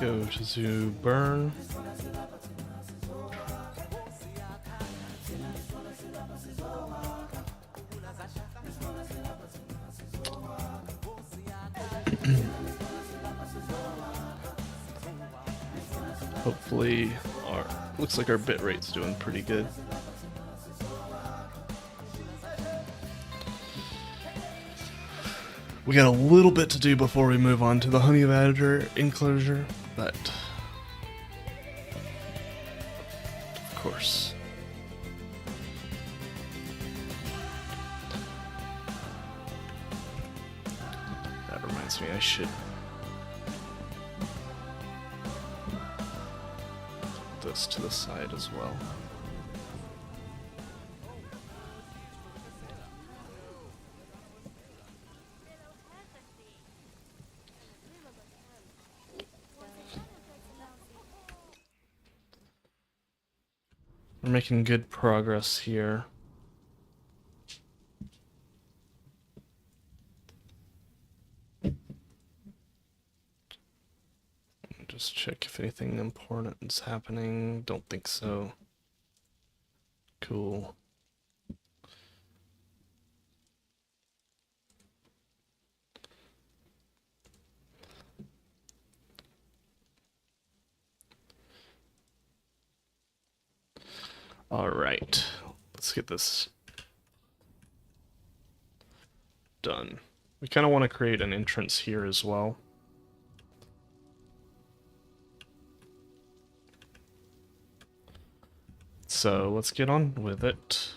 go to zoo burn. Hopefully our looks like our bit rate's doing pretty good. We got a little bit to do before we move on to the honey badger enclosure, but of course. That reminds me, I should put this to the side as well. We're making good progress here. Just check if anything important is happening. Don't think so. Cool. All right, let's get this done. We kind of want to create an entrance here as well. So let's get on with it.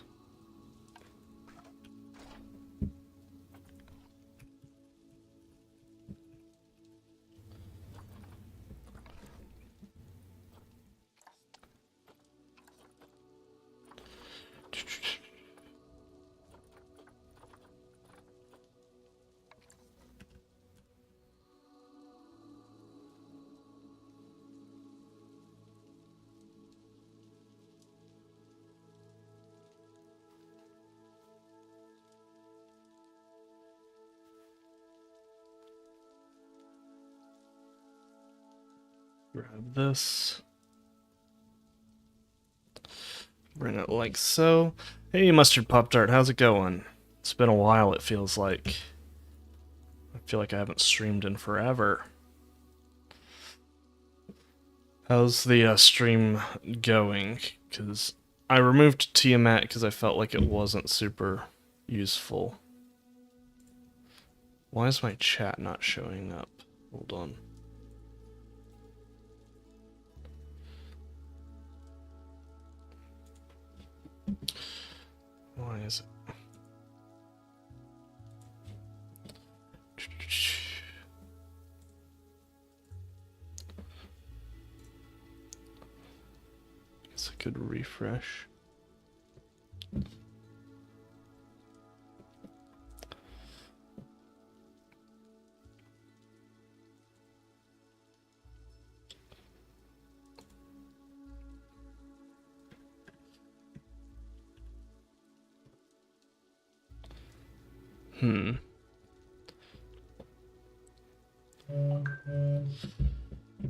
Grab this. Bring it like so. Hey, Mustard Pop-Tart, how's it going? It's been a while, it feels like. I feel like I haven't streamed in forever. How's the stream going? Because I removed Tiamat because I felt like it wasn't super useful. Why is my chat not showing up? Hold on. Why is it? Guess I could refresh.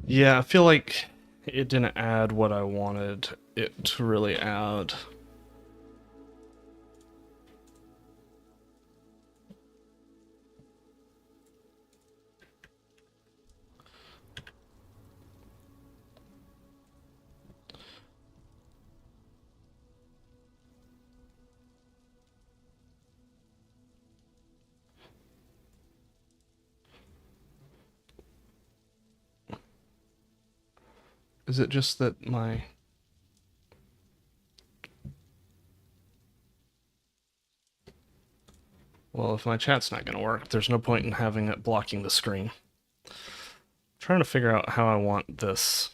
Yeah, I feel like it didn't add what I wanted it to really add. Is it just that my... Well, if my chat's not going to work, there's no point in having it blocking the screen. I'm trying to figure out how I want this.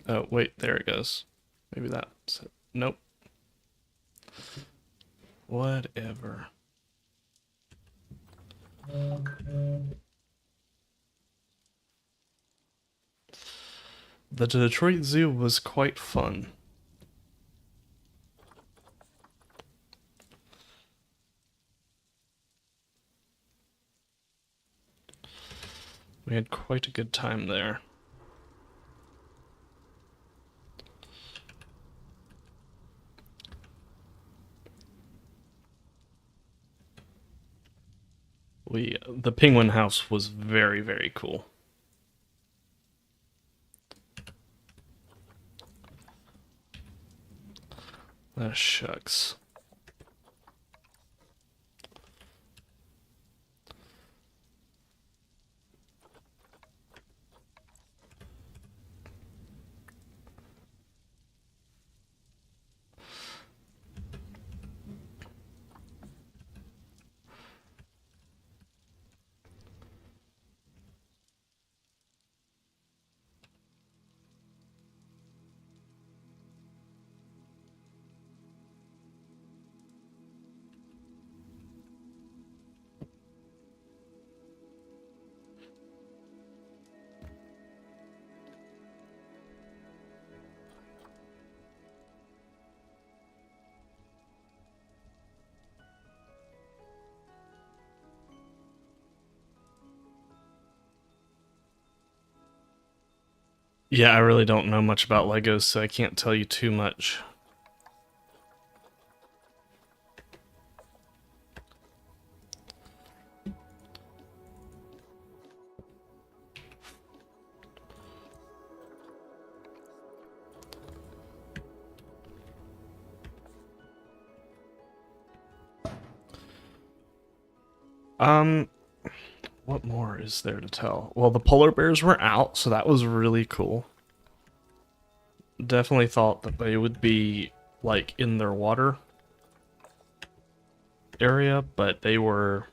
Oh, wait, there it goes. Maybe that's it. Nope. Whatever. The Detroit Zoo was quite fun. We had quite a good time there. The Penguin House was very, very cool. Ah, shucks. Yeah, I really don't know much about Legos, so I can't tell you too much. Um, what more is there to tell? Well, the polar bears were out, so that was really cool. Definitely thought that they would be, like, in their water area, but they were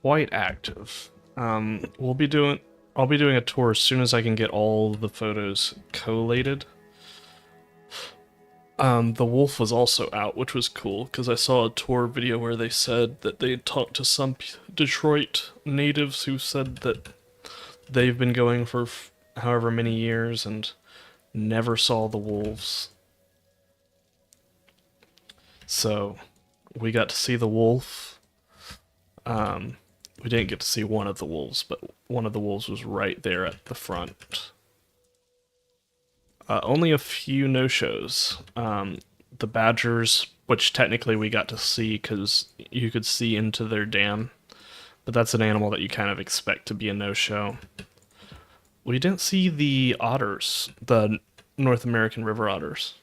quite active. I'll be doing a tour as soon as I can get all the photos collated. The wolf was also out, which was cool, because I saw a tour video where they said that they had talked to some Detroit natives who said that they've been going for however many years and never saw the wolves. So, we got to see the wolf. We didn't get to see one of the wolves, but one of the wolves was right there at the front. Only a few no-shows. The badgers, which technically we got to see because you could see into their dam, but that's an animal that you kind of expect to be a no-show. We didn't see the otters, the North American river otters.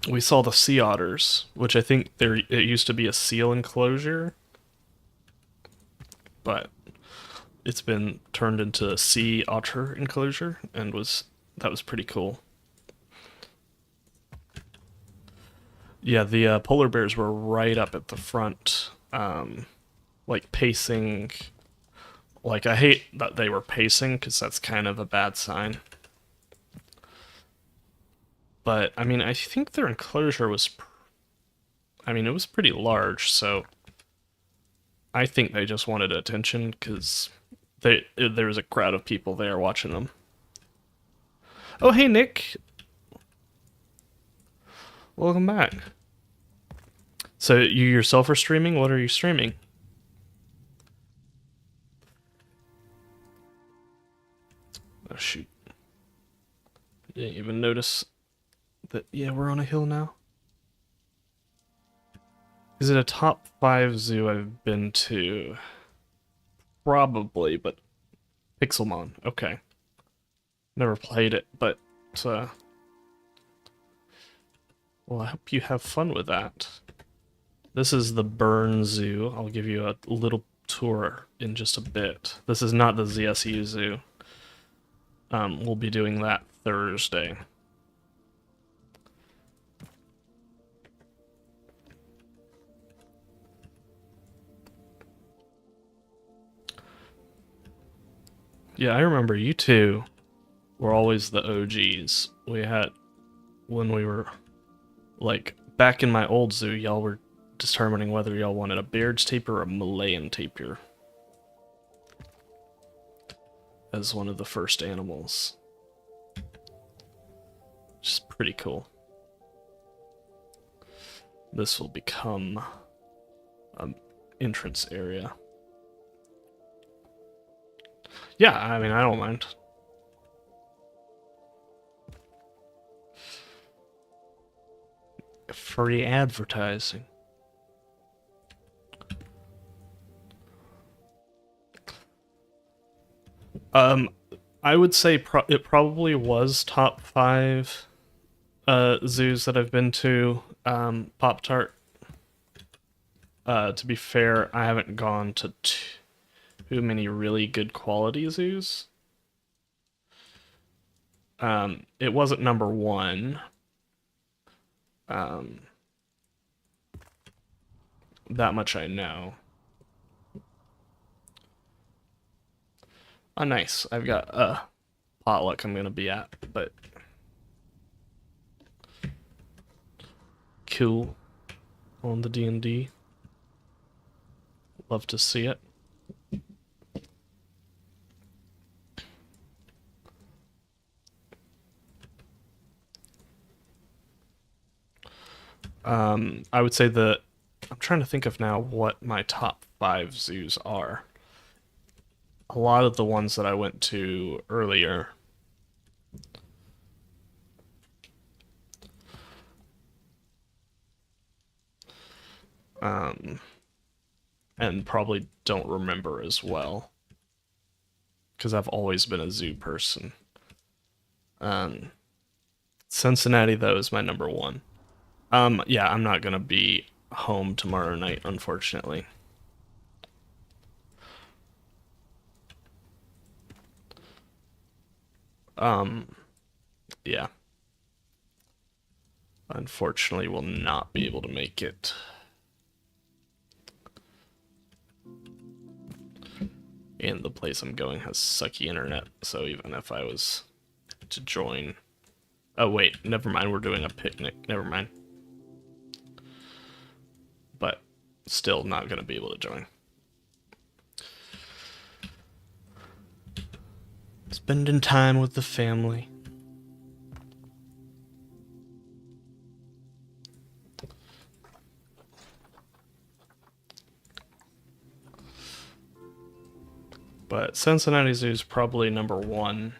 We saw the sea otters, which I think it used to be a seal enclosure, but it's been turned into a sea otter enclosure, and that was pretty cool. Yeah, the polar bears were right up at the front, like pacing. Like, I hate that they were pacing because that's kind of a bad sign. But I mean, I think their enclosure was, I mean, it was pretty large, so I think they just wanted attention because there was a crowd of people there watching them. Oh, hey Nick, welcome back. So you yourself are streaming? What are you streaming? Oh shoot. Didn't even notice that, yeah, we're on a hill now. Is it a top 5 zoo I've been to? Probably, but Pixelmon, okay. Never played it, but well, I hope you have fun with that. This is the Bern Zoo. I'll give you a little tour in just a bit. This is not the ZSU Zoo. We'll be doing that Thursday. Yeah, I remember you two were always the OGs. We had when we were Like, back in my old zoo, y'all were determining whether y'all wanted a Baird's tapir or a Malayan tapir as one of the first animals. Which is pretty cool. This will become an entrance area. Yeah, I mean, I don't mind. Free advertising. I would say it probably was top 5 zoos that I've been to. Pop-Tart. To be fair, I haven't gone to too many really good quality zoos. It wasn't number 1. That much I know. Oh, nice. I've got a potluck I'm gonna be at, but cool on the D&D. Love to see it. I would say that I'm trying to think of now what my top 5 zoos are. A lot of the ones that I went to earlier. And probably don't remember as well. Because I've always been a zoo person. Cincinnati, though, is my number 1. Yeah, I'm not gonna be home tomorrow night, unfortunately. Yeah. Unfortunately, will not be able to make it. And the place I'm going has sucky internet, so even if I was to join... Oh wait, never mind, we're doing a picnic, never mind. But still not gonna be able to join. Spending time with the family. But Cincinnati Zoo is probably number 1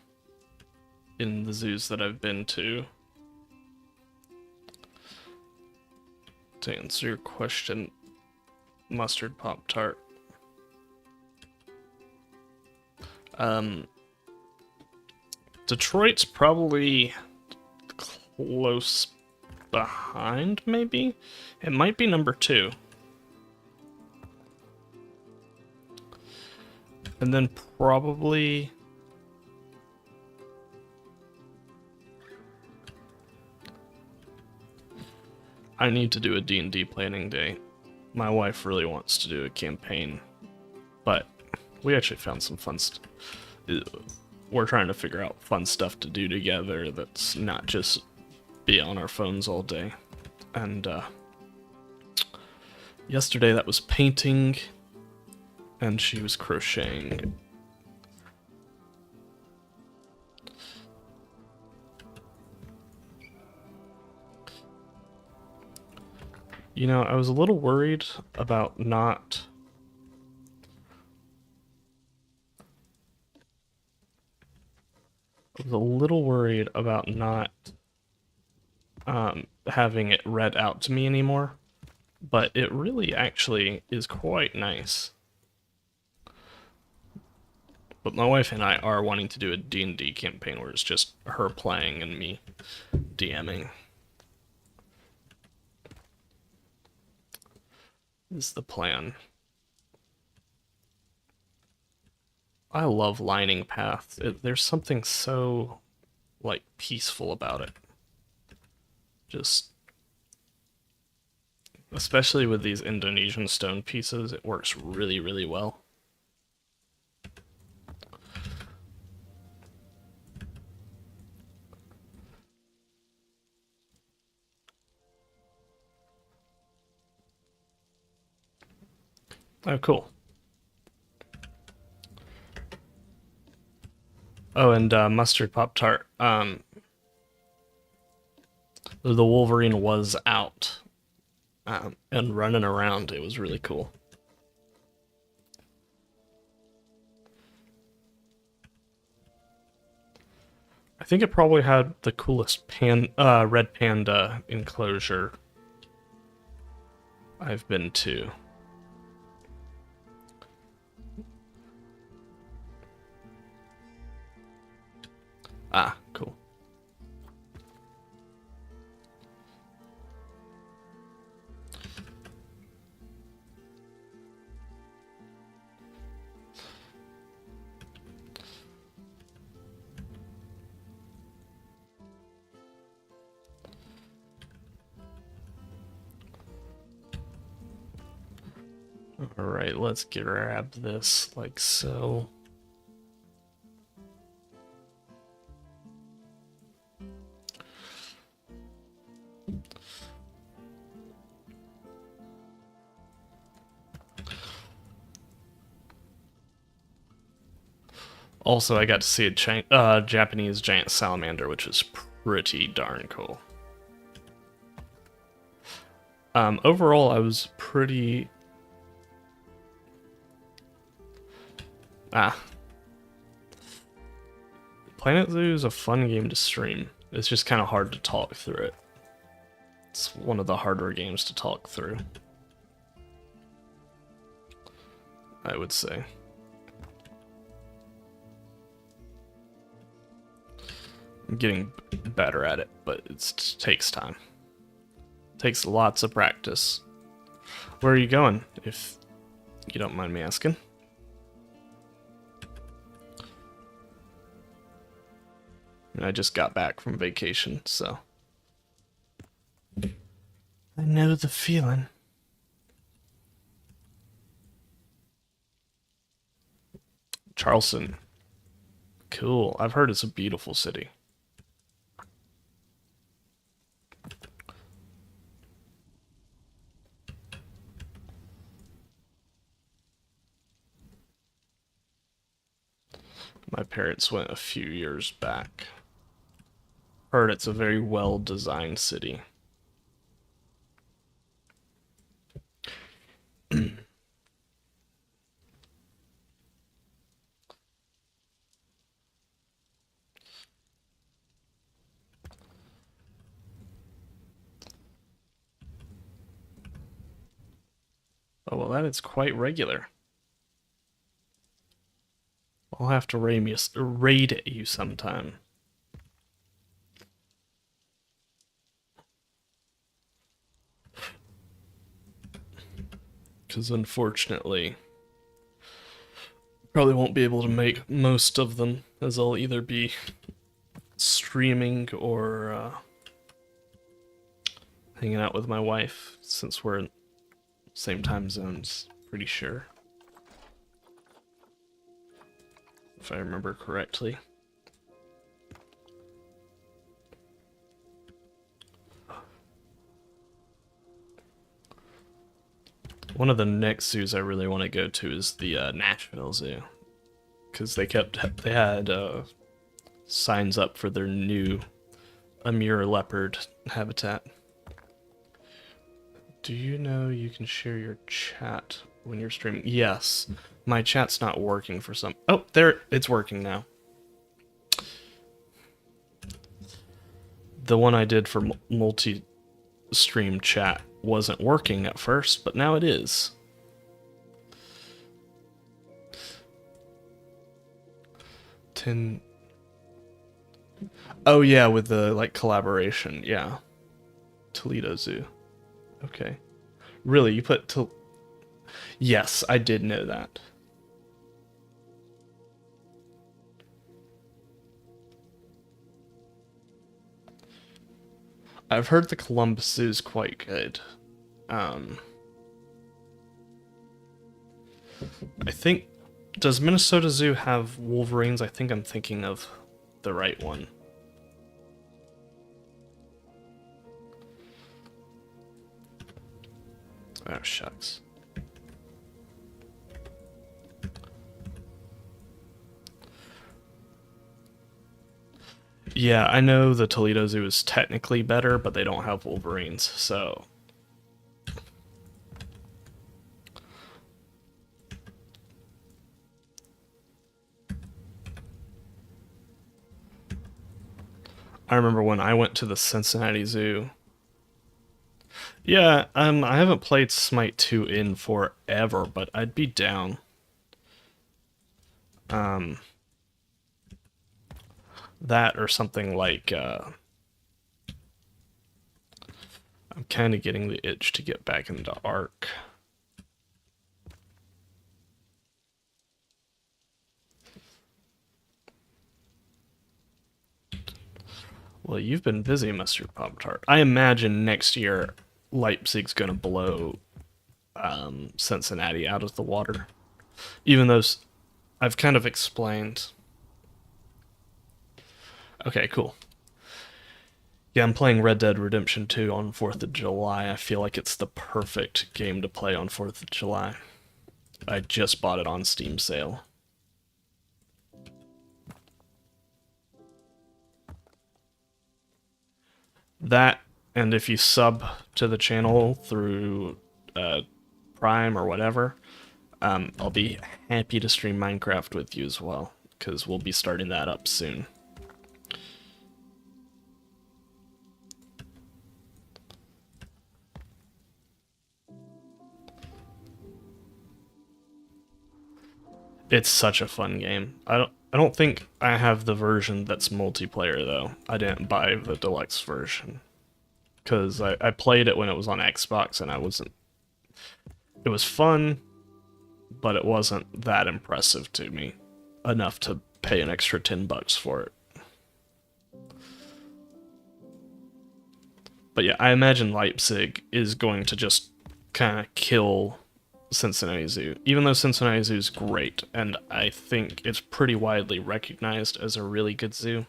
in the zoos that I've been to. To answer your question, Mustard Pop-Tart. Detroit's probably close behind, maybe? It might be number 2. And then probably... I need to do a D&D planning day. My wife really wants to do a campaign, but we actually found some fun stuff. We're trying to figure out fun stuff to do together that's not just be on our phones all day. And yesterday that was painting, and she was crocheting. You know, I was a little worried about not... I was a little worried about not having it read out to me anymore, but it really actually is quite nice. But my wife and I are wanting to do a D&D campaign where it's just her playing and me DMing. Is the plan. I love lining paths. There's something so, like, peaceful about it. Just... Especially with these Indonesian stone pieces, it works really, really well. Oh, cool. Oh, and Mustard Pop Tart. The Wolverine was out and running around. It was really cool. I think it probably had the coolest red panda enclosure I've been to. Ah, cool. Alright, let's grab this like so. Also, I got to see a Japanese giant salamander, which is pretty darn cool. Overall, I was pretty... Ah. Planet Zoo is a fun game to stream. It's just kind of hard to talk through it. It's one of the harder games to talk through, I would say. I'm getting better at it, but it takes time. It takes lots of practice. Where are you going, if you don't mind me asking? I just got back from vacation, so... I know the feeling. Charleston. Cool. I've heard it's a beautiful city. My parents went a few years back. Heard it's a very well-designed city. Oh, well, that is quite regular. I'll have to raid you sometime. Because unfortunately, probably won't be able to make most of them, as I'll either be streaming or hanging out with my wife, since we're in same time zones, pretty sure. If I remember correctly. One of the next zoos I really want to go to is the Nashville Zoo, because they had signs up for their new Amur leopard habitat. Do you know you can share your chat when you're streaming? Yes, my chat's not working for some. Oh, there, it's working now. The one I did for multi-stream chat wasn't working at first, but now it is. Oh yeah, with the like collaboration, yeah. Toledo Zoo. Okay. Really, you put Yes, I did know that. I've heard the Columbus Zoo is quite good. I think... Does Minnesota Zoo have wolverines? I think I'm thinking of the right one. Oh, shucks. Yeah, I know the Toledo Zoo is technically better, but they don't have Wolverines, so. I remember when I went to the Cincinnati Zoo. Yeah, I haven't played Smite 2 in forever, but I'd be down. Um, that or something like, I'm kind of getting the itch to get back into Ark. Well, you've been busy, Mr. Pop Tart. I imagine next year Leipzig's gonna blow Cincinnati out of the water. Even though I've kind of explained. Okay, cool. Yeah, I'm playing Red Dead Redemption 2 on 4th of July. I feel like it's the perfect game to play on 4th of July. I just bought it on Steam sale. That, and if you sub to the channel through Prime or whatever, I'll be happy to stream Minecraft with you as well, because we'll be starting that up soon. It's such a fun game. I don't think I have the version that's multiplayer though. I didn't buy the deluxe version because I played it when it was on Xbox and I wasn't. It was fun, but it wasn't that impressive to me enough to pay an extra $10 for it. But yeah, I imagine Leipzig is going to just kind of kill Cincinnati Zoo, even though Cincinnati Zoo is great, and I think it's pretty widely recognized as a really good zoo.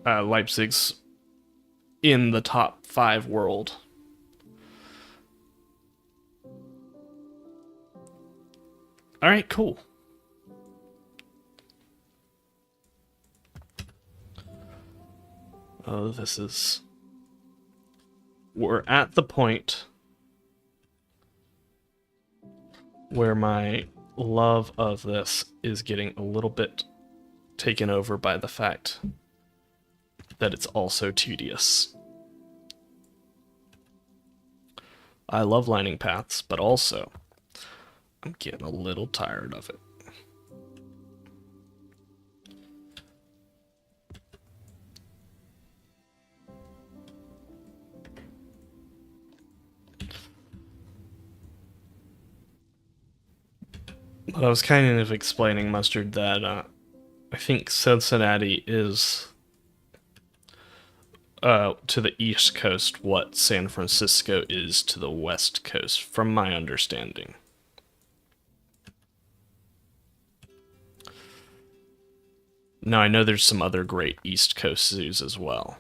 Leipzig's in the top 5 world. All right, cool. Oh, this is. We're at the point where my love of this is getting a little bit taken over by the fact that it's also tedious. I love lining paths, but also I'm getting a little tired of it. But I was kind of explaining, Mustard, that I think Cincinnati is to the East Coast what San Francisco is to the West Coast, from my understanding. Now, I know there's some other great East Coast zoos as well.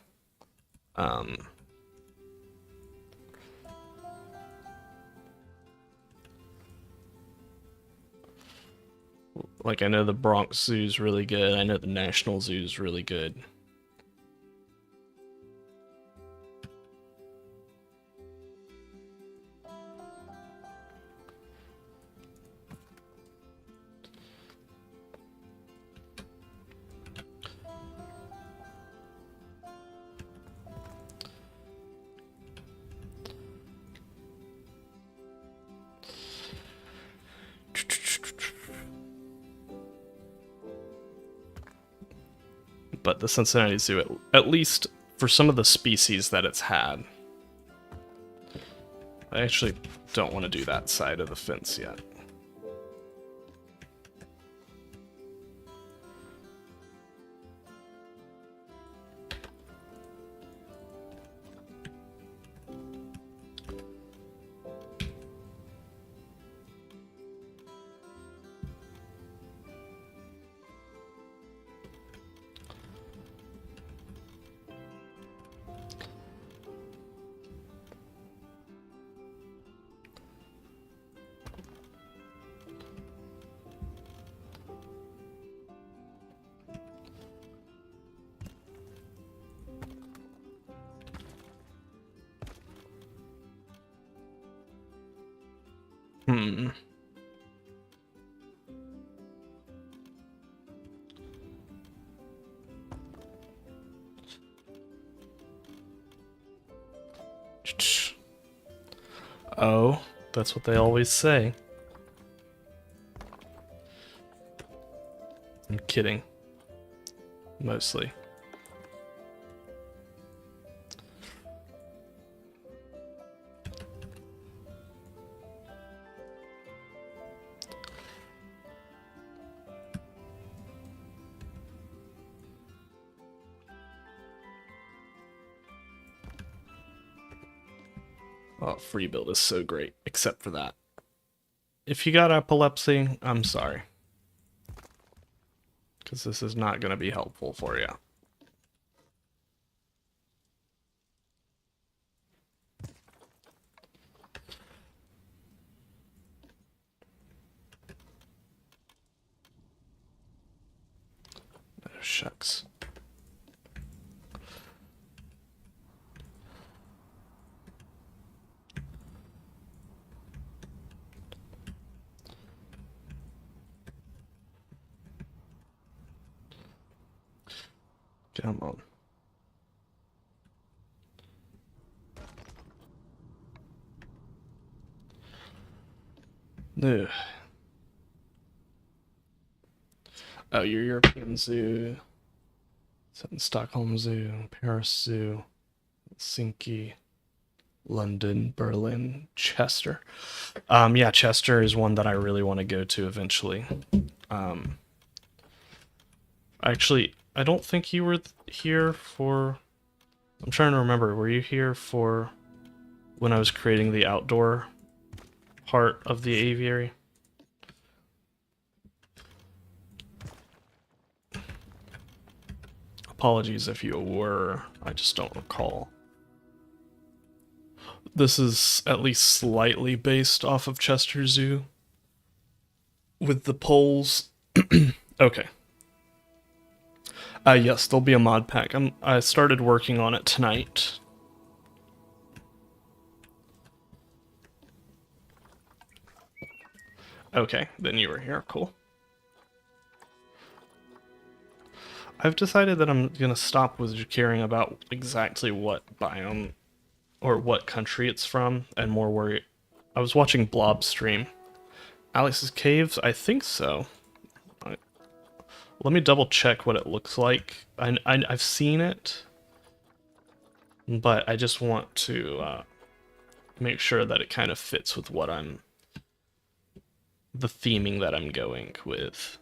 Like, I know the Bronx Zoo's really good. I know the National Zoo's really good. But the Cincinnati Zoo, at least for some of the species that it's had, I actually don't want to do that side of the fence yet. Hmm. Oh, that's what they always say. I'm kidding. Mostly. Oh, free build is so great, except for that. If you got epilepsy, I'm sorry. Because this is not going to be helpful for you. Oh, shucks. Come on. Ugh. Oh, your European Zoo. Stockholm Zoo, Paris Zoo, Helsinki, London, Berlin, Chester. Yeah, Chester is one that I really want to go to eventually. Um, Actually, I don't think you were here for. I'm trying to remember. Were you here for when I was creating the outdoor part of the aviary? Apologies if you were. I just don't recall. This is at least slightly based off of Chester Zoo with the poles. Okay. Yes, there'll be a mod pack. I started working on it tonight. Okay, then you were here. Cool. I've decided that I'm gonna stop with caring about exactly what biome or what country it's from, and more worry. I was watching Blob stream. Alex's Caves? I think so. Let me double check what it looks like. I've seen it, but I just want to make sure that it kind of fits with what the theming that I'm going with.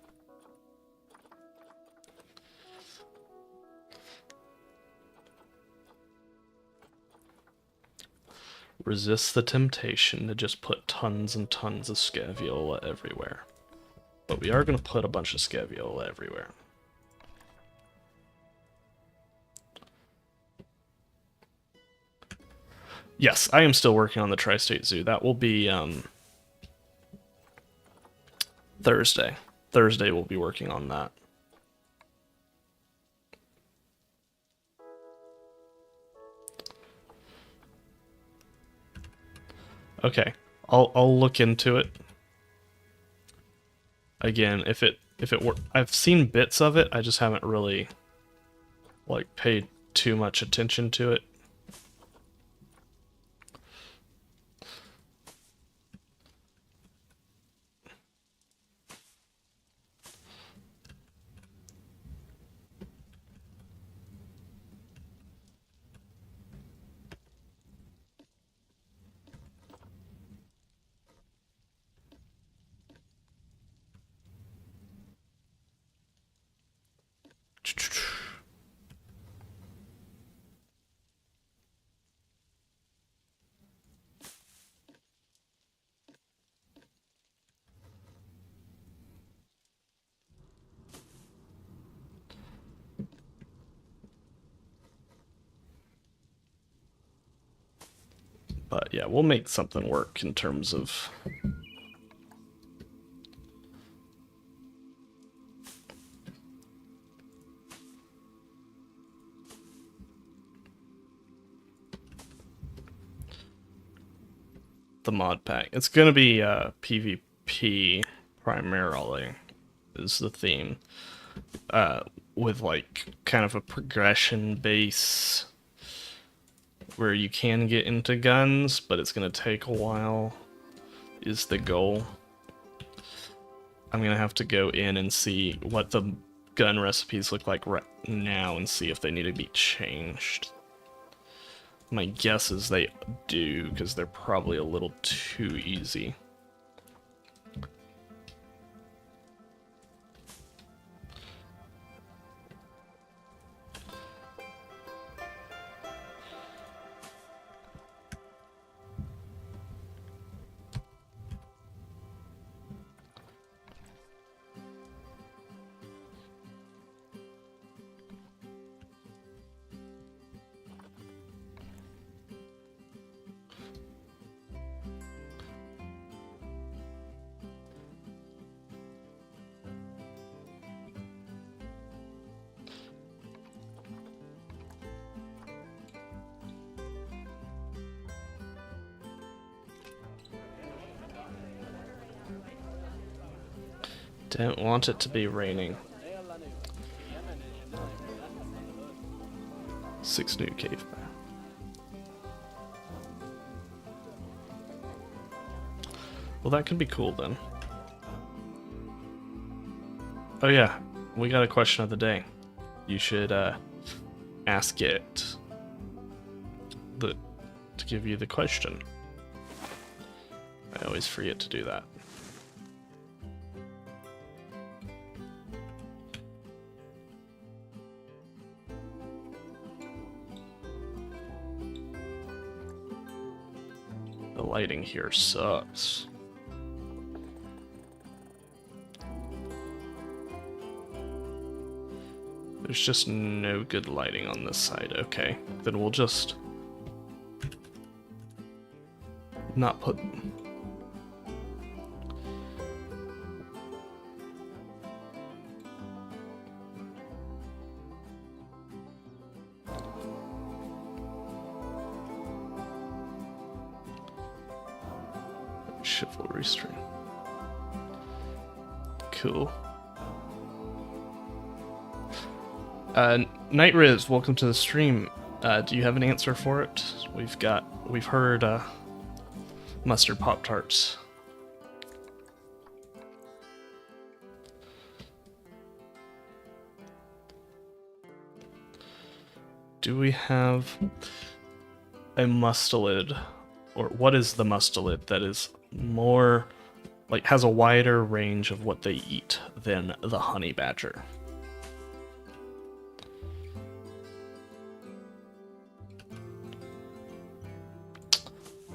Resist the temptation to just put tons and tons of Scaviola everywhere. But we are going to put a bunch of Scaviola everywhere. Yes, I am still working on the Tri-State Zoo. That will be Thursday. Thursday we'll be working on that. Okay, I'll look into it. Again, if it were, I've seen bits of it. I just haven't really like paid too much attention to it. But yeah, we'll make something work in terms of. the mod pack. It's gonna be PvP primarily is the theme. With like kind of a progression base where you can get into guns, but it's gonna take a while is the goal. I'm gonna have to go in and see what the gun recipes look like right now and see if they need to be changed. My guess is they do, because they're probably a little too easy. Don't want it to be raining. 6 new cave path. Well, that could be cool then. Oh yeah, we got a question of the day. You should ask it to give you the question. I always forget to do that. The lighting here sucks. There's just no good lighting on this side. Okay, then we'll just not put... Chivalry stream. Cool. Night Riz, welcome to the stream. Do you have an answer for it? We've heard mustard Pop-Tarts. Do we have a mustelid, or what is the mustelid that is more, like, has a wider range of what they eat than the honey badger?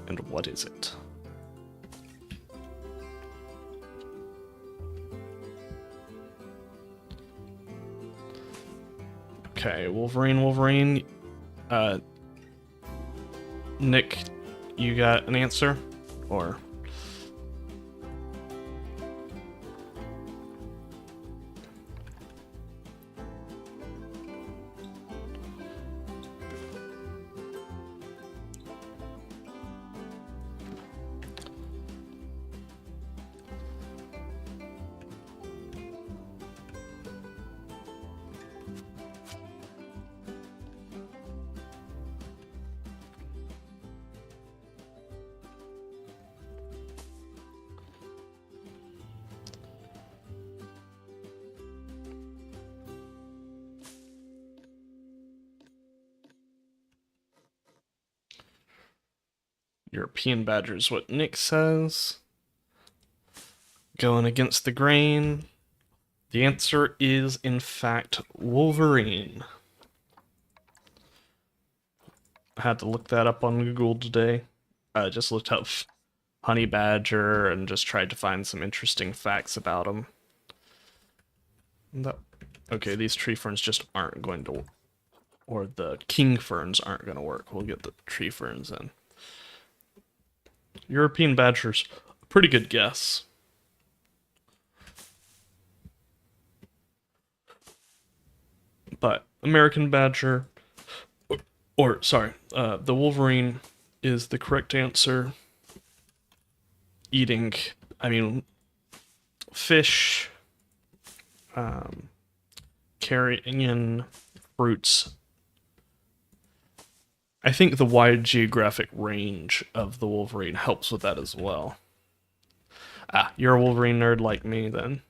And what is it? Okay, Wolverine. Nick, you got an answer? Or... European badger is what Nick says. Going against the grain. The answer is, in fact, Wolverine. I had to look that up on Google today. I just looked up honey badger and just tried to find some interesting facts about them. Okay, these tree ferns just aren't going to, or the king ferns aren't going to work. We'll get the tree ferns in. European badger's a pretty good guess. But American badger, the Wolverine is the correct answer. eating, I mean, fish, carrion, fruits. I think the wide geographic range of the Wolverine helps with that as well. Ah, you're a Wolverine nerd like me then.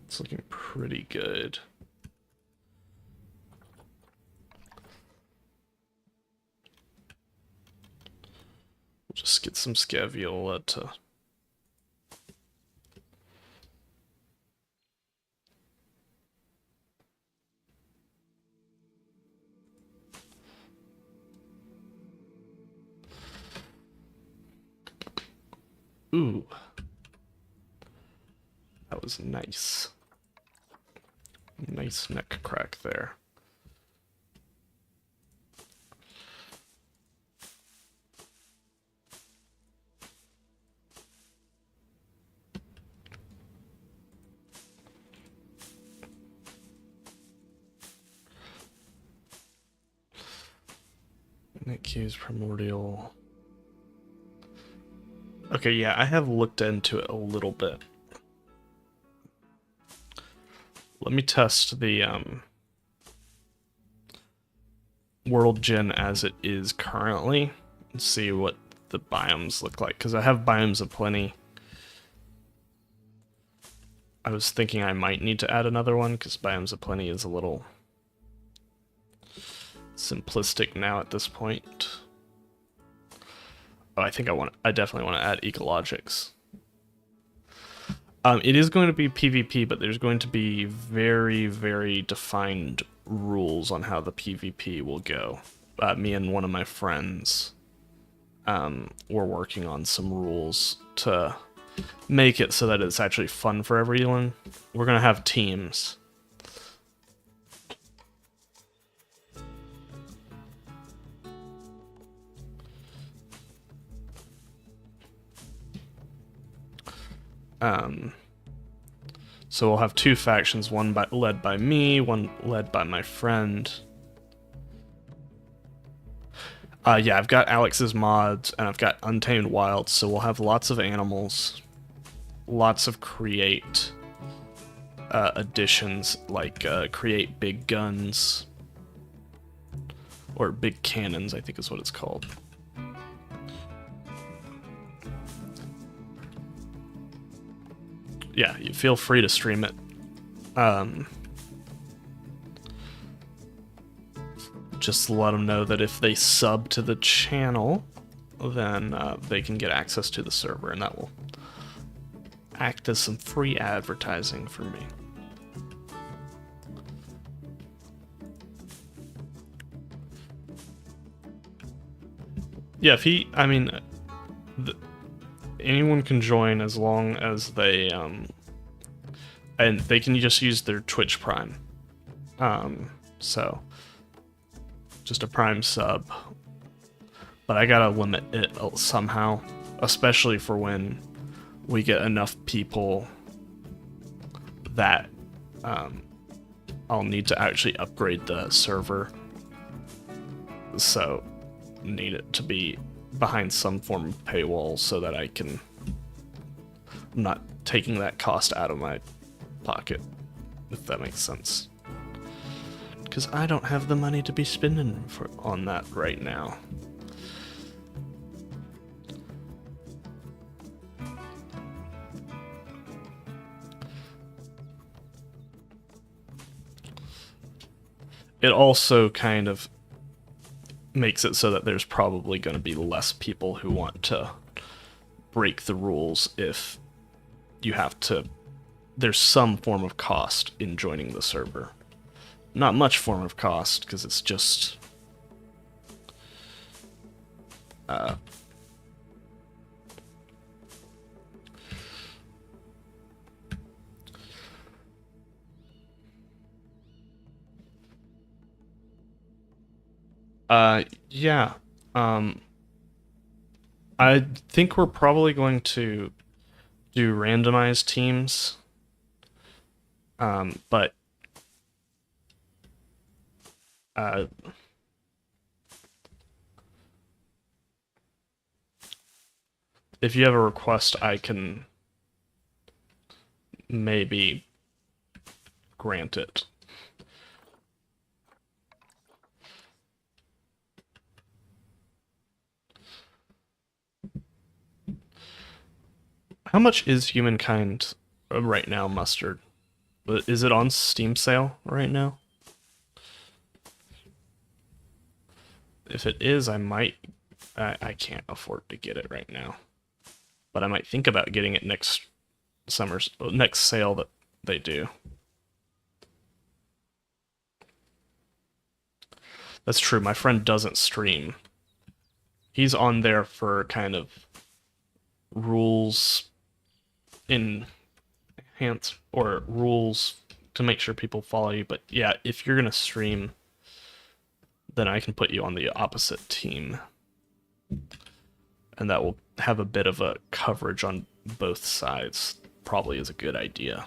It's looking pretty good. We'll just get some Scaviola to... Ooh. That was nice. Nice neck crack there. Nick Hughes Primordial. Okay, yeah, I have looked into it a little bit. Let me test the World Gen as it is currently and see what the biomes look like, because I have biomes aplenty. I was thinking I might need to add another one because biomes aplenty is a little simplistic now at this point. Oh, I definitely want to add Ecologics. It is going to be PvP, but there's going to be very, very defined rules on how the PvP will go. Me and one of my friends were working on some rules to make it so that it's actually fun for everyone. We're going to have teams. So we'll have two factions, one led by me, one led by my friend. Yeah, I've got Alex's mods, and I've got Untamed Wilds, so we'll have lots of animals, lots of create additions, like create big guns, or big cannons, I think is what it's called. Yeah, you feel free to stream it. Just let them know that if they sub to the channel, then they can get access to the server, and that will act as some free advertising for me. Yeah, anyone can join as long as they, and they can just use their Twitch Prime. So, just a Prime sub. But I gotta limit it somehow, especially for when we get enough people that I'll need to actually upgrade the server. So, need it to be behind some form of paywall so that I'm not taking that cost out of my pocket, if that makes sense. Because I don't have the money to be spending on that right now. It also kind of makes it so that there's probably going to be less people who want to break the rules if you have to... There's some form of cost in joining the server. Not much form of cost, because it's just... yeah. I think we're probably going to do randomized teams. But Uh, if you have a request, I can maybe grant it. How much is Humankind right now, Mustard? Is it on Steam sale right now? If it is, I might. I can't afford to get it right now, but I might think about getting it next next sale that they do. That's true. My friend doesn't stream. He's on there for kind of rules enhance or rules to make sure people follow you. But yeah, if you're gonna stream, then I can put you on the opposite team. And that will have a bit of a coverage on both sides. Probably is a good idea.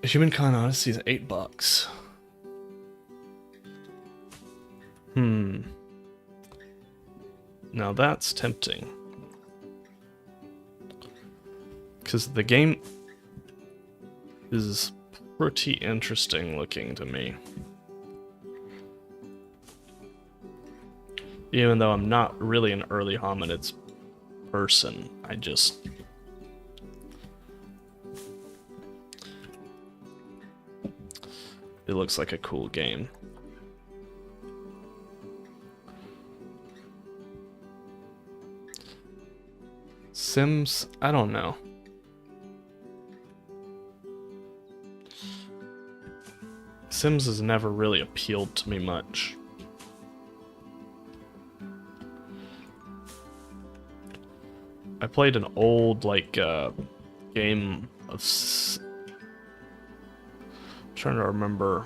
Humankind Odyssey is $8. Now that's tempting. Because the game is pretty interesting looking to me. Even though I'm not really an early hominids person, I just... It looks like a cool game. Sims? I don't know. Sims has never really appealed to me much. I played an old, like, game of... I'm trying to remember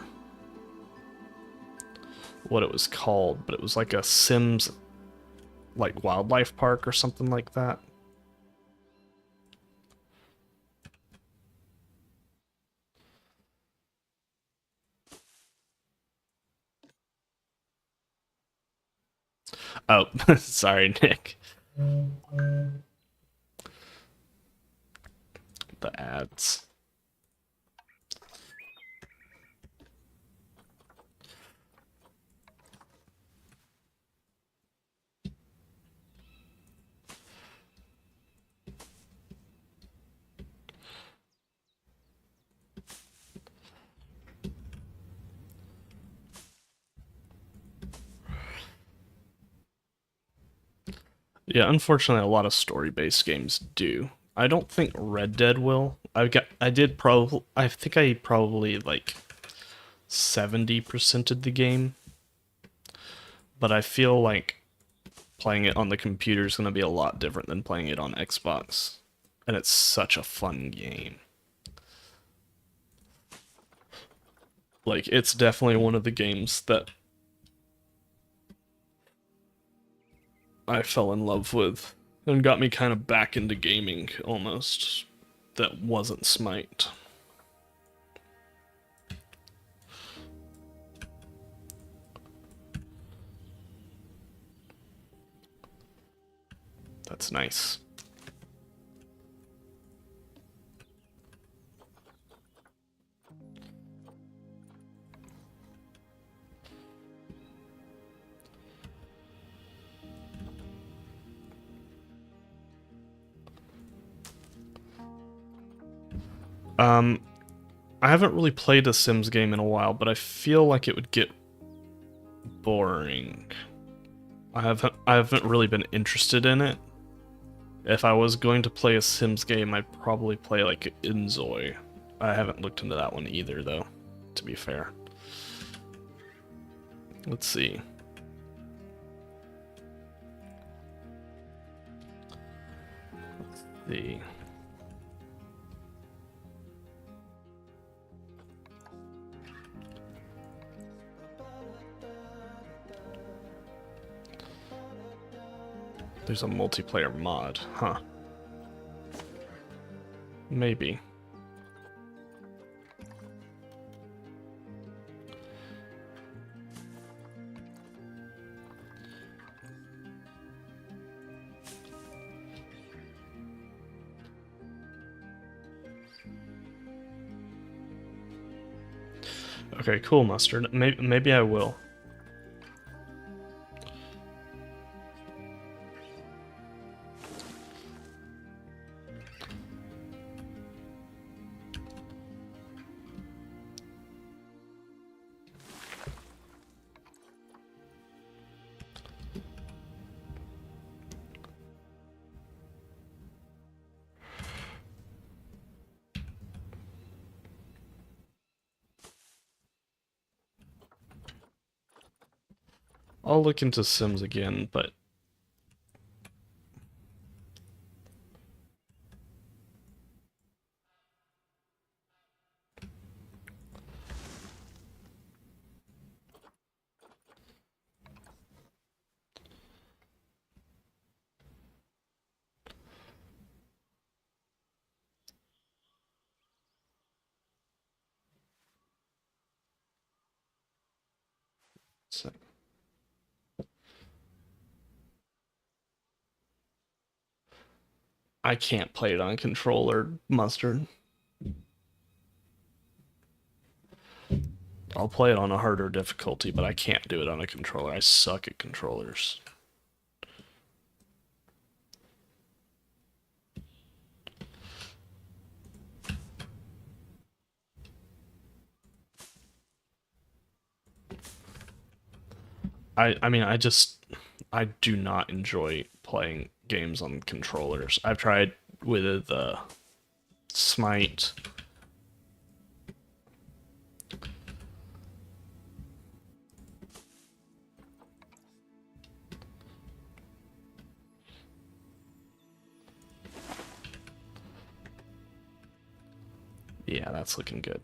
what it was called, but it was like a Sims, like, wildlife park or something like that. Oh, sorry, Nick. The ads. Yeah, unfortunately, a lot of story-based games do. I don't think Red Dead will. I think I probably like 70%ed the game, but I feel like playing it on the computer is going to be a lot different than playing it on Xbox, and it's such a fun game. Like, it's definitely one of the games that I fell in love with and got me kind of back into gaming almost. That wasn't Smite. That's nice. I haven't really played a Sims game in a while, but I feel like it would get boring. I haven't really been interested in it. If I was going to play a Sims game, I'd probably play like Inzoi. I haven't looked into that one either, though, to be fair. Let's see. see. There's a multiplayer mod, huh? Maybe. Okay, cool, Mustard. Maybe I will. I'll look into Sims again, but so. I can't play it on controller, Mustard. I'll play it on a harder difficulty, but I can't do it on a controller. I suck at controllers. I mean, I do not enjoy playing games on controllers. I've tried with Smite. Yeah, that's looking good.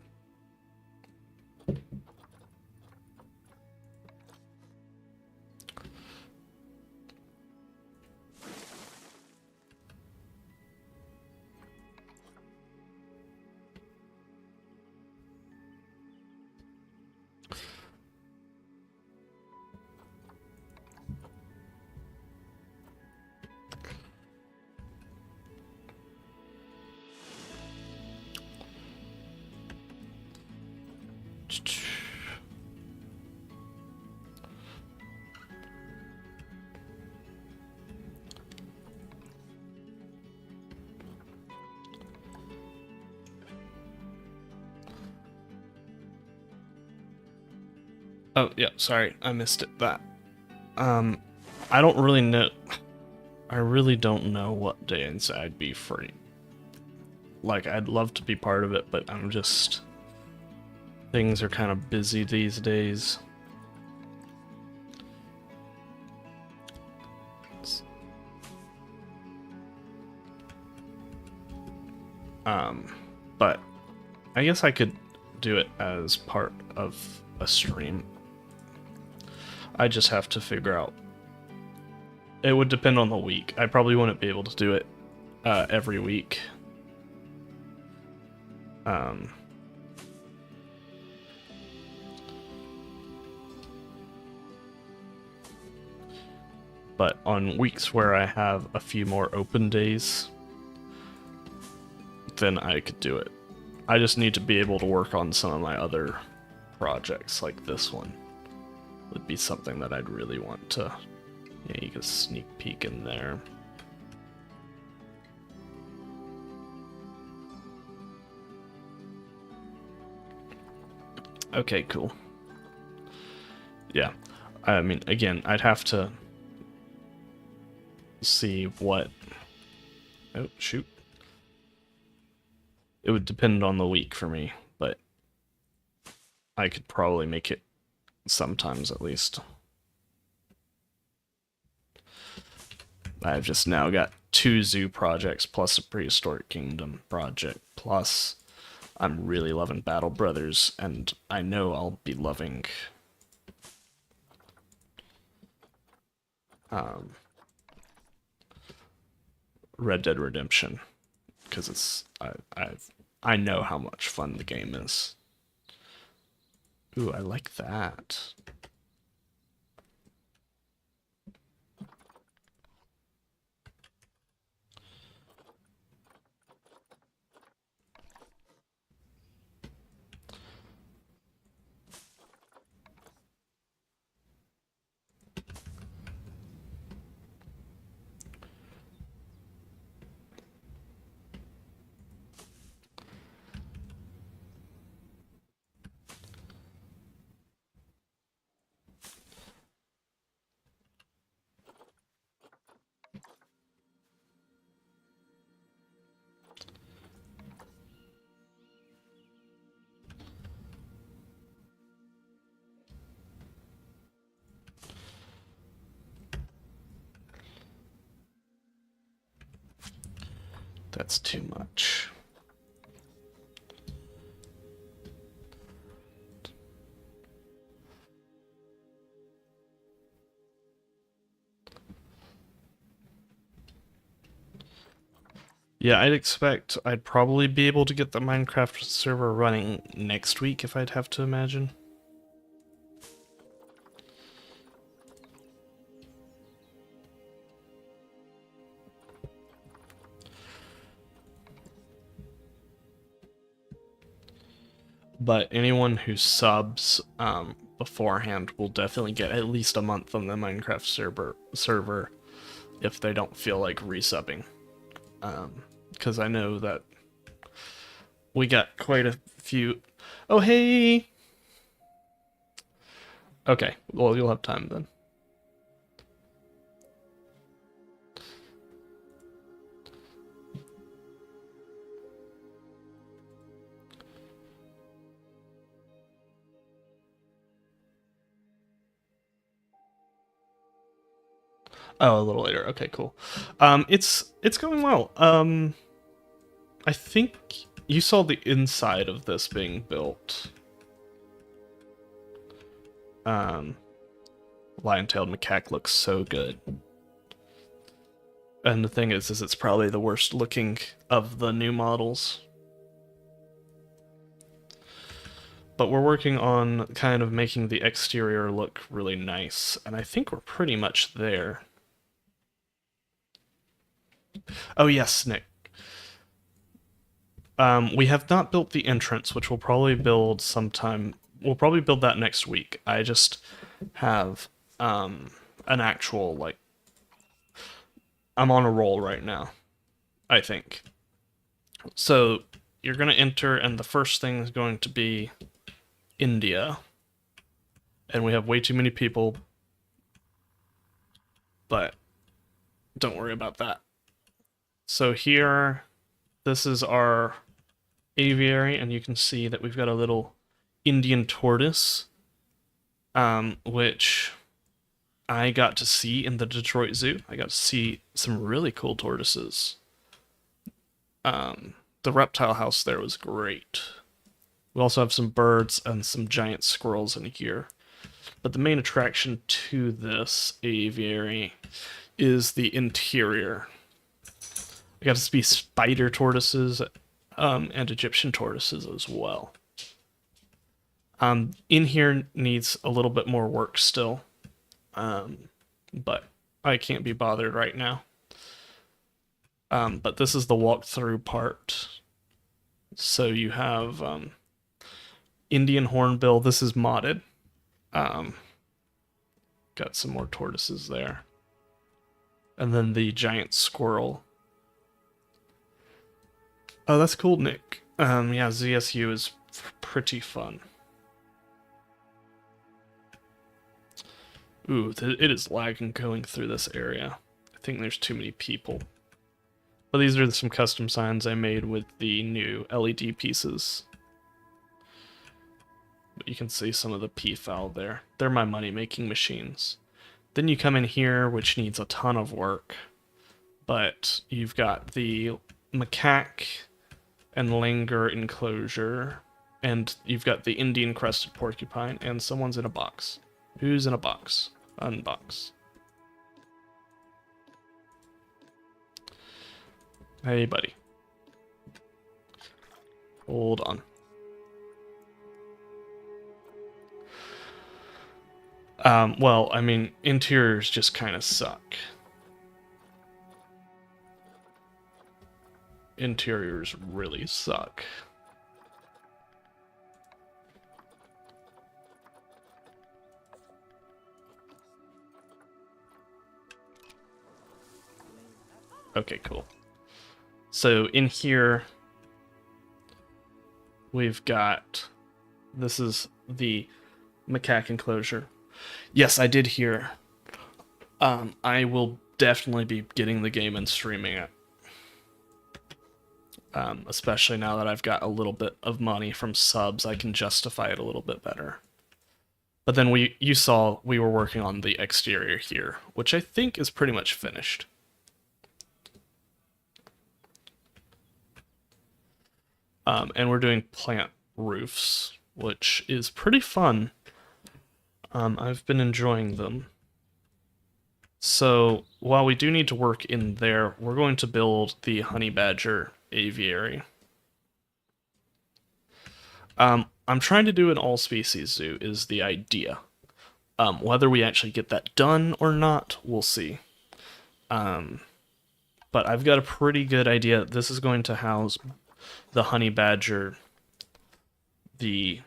Oh, yeah, sorry, I missed it. I don't really know. I really don't know what days I'd be free. Like, I'd love to be part of it, but I'm just... Things are kind of busy these days. But I guess I could do it as part of a stream. I just have to figure out. It would depend on the week. I probably wouldn't be able to do it every week. But on weeks where I have a few more open days, then I could do it. I just need to be able to work on some of my other projects, like this one. Would be something that I'd really want to... Yeah, you can sneak peek in there. Okay, cool. Yeah. I mean, again, I'd have to see what... Oh, shoot. It would depend on the week for me, but I could probably make it sometimes at least. I've just now got 2 zoo projects plus a prehistoric kingdom project plus I'm really loving Battle Brothers, and I know I'll be loving Red Dead Redemption because I know how much fun the game is. Ooh, I like that. That's too much. Yeah, I'd probably be able to get the Minecraft server running next week if I'd have to imagine. But anyone who subs beforehand will definitely get at least a month on the Minecraft server if they don't feel like resubbing. Because I know that we got quite a few. Oh, hey! Okay, well, you'll have time then. Oh, a little later. Okay, cool. It's going well. I think you saw the inside of this being built. Lion-tailed macaque looks so good. And the thing is it's probably the worst looking of the new models. But we're working on kind of making the exterior look really nice, and I think we're pretty much there. Oh yes, Nick. We have not built the entrance, which we'll probably build sometime. We'll probably build that next week. I just have an actual, like, I'm on a roll right now, I think. So you're going to enter, and the first thing is going to be India. And we have way too many people, but don't worry about that. So here, this is our aviary, and you can see that we've got a little Indian tortoise, which I got to see in the Detroit Zoo. I got to see some really cool tortoises. The reptile house there was great. We also have some birds and some giant squirrels in here. But the main attraction to this aviary is the interior. I got to see spider tortoises and Egyptian tortoises as well. In here needs a little bit more work still, but I can't be bothered right now. But this is the walkthrough part. So you have Indian hornbill. This is modded. Got some more tortoises there. And then the giant squirrel. Oh, that's cool, Nick. Yeah, ZSU is pretty fun. Ooh, it is lagging going through this area. I think there's too many people. But these are some custom signs I made with the new LED pieces. But you can see some of the peafowl there. They're my money-making machines. Then you come in here, which needs a ton of work. but you've got the macaque and langur enclosure, and you've got the Indian crested porcupine, and someone's in a box. Who's in a box? Unbox. Hey, buddy. Hold on. Well, I mean, interiors just kind of suck. Interiors really suck. Okay, cool. So in here, we've got, this is the macaque enclosure. Yes, I did hear. I will definitely be getting the game and streaming it. Especially now that I've got a little bit of money from subs, I can justify it a little bit better. But then you saw we were working on the exterior here, which I think is pretty much finished. And we're doing plant roofs, which is pretty fun. I've been enjoying them. So while we do need to work in there, we're going to build the honey badger aviary. I'm trying to do an all-species zoo is the idea. Whether we actually get that done or not, we'll see. But I've got a pretty good idea. This is going to house the honey badger, the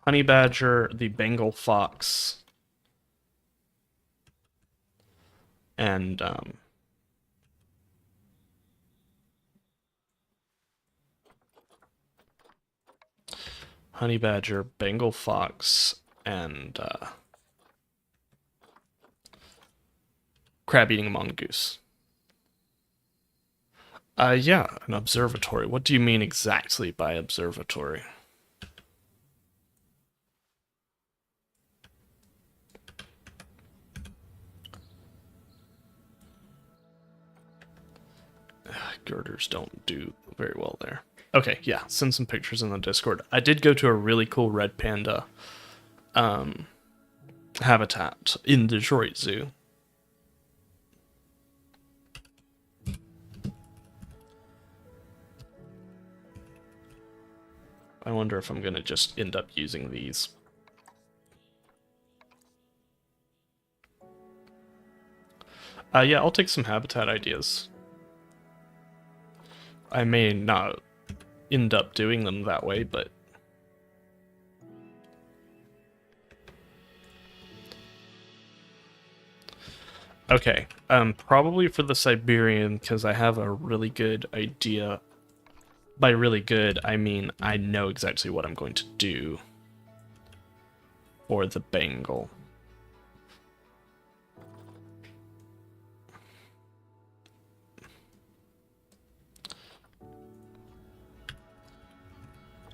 honey badger, the Bengal fox, and honey badger, Bengal fox, and crab-eating mongoose. Yeah, an observatory. What do you mean exactly by observatory? Girders don't do very well there. Okay, yeah, send some pictures in the Discord. I did go to a really cool red panda habitat in Detroit Zoo. I wonder if I'm gonna just end up using these. Yeah, I'll take some habitat ideas. I may not end up doing them that way, but... Okay, probably for the Siberian, because I have a really good idea. By really good, I mean I know exactly what I'm going to do for the Bengal.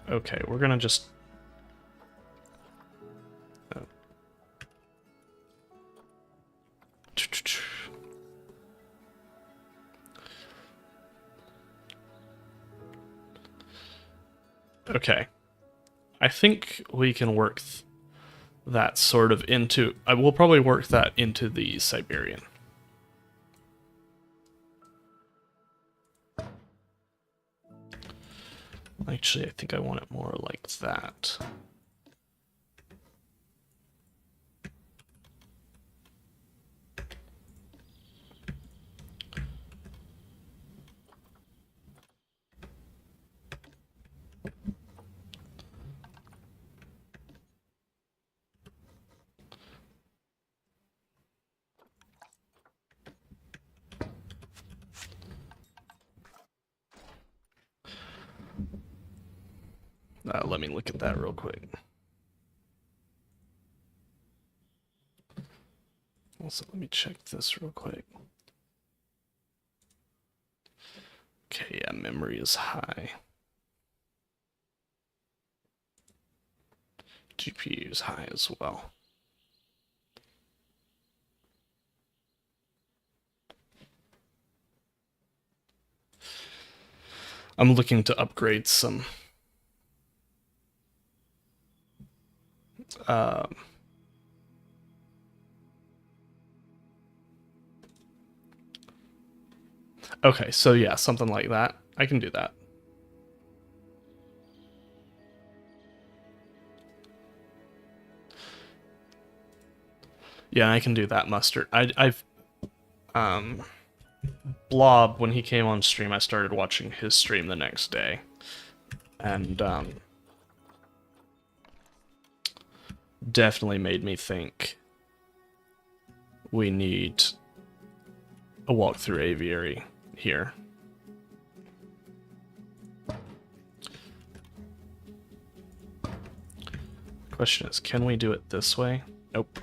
Okay, we're gonna just... Oh. Okay. I think we can work that sort of into... I will probably work that into the Siberian. Actually, I think I want it more like that. Let me look at that real quick. Also, let me check this real quick. Okay, yeah, memory is high. CPU is high as well. I'm looking to upgrade some okay, so yeah, something like that. I can do that. Yeah, I can do that mustard. I've Blob, when he came on stream, I started watching his stream the next day. And definitely made me think we need a walkthrough aviary here. Question is, can we do it this way? Nope.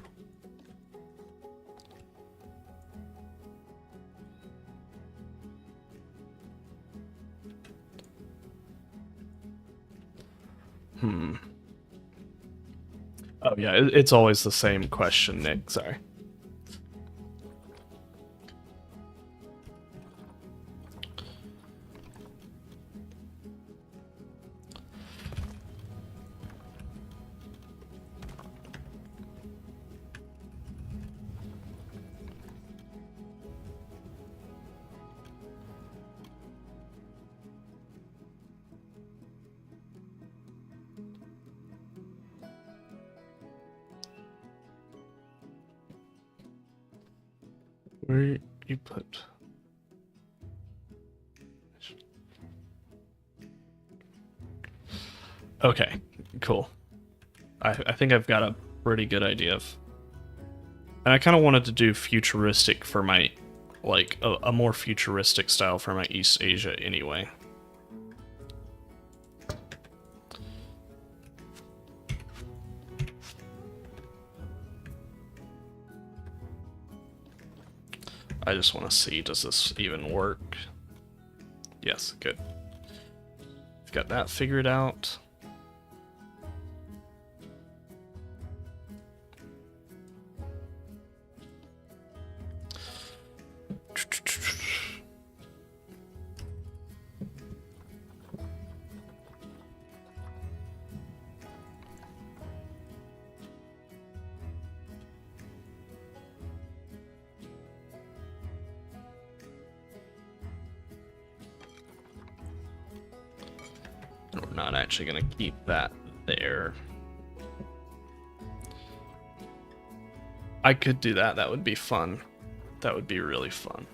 Oh yeah, it's always the same question, Nick. Sorry. Where you put? Okay, cool. I think I've got a pretty good idea of... And I kind of wanted to do futuristic for my... Like, a more futuristic style for my East Asia anyway. I just want to see, does this even work? Yes, good. Got that figured out. We're not actually going to keep that there. I could do that. That would be fun. That would be really fun.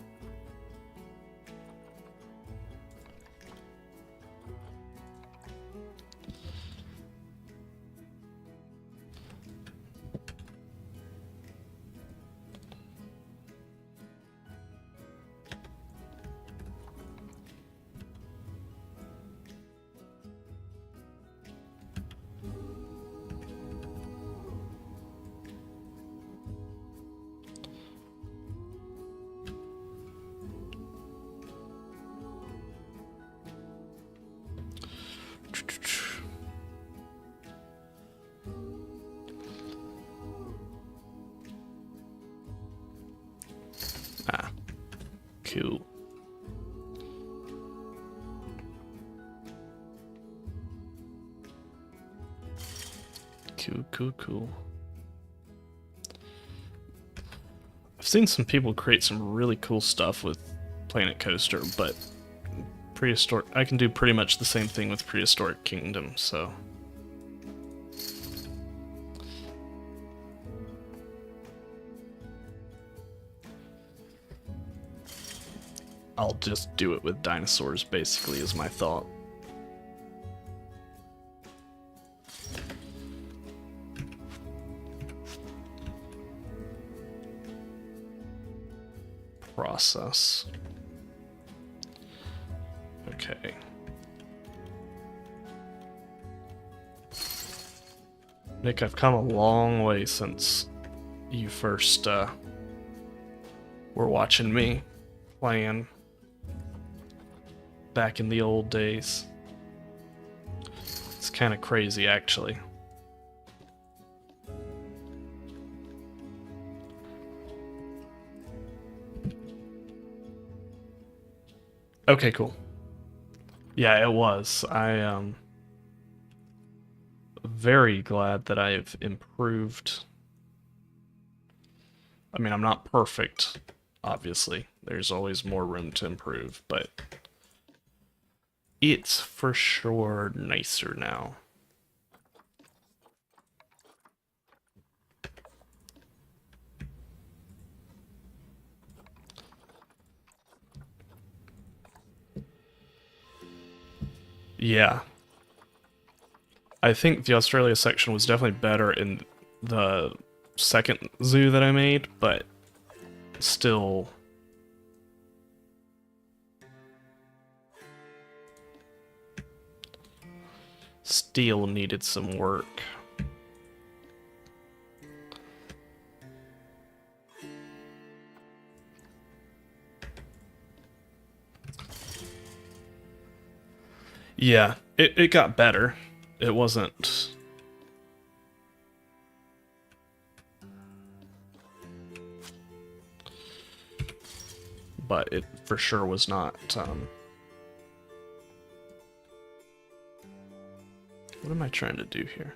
Ah, cool. Cool. I've seen some people create some really cool stuff with Planet Coaster, but prehistoric, I can do pretty much the same thing with Prehistoric Kingdom, so... I'll just do it with dinosaurs, basically, is my thought. Process. Okay. Nick, I've come a long way since you first were watching me playing back in the old days. It's kind of crazy, actually. Okay, cool. Yeah, it was. Very glad that I've improved. I mean, I'm not perfect, obviously. There's always more room to improve, but it's for sure nicer now. Yeah. I think the Australia section was definitely better in the second zoo that I made, but still needed some work. Yeah, it got better. It wasn't. But it for sure was not. What am I trying to do here?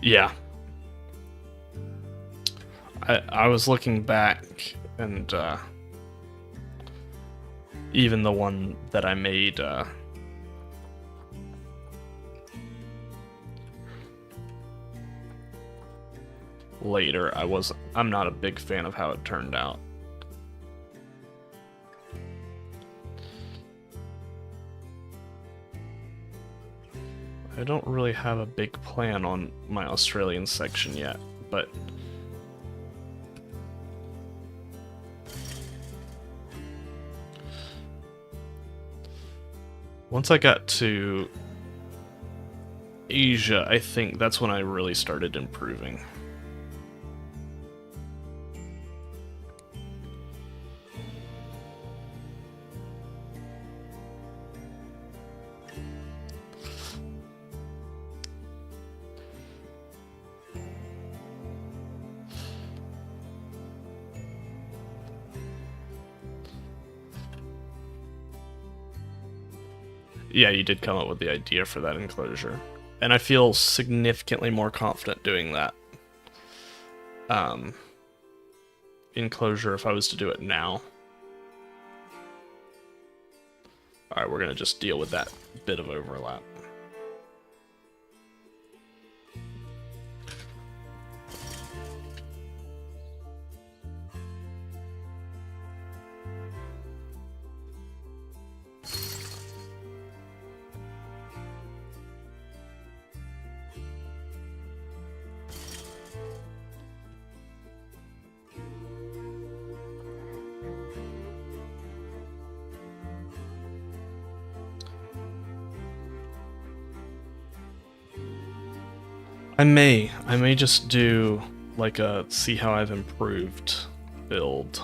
Yeah. I was looking back, and even the one that I made later, I'm not a big fan of how it turned out. I don't really have a big plan on my Australian section yet, but once I got to Asia, I think that's when I really started improving. Yeah, you did come up with the idea for that enclosure. And I feel significantly more confident doing that enclosure if I was to do it now. Alright, we're gonna just deal with that bit of overlap. I may just do like a see how I've improved build.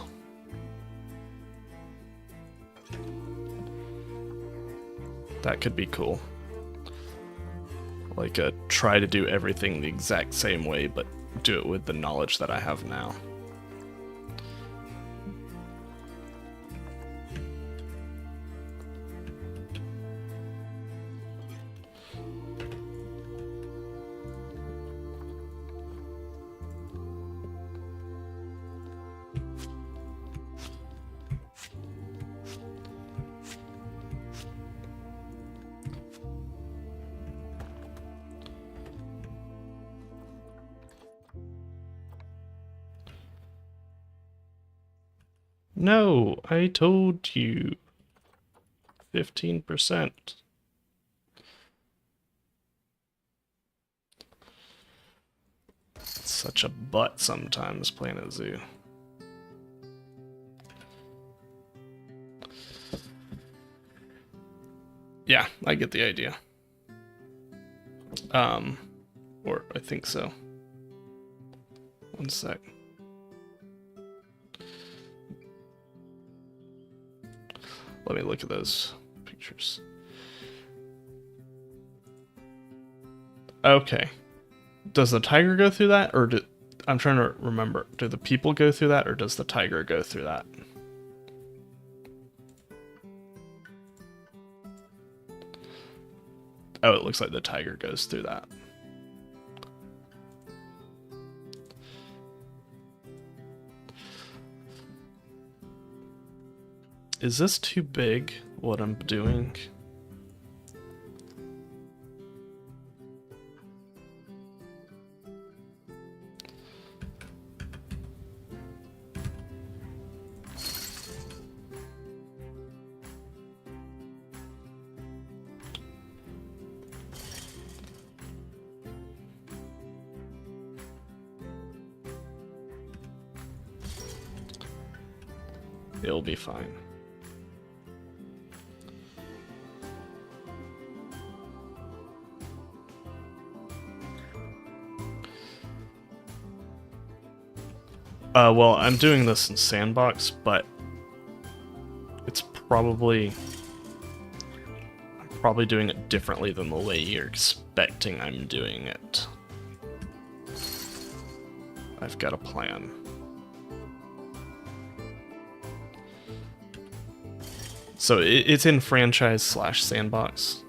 That could be cool. Like try to do everything the exact same way, but do it with the knowledge that I have now. No, I told you. 15%. It's such a butt sometimes playing a zoo. I get the idea. Or I think so. One sec. Let me look at those pictures. Okay. Does the tiger go through that, or I'm trying to remember. Do the people go through that, or does the tiger go through that? Oh, it looks like the tiger goes through that. Is this too big, what I'm doing? It'll be fine. Well, I'm doing this in Sandbox, but it's probably... I'm probably doing it differently than the way you're expecting I'm doing it. I've got a plan. So it's in franchise/sandbox.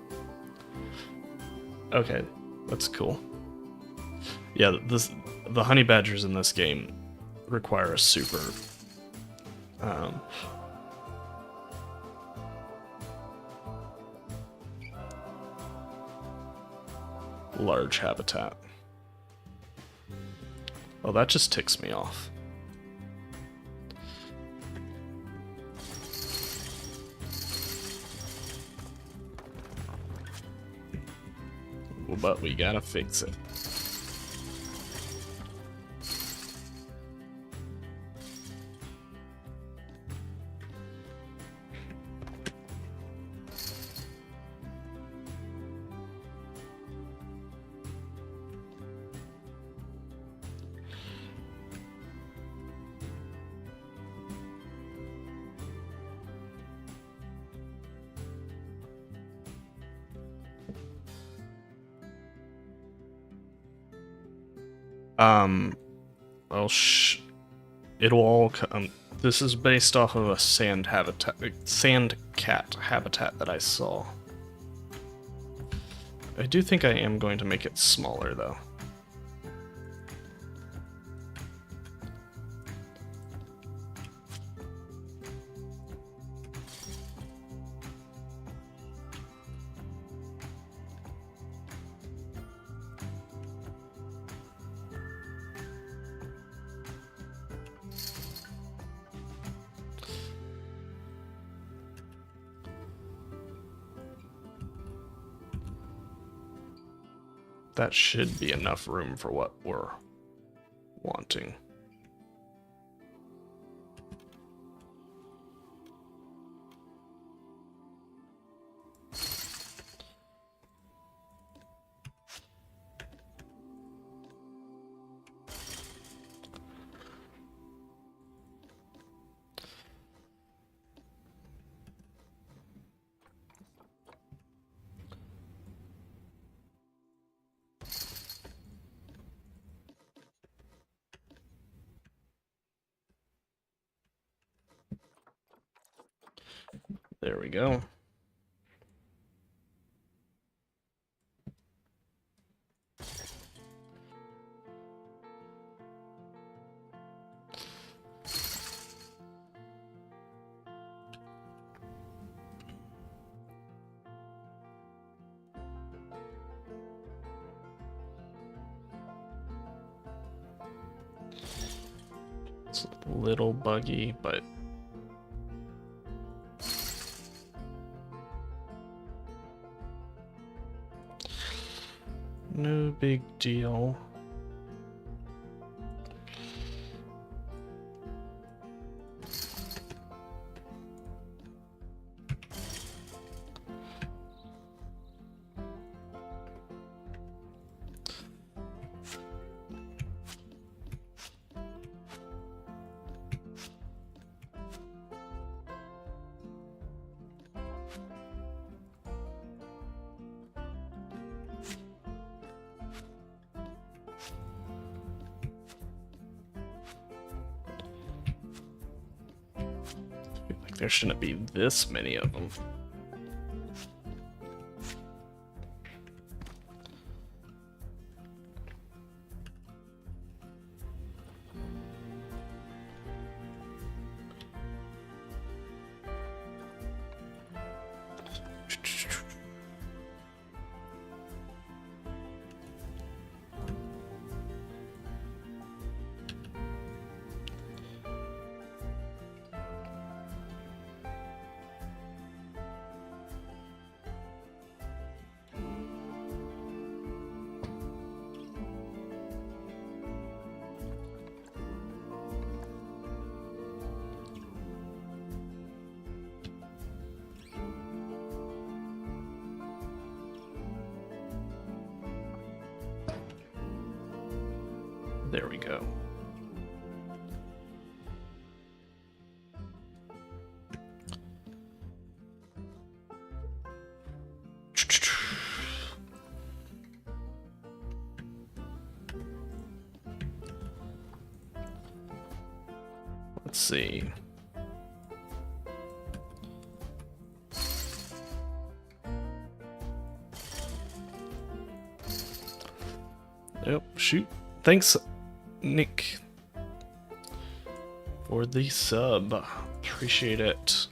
Okay, that's cool. Yeah, the honey badgers in this game require a super large habitat. Oh, that just ticks me off. But we gotta fix it. Well, it'll all come. This is based off of a sand cat habitat that I saw. I do think I am going to make it smaller, though. That should be enough room for what we're wanting. There we go. It's a little buggy, but no big deal. There shouldn't be this many of them. There we go. Let's see. Yep, shoot. Thanks, Nick, for the sub. Appreciate it.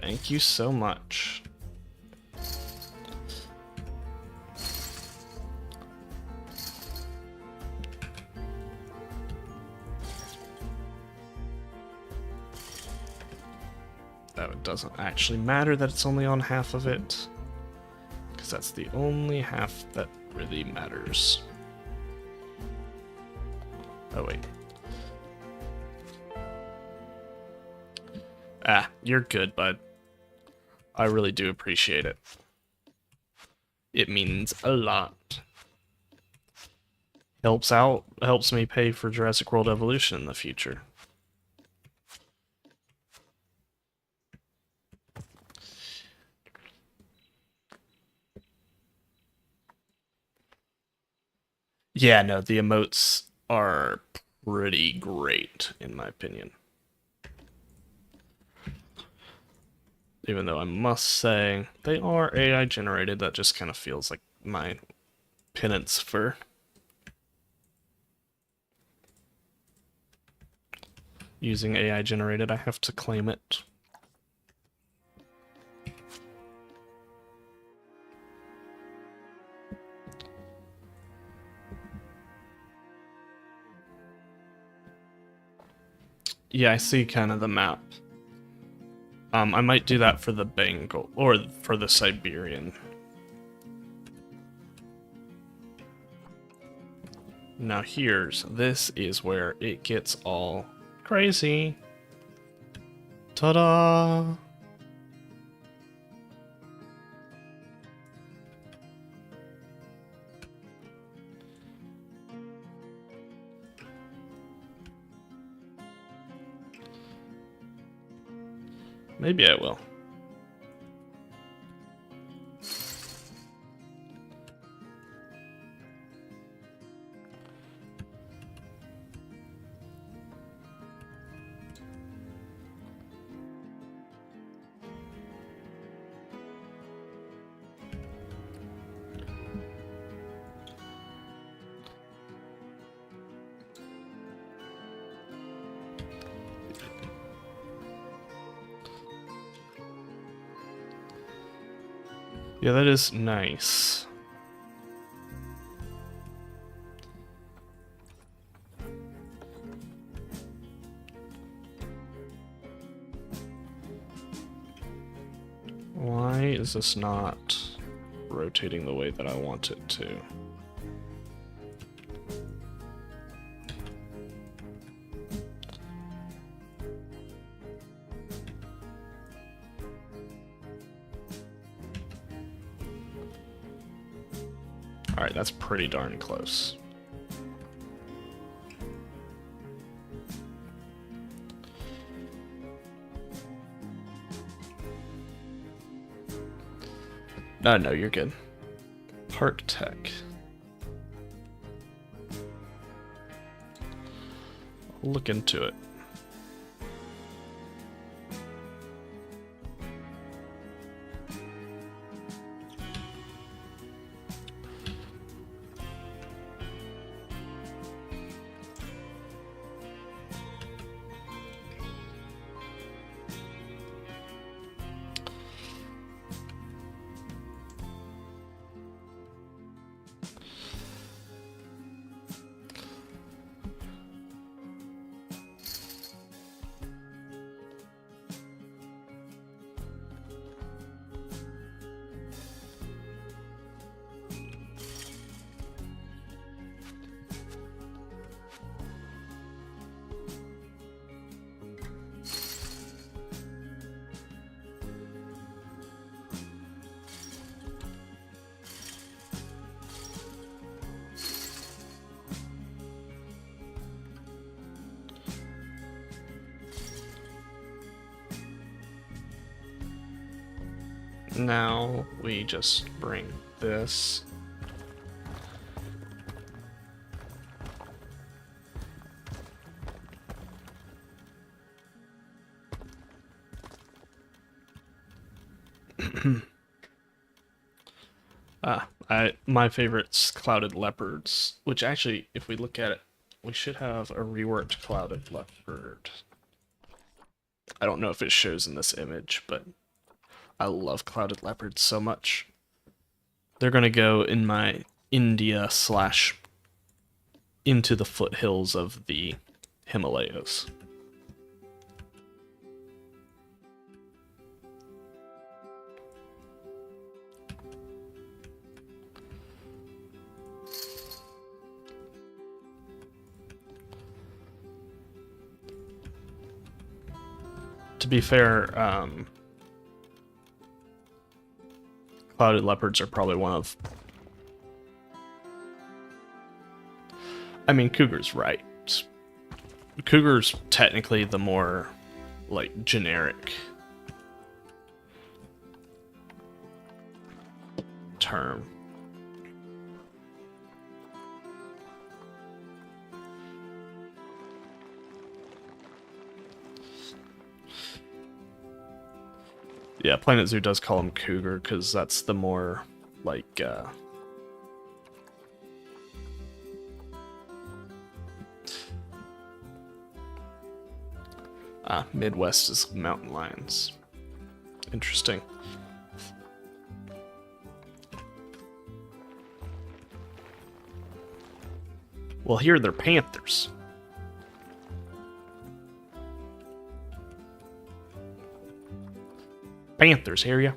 Thank you so much. It doesn't actually matter that it's only on half of it, because that's the only half that really matters. Oh wait. Ah, you're good, bud. I really do appreciate it. It means a lot. Helps me pay for Jurassic World Evolution in the future. Yeah, no, the emotes are pretty great, in my opinion. Even though I must say, they are AI generated, that just kind of feels like my penance for using AI generated. I have to claim it. Yeah, I see kind of the map. I might do that for the Bengal, or for the Siberian. Now this is where it gets all crazy. Ta-da! Maybe I will. Yeah, that is nice. Why is this not rotating the way that I want it to? Alright, that's pretty darn close. No, you're good. Park Tech. We'll look into it. Now we just bring this. My favorite's Clouded Leopards, which actually, if we look at it, we should have a reworked Clouded Leopard. I don't know if it shows in this image, but I love Clouded Leopards so much. They're gonna go in my India / into the foothills of the Himalayas. To be fair, Clouded Leopards are probably one of... I mean, Cougar's right. Cougar's technically the more, like, generic term. Yeah, Planet Zoo does call him Cougar because that's the more, like, Midwest is mountain lions. Interesting. Well, here they're panthers. Panthers, hear ya?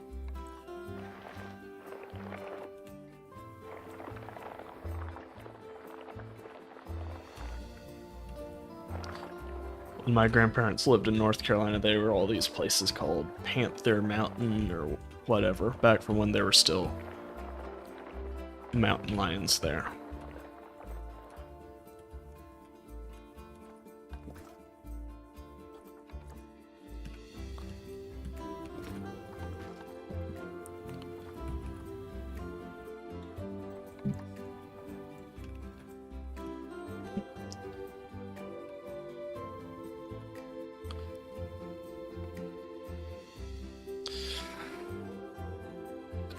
When my grandparents lived in North Carolina, there were all these places called Panther Mountain or whatever, back from when there were still mountain lions there.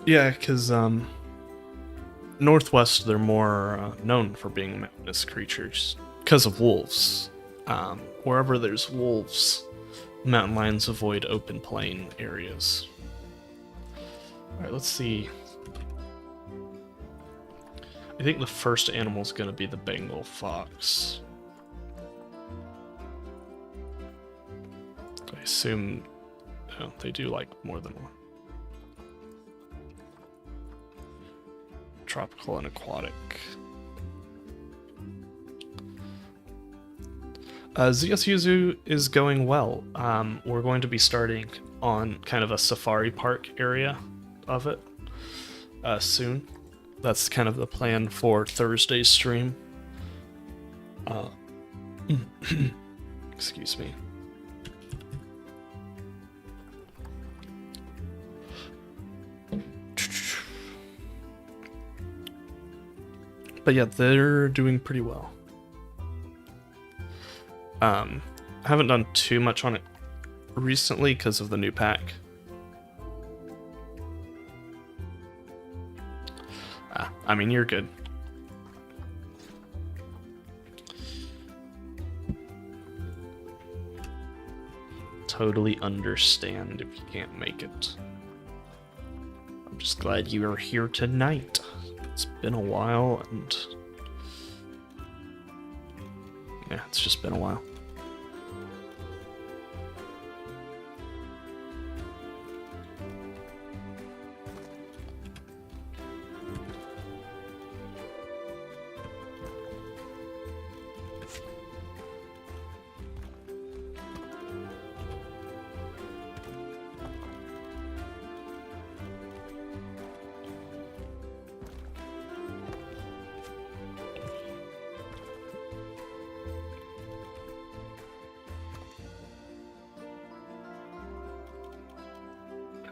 Yeah, because Northwest, they're more known for being mountainous creatures because of wolves. Wherever there's wolves, mountain lions avoid open plain areas. Alright, let's see. I think the first animal is going to be the Bengal fox. I assume they do like more than one. Tropical and aquatic. ZSU Zoo is going well. We're going to be starting on kind of a safari park area of it soon. That's kind of the plan for Thursday's stream. Excuse me. But yeah, they're doing pretty well. I haven't done too much on it recently because of the new pack. I mean, you're good. Totally understand if you can't make it. I'm just glad you are here tonight. It's been a while, and yeah, it's just been a while.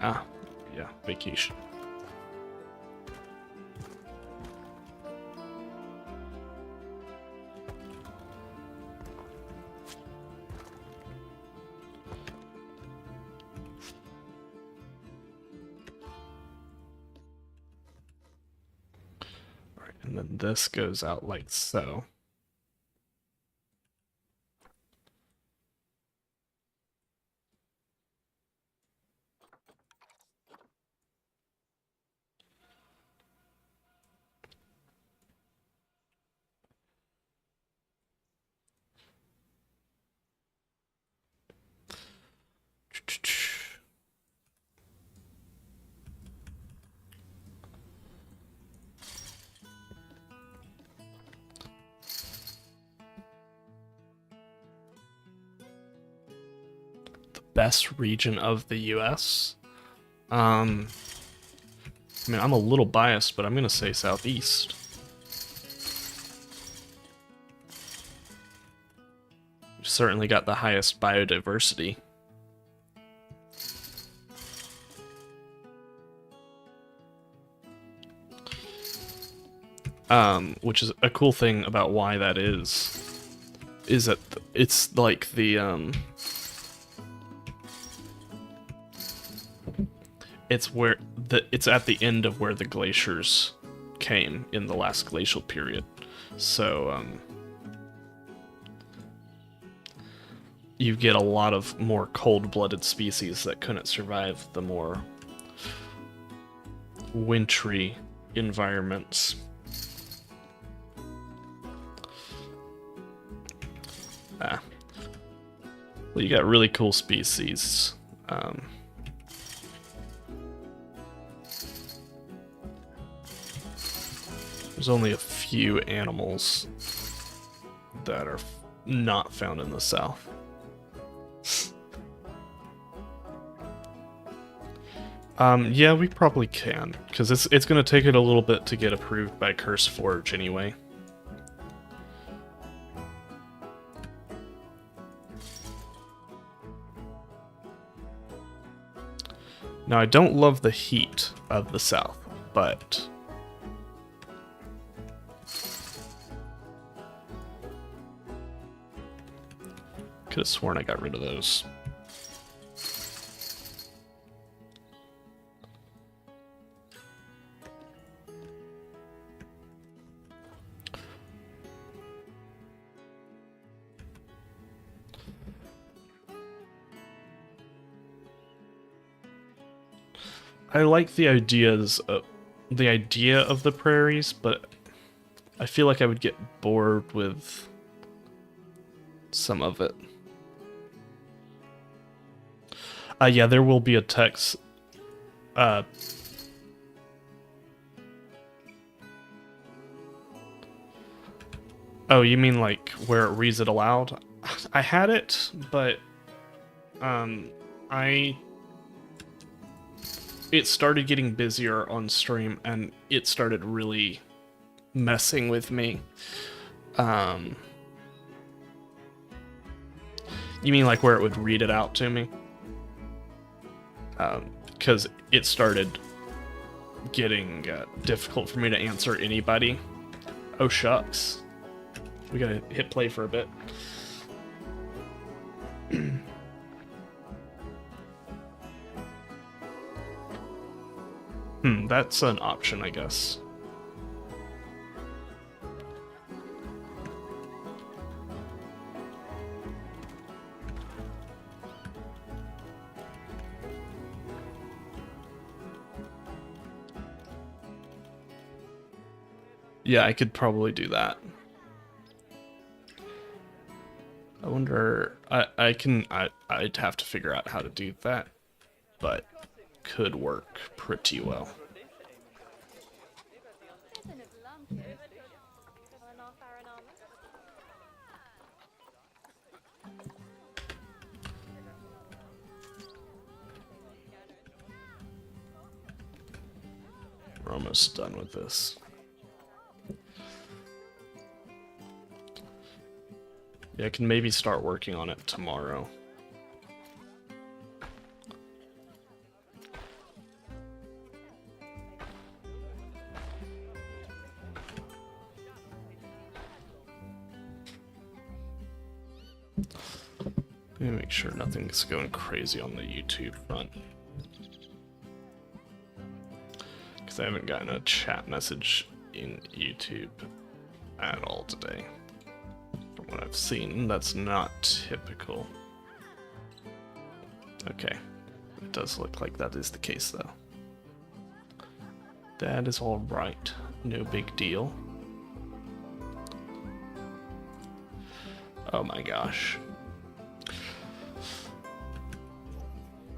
Ah, yeah, vacation. All right, and then this goes out like so. Best region of the US. I mean, I'm a little biased, but I'm gonna say Southeast. We've certainly got the highest biodiversity. Which is a cool thing about why that is that it's like the it's at the end of where the glaciers came in the last glacial period. So you get a lot of more cold-blooded species that couldn't survive the more wintry environments. Well, you got really cool species. There's only a few animals that are not found in the South. Yeah, we probably can, because it's going to take it a little bit to get approved by CurseForge anyway. Now, I don't love the heat of the South, but could have sworn I got rid of those. I like the idea of the prairies, but I feel like I would get bored with some of it. Yeah, there will be a text. Oh, you mean like where it reads it aloud? I had it, but it started getting busier on stream, and it started really messing with me. You mean like where it would read it out to me? Because it started getting difficult for me to answer anybody. Oh, shucks. We gotta hit play for a bit. That's an option, I guess. Yeah, I could probably do that. I wonder... I'd have to figure out how to do that, but could work pretty well. We're almost done with this. Yeah, I can maybe start working on it tomorrow. Let me make sure nothing's going crazy on the YouTube front. Because I haven't gotten a chat message in YouTube at all today. From what I've seen, that's not typical. Okay, it does look like that is the case though. That is alright, no big deal. Oh my gosh.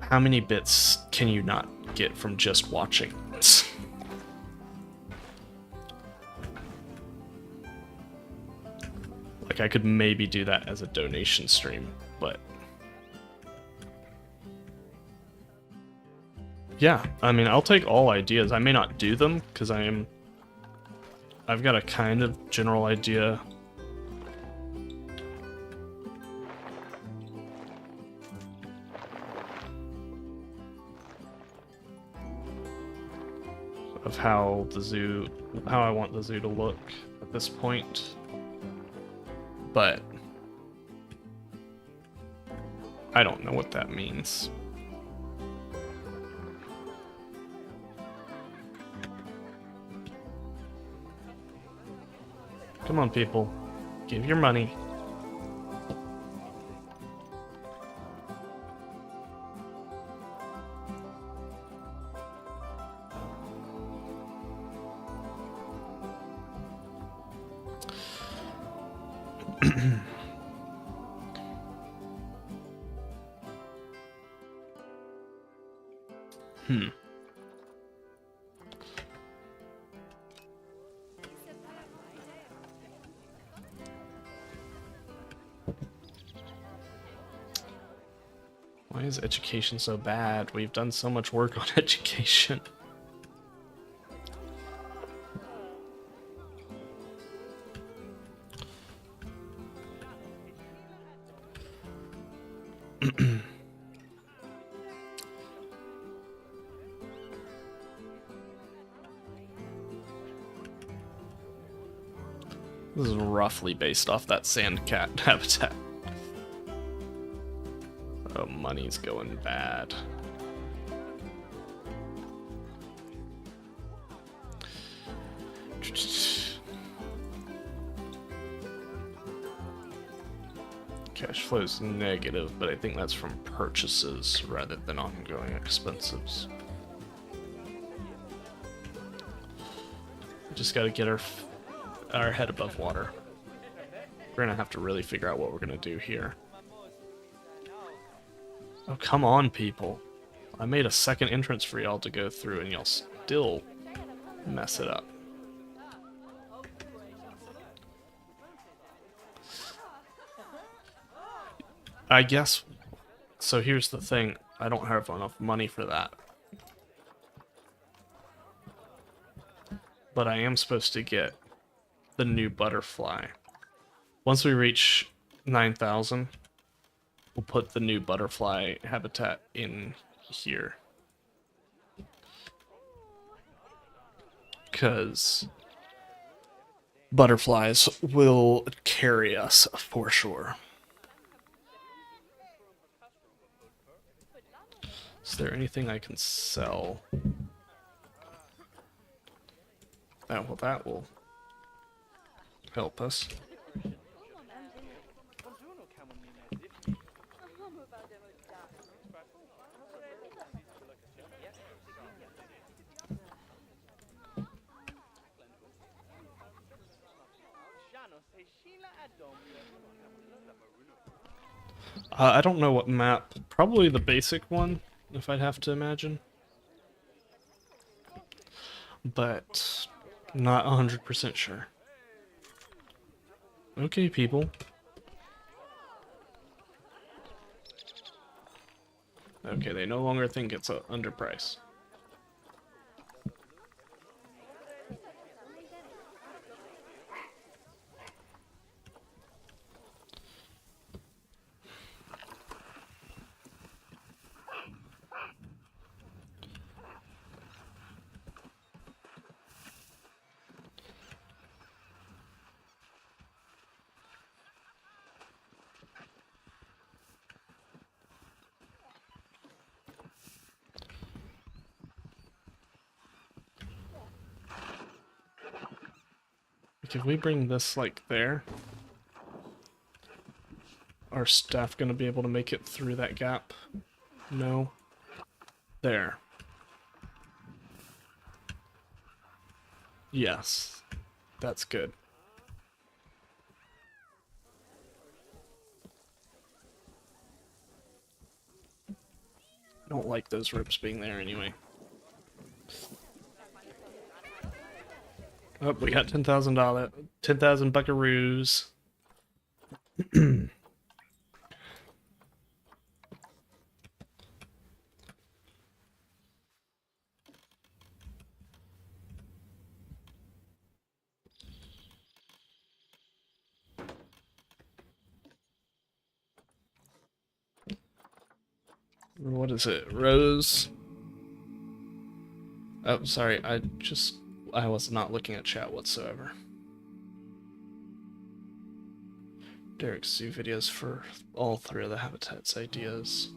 How many bits can you not get from just watching this? Like, I could maybe do that as a donation stream, but... yeah, I mean, I'll take all ideas. I may not do them, because I've got a kind of general idea. Of how I want the zoo to look at this point. But I don't know what that means. Come on, people. Give your money. Why is education so bad? We've done so much work on education. This is roughly based off that sand cat habitat. Oh, money's going bad. Cash flow's negative, but I think that's from purchases rather than ongoing expenses. We just gotta get our head above water. We're gonna have to really figure out what we're gonna do here. Oh, come on, people. I made a second entrance for y'all to go through, and y'all still mess it up. I guess... so here's the thing. I don't have enough money for that. But I am supposed to get the new butterfly. Once we reach 9,000... we'll put the new butterfly habitat in here. Because butterflies will carry us for sure. Is there anything I can sell? Oh, well, that will help us. I don't know what map. Probably the basic one, if I'd have to imagine. But not 100% sure. Okay, people. Okay, they no longer think it's underpriced. Like, if we bring this, like, there, are staff gonna be able to make it through that gap? No. There. Yes. That's good. I don't like those ropes being there anyway. Oh, we got $10,000, 10,000 buckaroos. What is it? Rose? Oh, sorry. I was not looking at chat whatsoever. Derek's do videos for all three of the habitats ideas.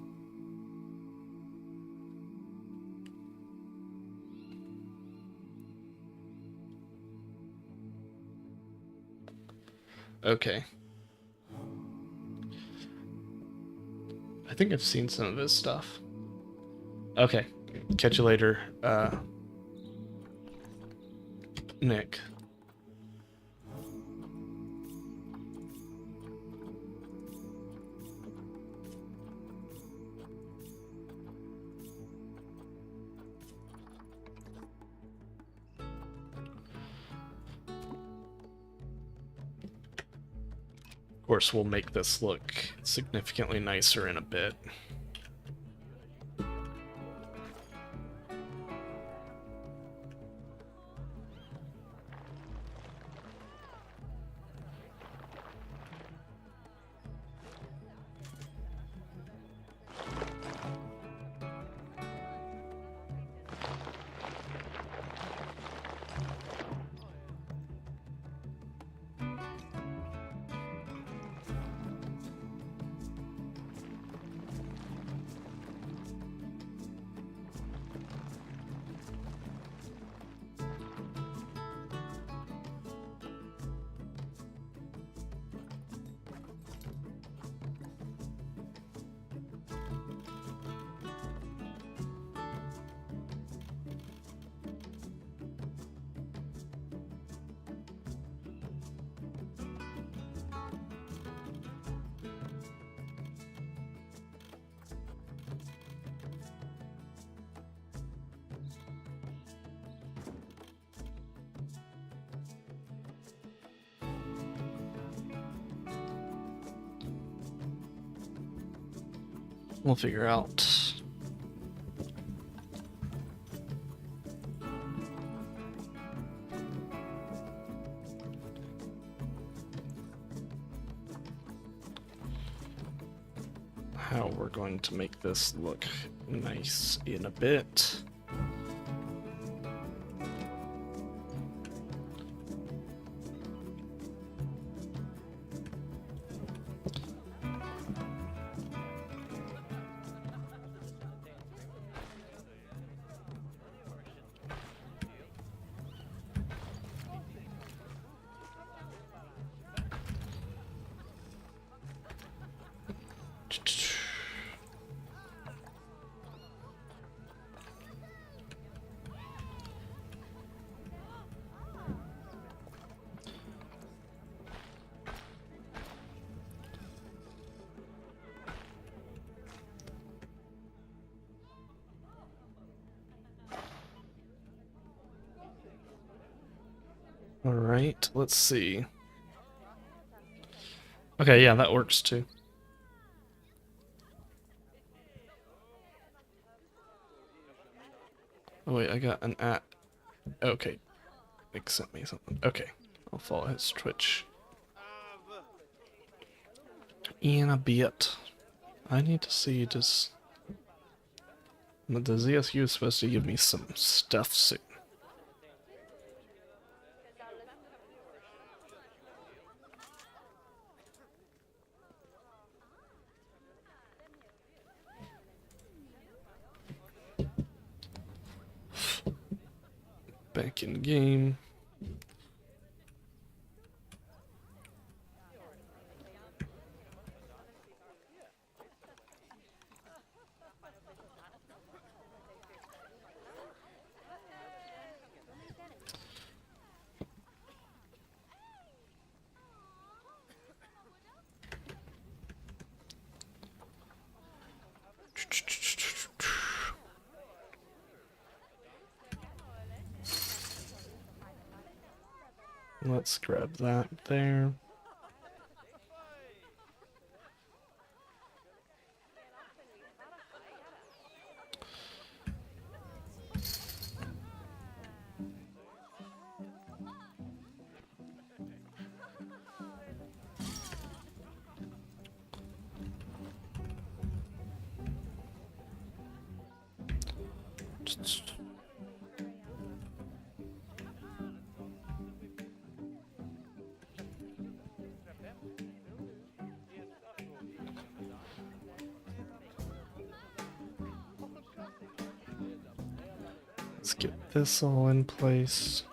Okay. I think I've seen some of his stuff. Okay. Catch you later, Nick. Of course, we'll make this look significantly nicer in a bit. We'll figure out. How we're going to make this look nice in a bit. Alright, let's see. Okay, yeah, that works too. Oh wait, I got an at. Okay, Nick sent me something. Okay, I'll follow his Twitch. In a bit. I need to see, does the ZSU is supposed to give me some stuff soon. Back in game. Let's grab that there. Let's get this all in place.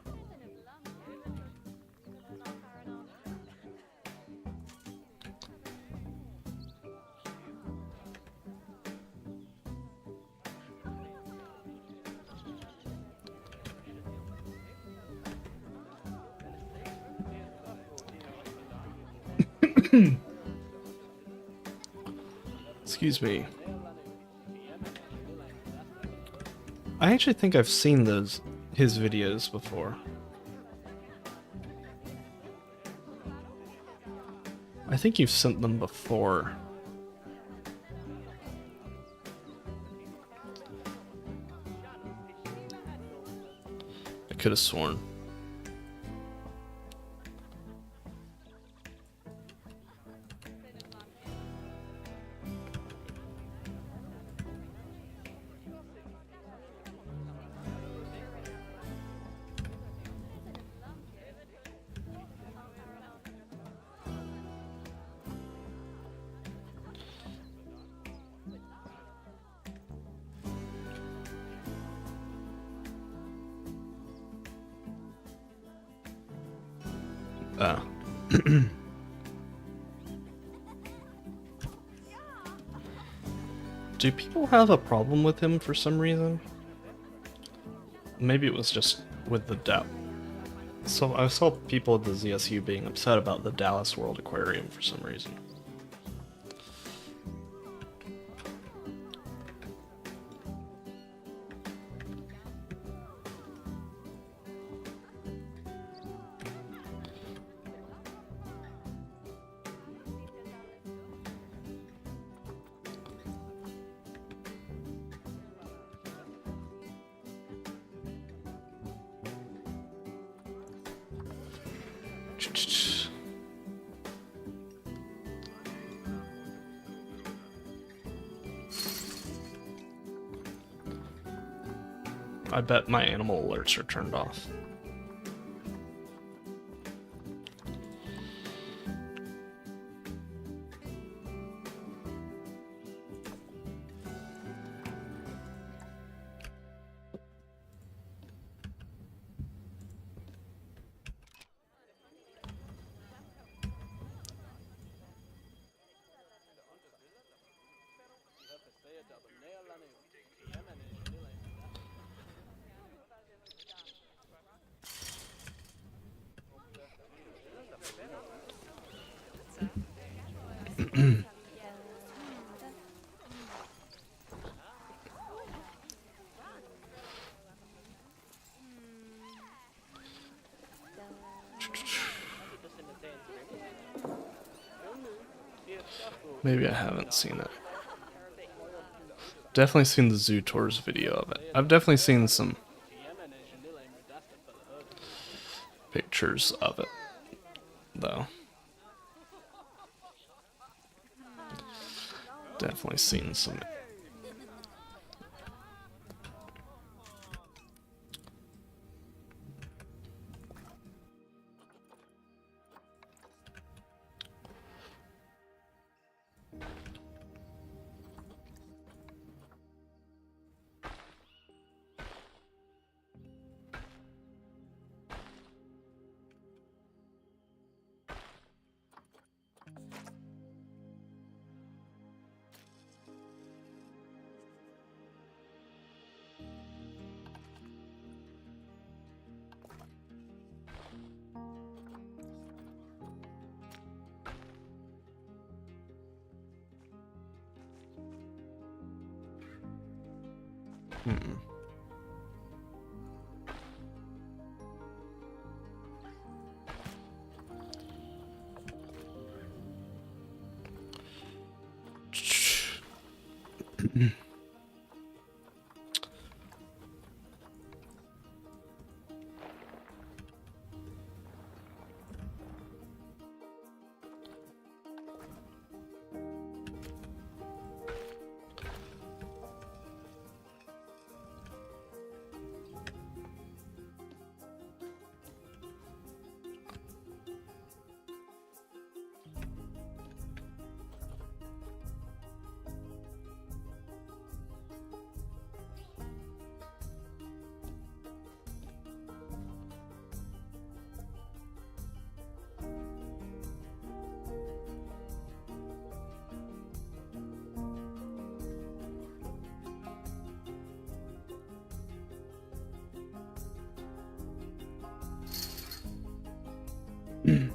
Excuse me. I actually think I've seen his videos before. I think you've sent them before. I could have sworn. Do people have a problem with him for some reason? Maybe it was just with the So I saw people at the ZSU being upset about the Dallas World Aquarium for some reason. I bet my animal alerts are turned off. Maybe I haven't seen it. Definitely seen the Zoo Tours video of it. I've definitely seen some pictures of it, though. Definitely seen some. Hmm.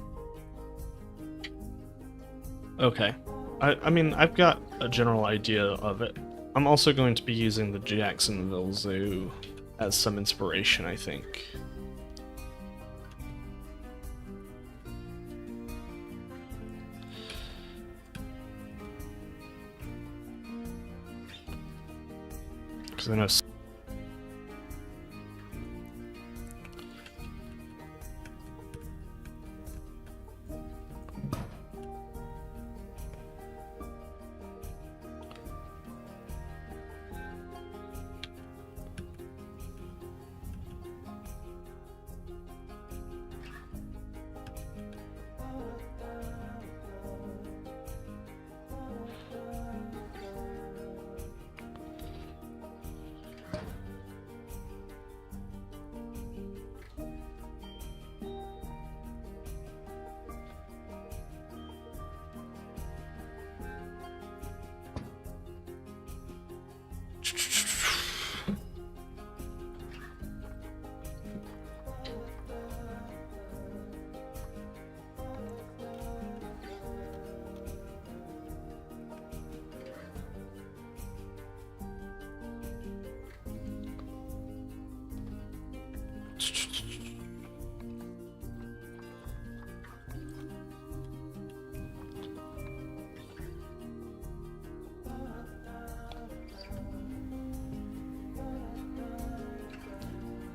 Okay. I mean, I've got a general idea of it. I'm also going to be using the Jacksonville Zoo as some inspiration, I think. Because I know.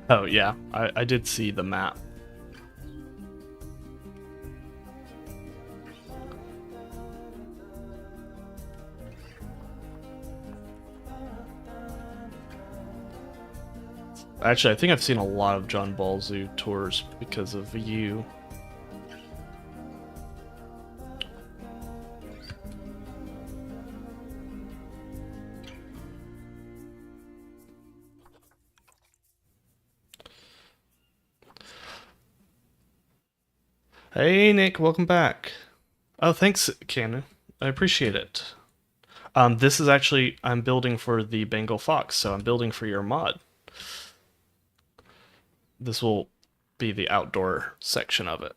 Oh yeah, I did see the map. Actually, I think I've seen a lot of John Ball Zoo tours because of you. Hey Nick, welcome back. Oh, thanks, Canu. I appreciate it. This is actually I'm building for the Bengal Fox, so I'm building for your mod. This will be the outdoor section of it.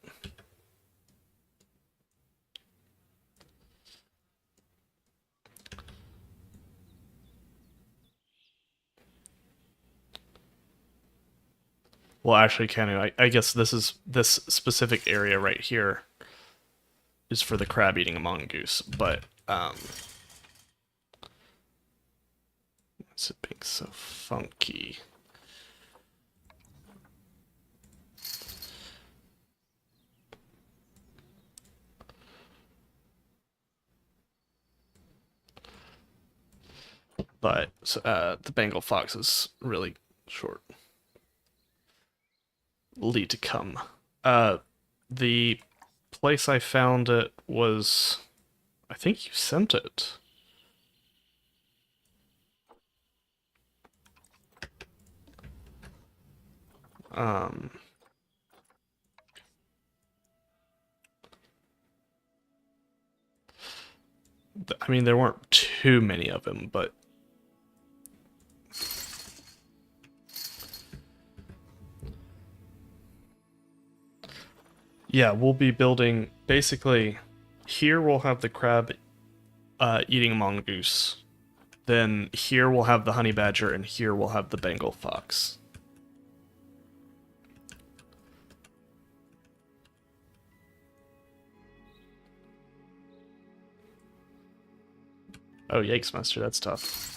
Well, actually, Canu, I guess this specific area right here is for the crab-eating mongoose, but What's it being so funky? But the Bengal fox is really short. Lead to come. The place I found it was, I think you sent it. Um, I mean, there weren't too many of them, but yeah, we'll be building, basically, here we'll have the crab eating mongoose. Then here we'll have the honey badger, and here we'll have the Bengal fox. Oh, yikes, Master, that's tough.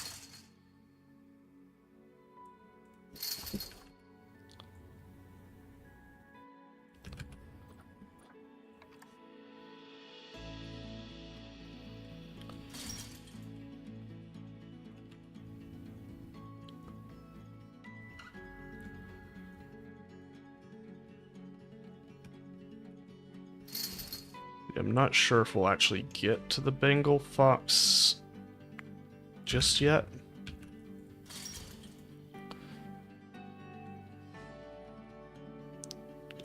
I'm not sure if we'll actually get to the Bengal fox just yet.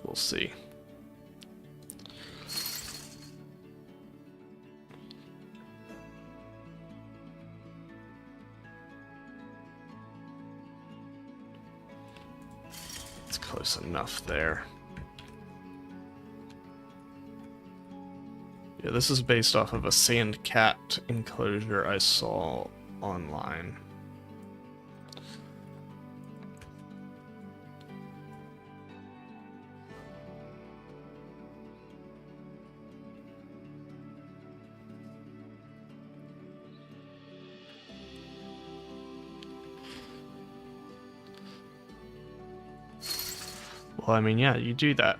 We'll see. It's close enough there. Yeah, this is based off of a sand cat enclosure I saw online. Well, I mean, yeah, you do that,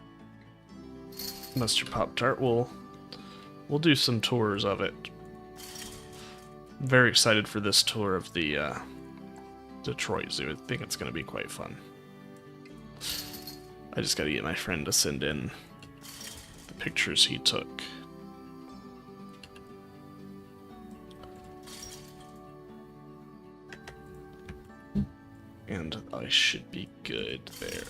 Mr. Pop-Tart. We'll do some tours of it. I'm very excited for this tour of the Detroit Zoo. I think it's going to be quite fun. I just got to get my friend to send in the pictures he took. And I should be good there.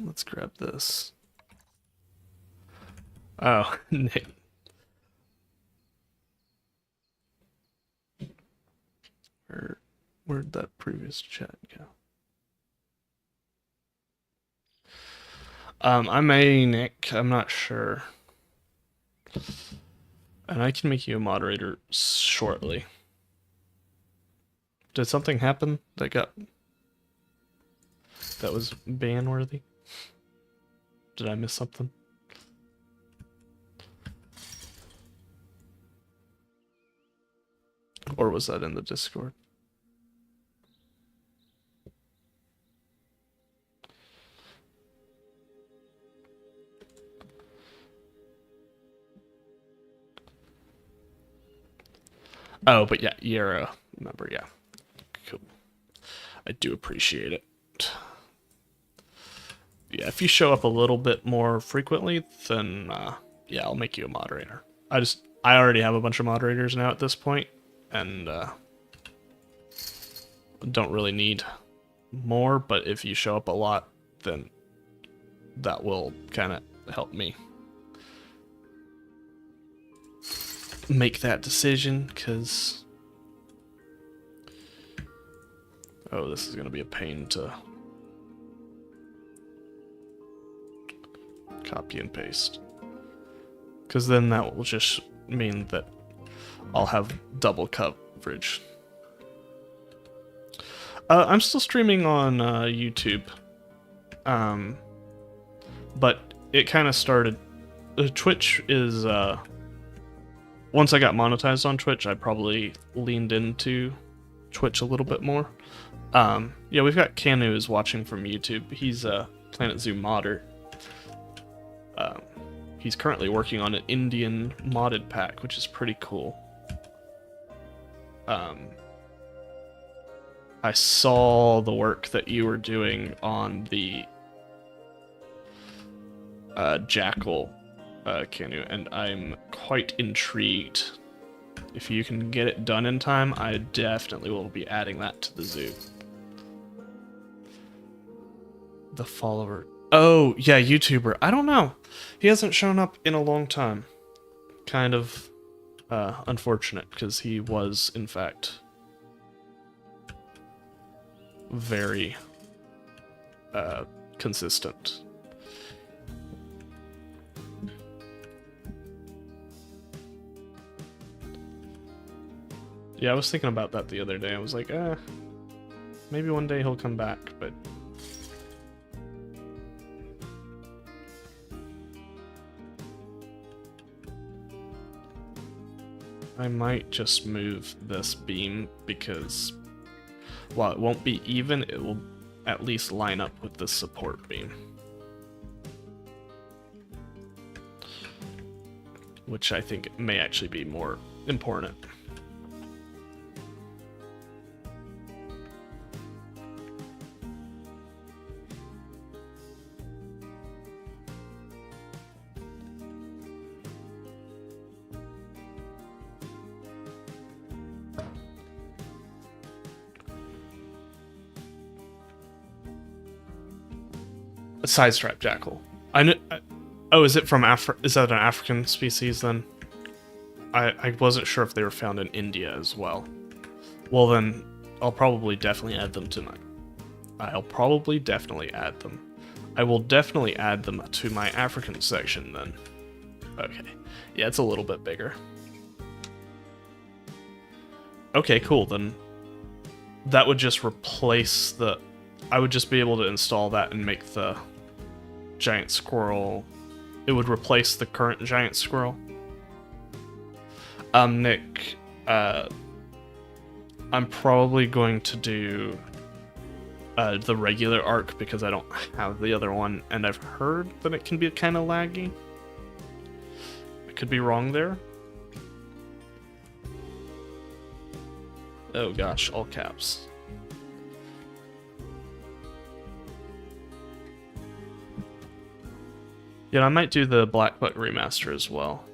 Let's grab this. Oh, Nick. Where'd that previous chat go? I'm a Nick. I'm not sure. And I can make you a moderator shortly. Did something happen that was ban worthy? Did I miss something? Or was that in the Discord? Oh, but yeah, you're a member, yeah. Cool. I do appreciate it. Yeah, if you show up a little bit more frequently, then yeah, I'll make you a moderator. I already have a bunch of moderators now at this point, and don't really need more, but if you show up a lot, then that will kind of help me make that decision, because oh, this is going to be a pain to Copy and paste. Because then that will just mean that I'll have double coverage. I'm still streaming on YouTube. But it kind of started... Twitch is... once I got monetized on Twitch, I probably leaned into Twitch a little bit more. Yeah, we've got Canu is watching from YouTube. He's a Planet Zoo modder. He's currently working on an Indian modded pack, which is pretty cool. I saw the work that you were doing on the Jackal Canu, and I'm quite intrigued. If you can get it done in time, I definitely will be adding that to the zoo. The follower. Oh, yeah, YouTuber. I don't know. He hasn't shown up in a long time. Kind of unfortunate, because he was, in fact, very consistent. Yeah, I was thinking about that the other day. I was like, maybe one day he'll come back, but... I might just move this beam because while it won't be even, it will at least line up with the support beam. Which I think may actually be more important. A side-striped jackal. I knew. Oh, is it from Is that an African species then? I wasn't sure if they were found in India as well. Well then, I'll probably definitely add them to my. I'll probably definitely add them. I will definitely add them to my African section then. Okay. Yeah, it's a little bit bigger. Okay, cool. Then that would just replace the... I would just be able to install that and make the giant squirrel... It would replace the current giant squirrel. Nick, I'm probably going to do the regular arc because I don't have the other one, and I've heard that it can be kind of laggy. I could be wrong there. Oh gosh, all caps. Yeah, I might do the Black Buck remaster as well.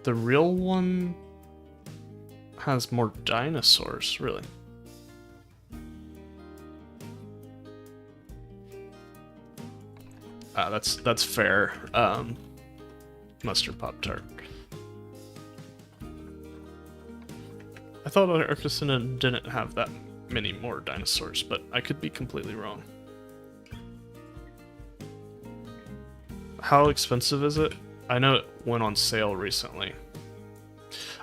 The real one has more dinosaurs, really. That's fair. Mustard Pop-Tart. I thought Arcticina didn't have that many more dinosaurs, but I could be completely wrong. How expensive is it? I know it went on sale recently.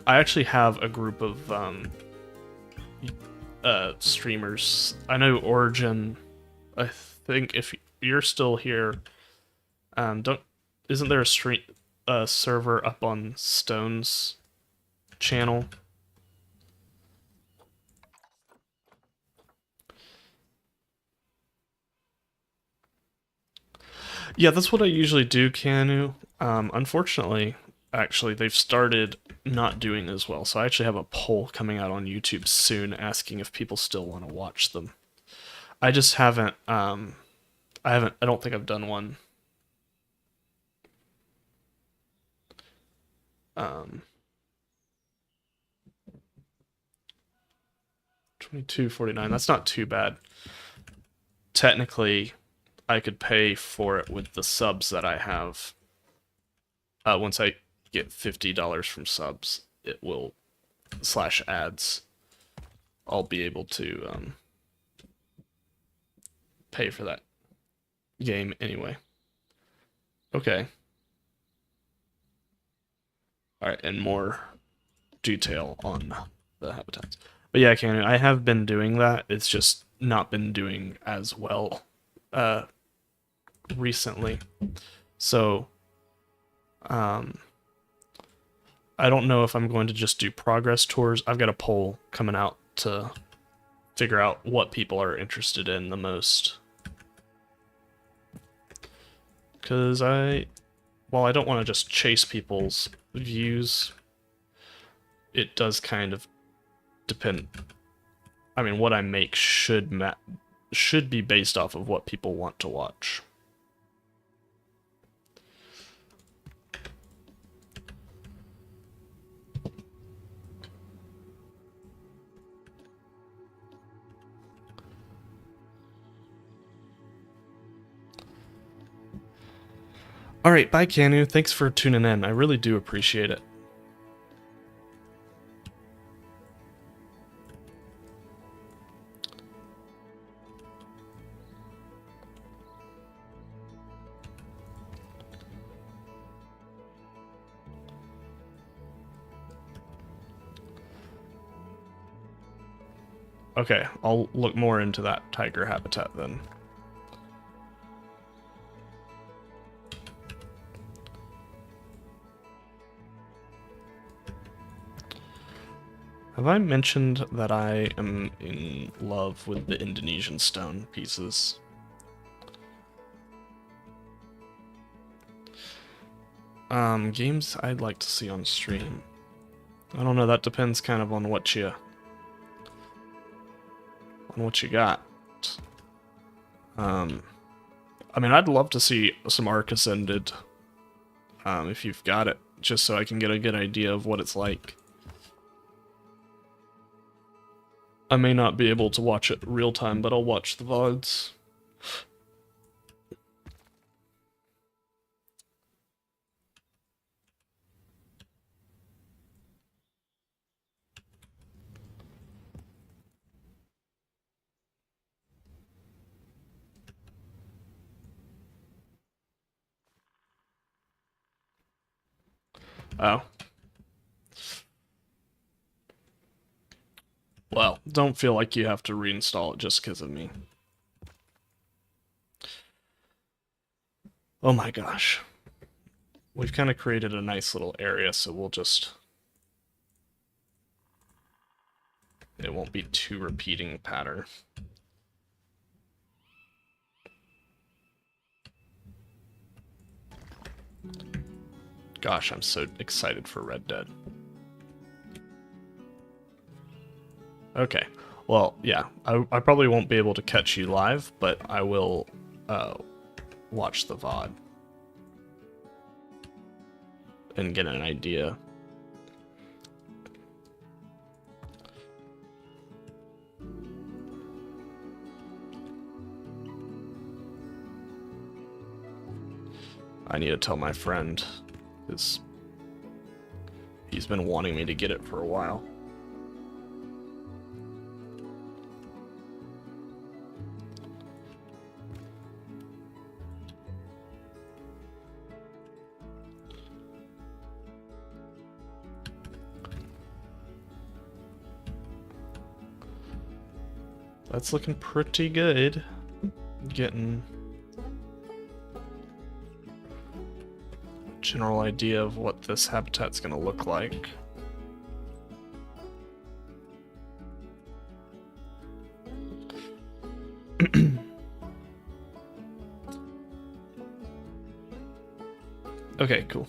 I actually have a group of streamers. I know Origin. I think if you're still here, isn't there a server up on Stone's channel? Yeah, that's what I usually do, Canu. Unfortunately, actually, they've started not doing as well. So I actually have a poll coming out on YouTube soon asking if people still want to watch them. I just haven't, I don't think I've done one. $22.49. That's not too bad. Technically, I could pay for it with the subs that I have. Once I get $50 from subs, it will /ads. I'll be able to pay for that. game anyway. Okay. Alright, and more detail on the habitats. But yeah, Canon, I have been doing that. It's just not been doing as well recently. So, I don't know if I'm going to just do progress tours. I've got a poll coming out to figure out what people are interested in the most. Because while I don't want to just chase people's views, it does kind of depend. I mean, what I make should be based off of what people want to watch. Alright, bye Canu. Thanks for tuning in. I really do appreciate it. Okay, I'll look more into that tiger habitat then. Have I mentioned that I am in love with the Indonesian stone pieces? Games I'd like to see on stream. I don't know, that depends kind of on what you got. I mean, I'd love to see some Ark Ascended, if you've got it, just so I can get a good idea of what it's like. I may not be able to watch it real time, but I'll watch the VODs. Oh. Well, don't feel like you have to reinstall it just because of me. Oh my gosh. We've kind of created a nice little area, so we'll just... It won't be too repeating pattern. Gosh, I'm so excited for Red Dead. Okay, well, yeah, I probably won't be able to catch you live, but I will watch the VOD and get an idea. I need to tell my friend, because he's been wanting me to get it for a while. That's looking pretty good. Getting a general idea of what this habitat's gonna look like. Okay, cool.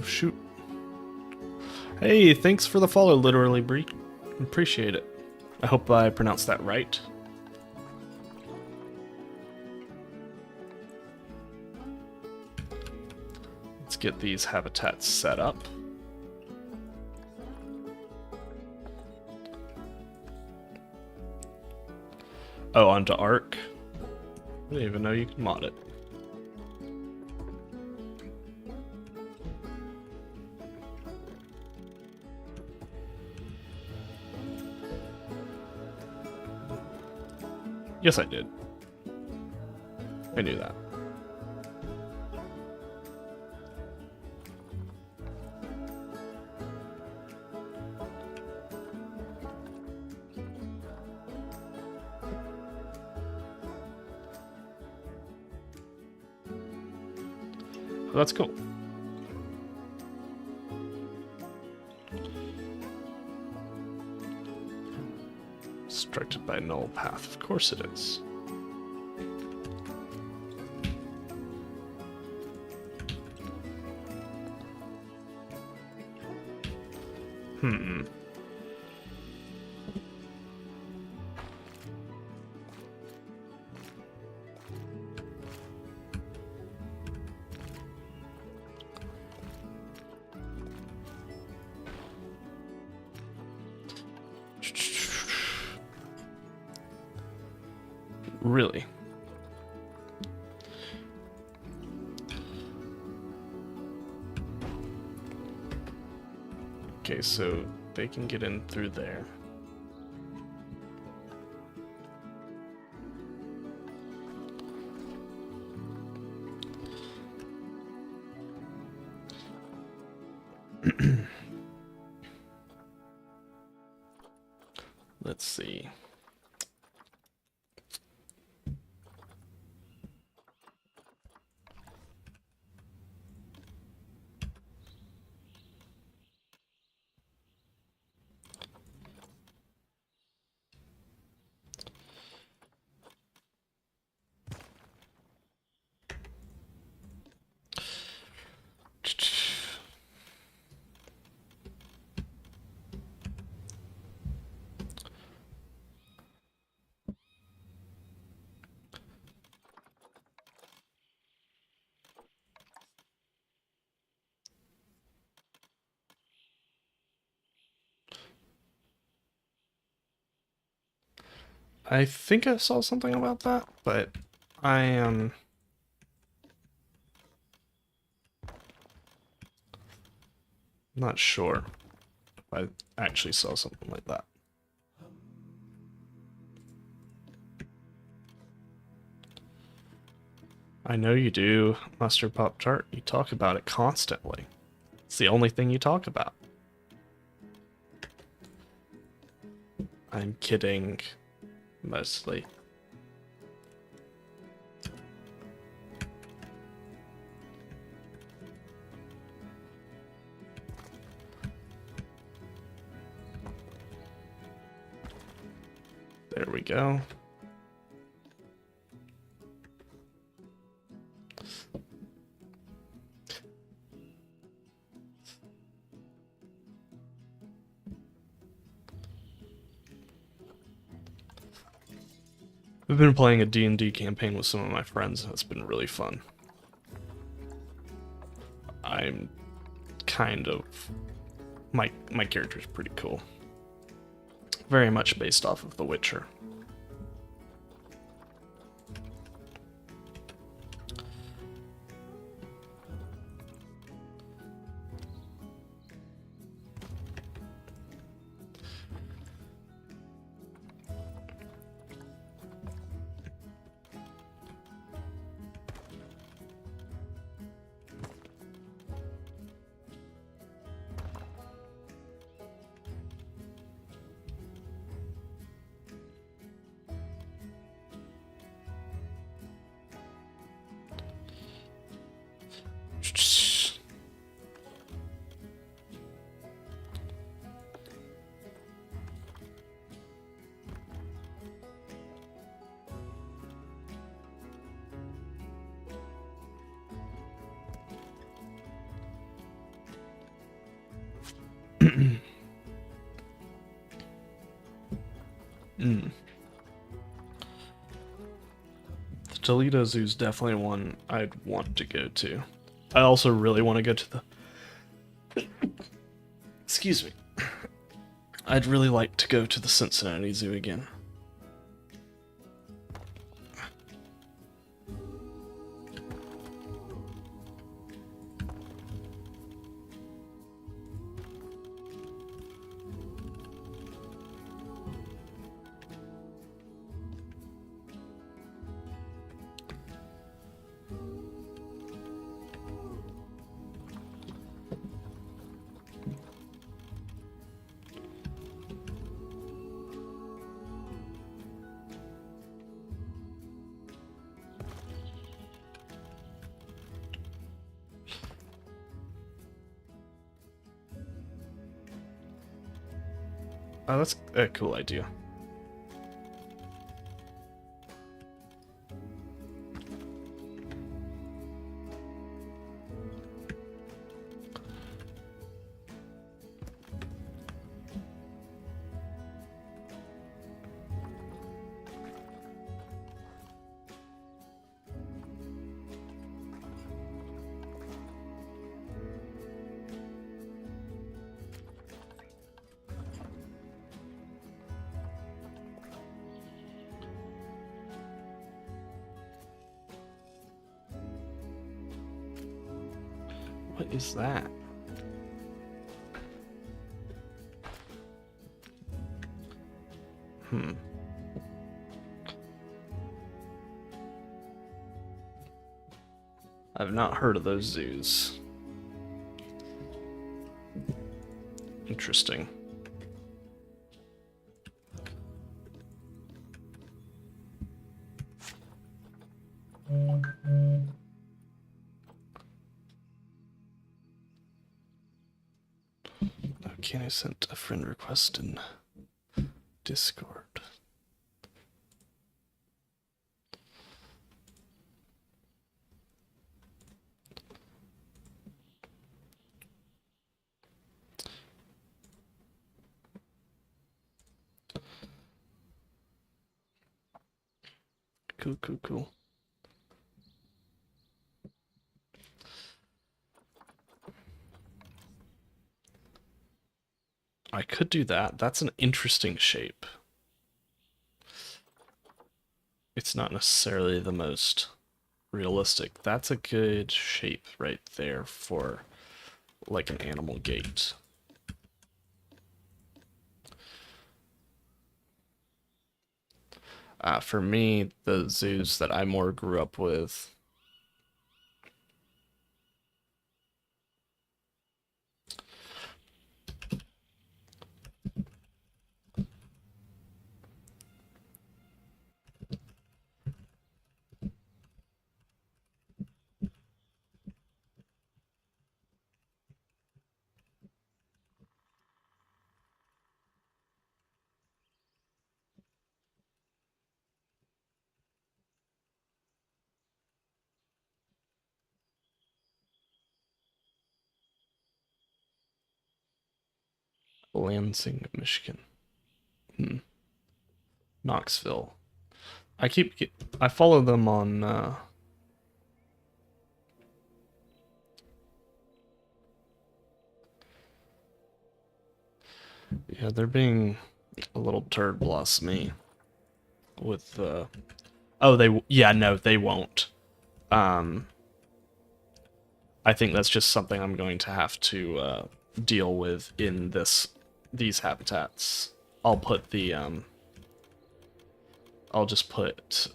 Shoot. Hey, thanks for the follow, literally, Bree. Appreciate it. I hope I pronounced that right. Let's get these habitats set up. Oh, onto Ark. I didn't even know you could mod it. Yes, I did. I knew that. Well, that's cool. Obstructed by null path. Of course it is. Hmm. Really? Okay, so they can get in through there. Let's see. I think I saw something about that, but I am not sure if I actually saw something like that. I know you do, Mustard Pop Tart. You talk about it constantly. It's the only thing you talk about. I'm kidding, mostly. There we go. I've been playing a D&D campaign with some of my friends, and it's been really fun. I'm kind of... My character's pretty cool. Very much based off of The Witcher. Mm. The Toledo Zoo is definitely one I'd want to go to. I also really want to go to the... Excuse me. I'd really like to go to the Cincinnati Zoo again. Oh, that's a cool idea. What is that? I've not heard of those zoos. Interesting. Okay, I sent a friend request in Discord. Cool. I could do that. That's an interesting shape. It's not necessarily the most realistic. That's a good shape right there for like an animal gate. For me, the zoos that I more grew up with, Lansing, Michigan. Knoxville. I follow them on yeah, they're being a little turd blast me with oh, no, they won't. I think that's just something I'm going to have to deal with in these habitats. I'll put the I'll just put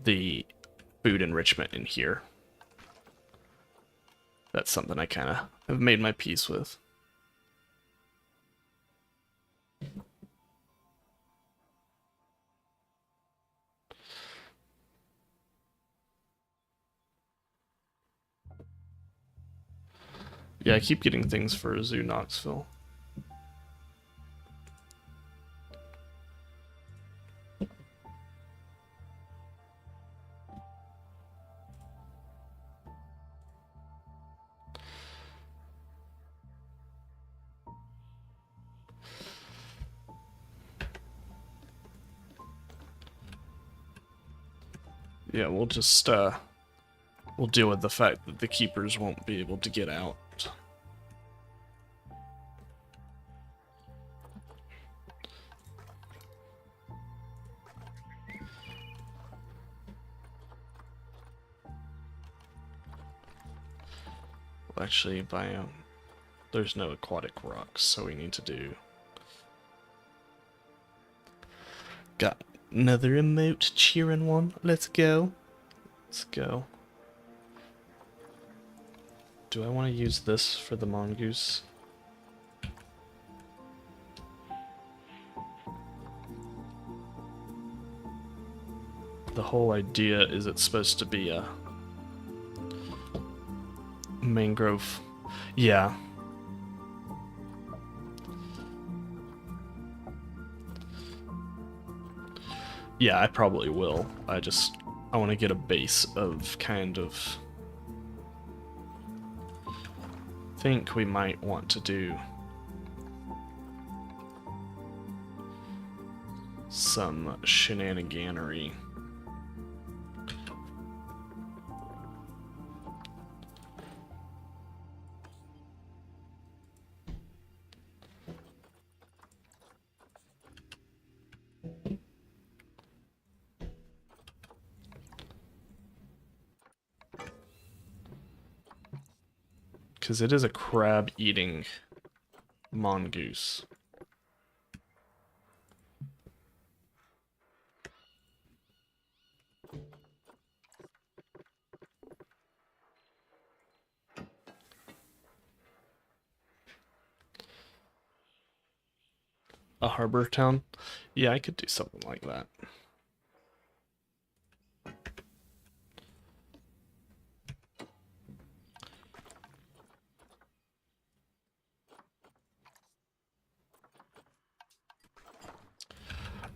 the food enrichment in here. That's something I kind of have made my peace with. Yeah, I keep getting things for Zoo Knoxville. Yeah, we'll just we'll deal with the fact that the keepers won't be able to get out. Well, actually, there's no aquatic rocks, so we need to do. Got another emote cheering one. Let's go. Let's go. Do I want to use this for the mongoose? The whole idea is it's supposed to be a mangrove. Yeah. Yeah, I probably will. I want to get a base of kind of think we might want to do some shenaniganery. Because it is a crab-eating mongoose. A harbor town? Yeah, I could do something like that.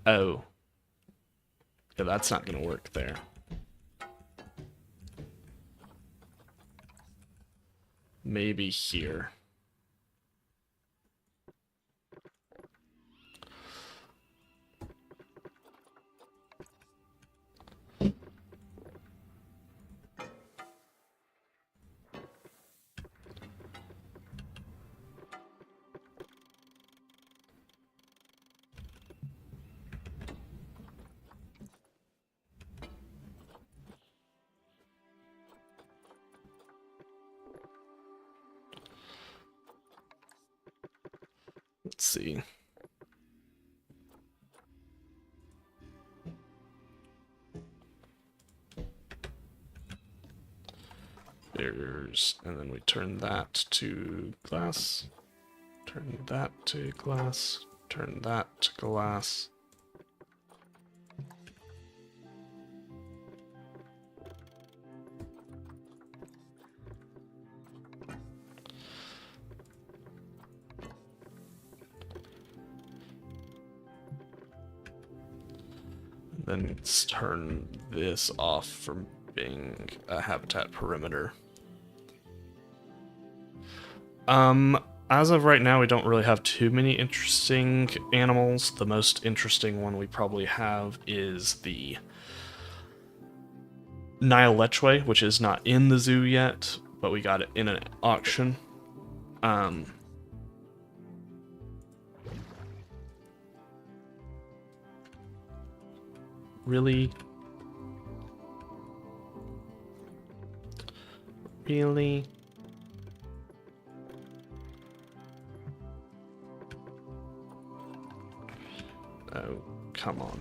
Oh. Yeah, that's not going to work there. Maybe here. Let's see. And then we turn that to glass, turn that to glass, turn that to glass. Then let's turn this off from being a habitat perimeter. As of right now, we don't really have too many interesting animals. The most interesting one we probably have is the Nile lechwe, which is not in the zoo yet, but we got it in an auction. Really? Really? Oh, come on.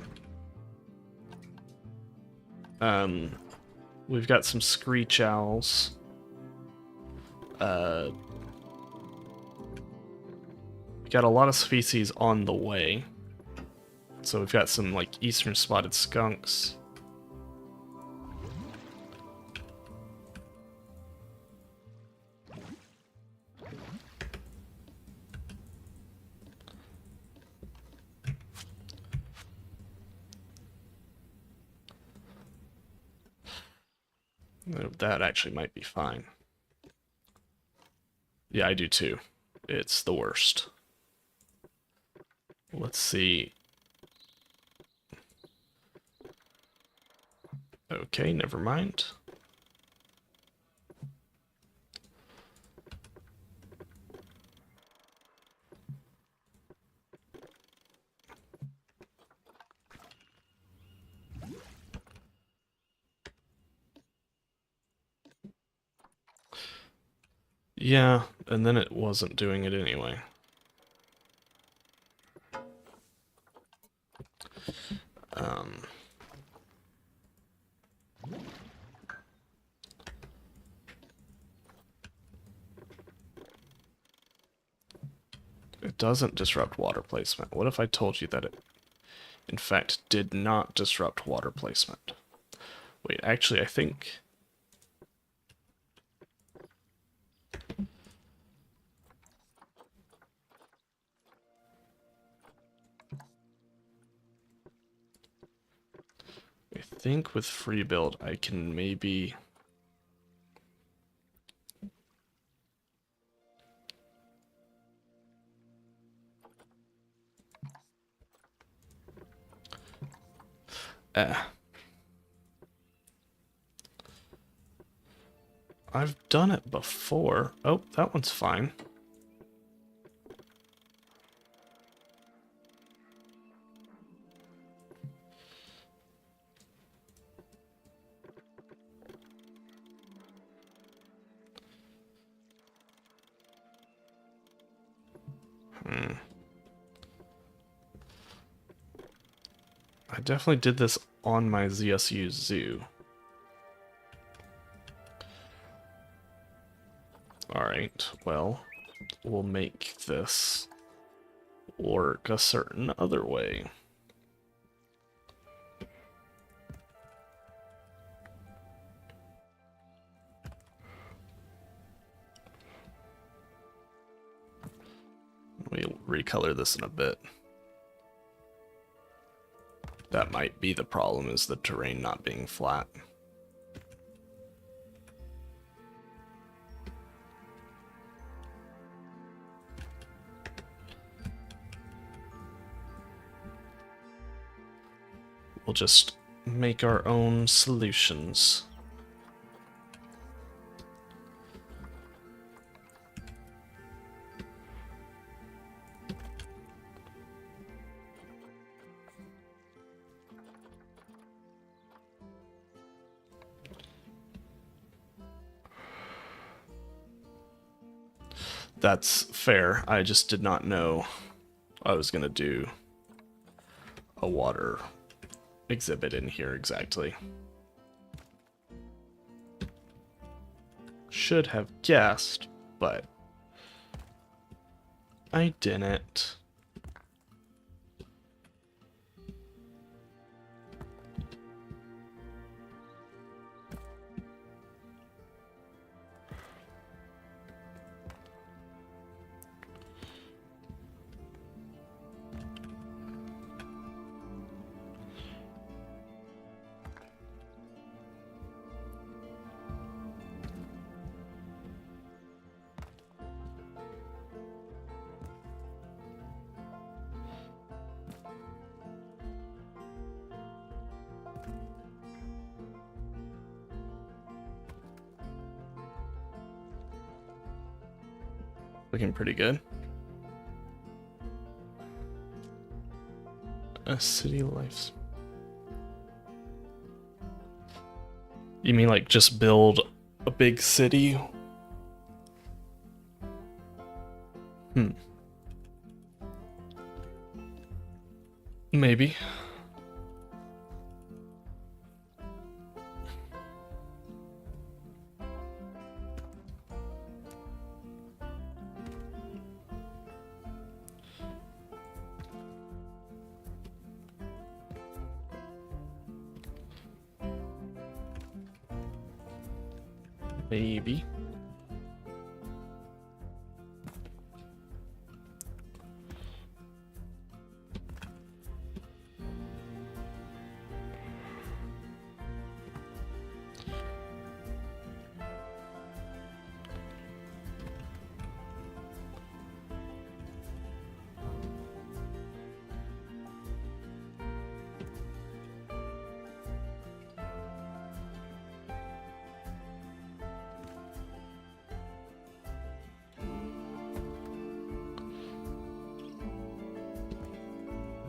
We've got some screech owls. We got a lot of species on the way. So we've got some, like, eastern spotted skunks. That actually might be fine. Yeah, I do too. It's the worst. Let's see. Okay, never mind. Yeah, and then it wasn't doing it anyway. It doesn't disrupt water placement. What if I told you that it, in fact, did not disrupt water placement? Wait, actually, I think... think with free build I can maybe... I've done it before. Oh, that one's fine. I definitely did this on my ZSU Zoo. Alright, well, we'll make this work a certain other way. We'll recolor this in a bit. That might be the problem, is the terrain not being flat. We'll just make our own solutions. That's fair. I just did not know I was gonna do a water exhibit in here exactly. Should have guessed, but I didn't. Looking pretty good. A city life. You mean like just build a big city? Maybe. Maybe.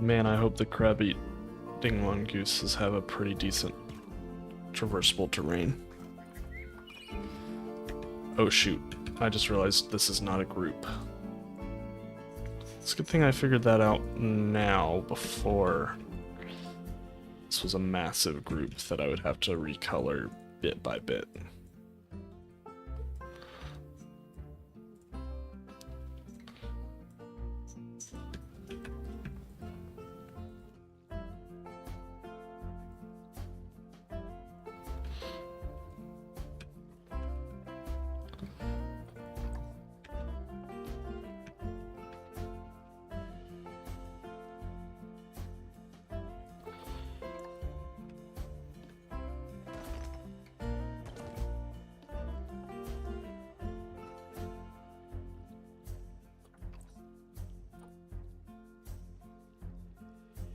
Man, I hope the crab-eating mongooses have a pretty decent traversable terrain. Oh shoot, I just realized this is not a group. It's a good thing I figured that out now before this was a massive group that I would have to recolor bit by bit.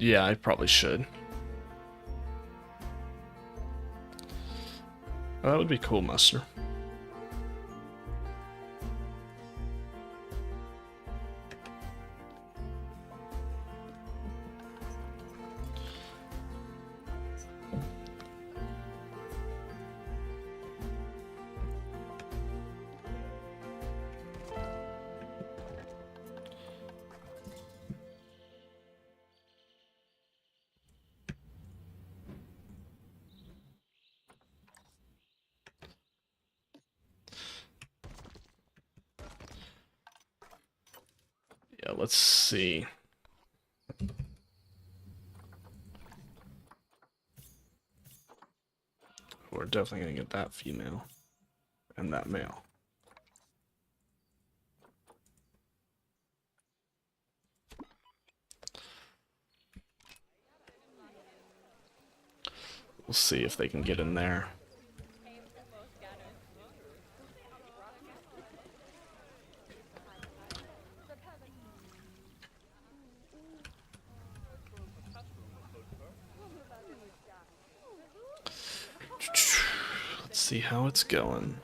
Yeah, I probably should. Oh, that would be cool, Muster. Yeah, let's see. We're definitely gonna get that female and that male. We'll see if they can get in there. Let's see how it's going.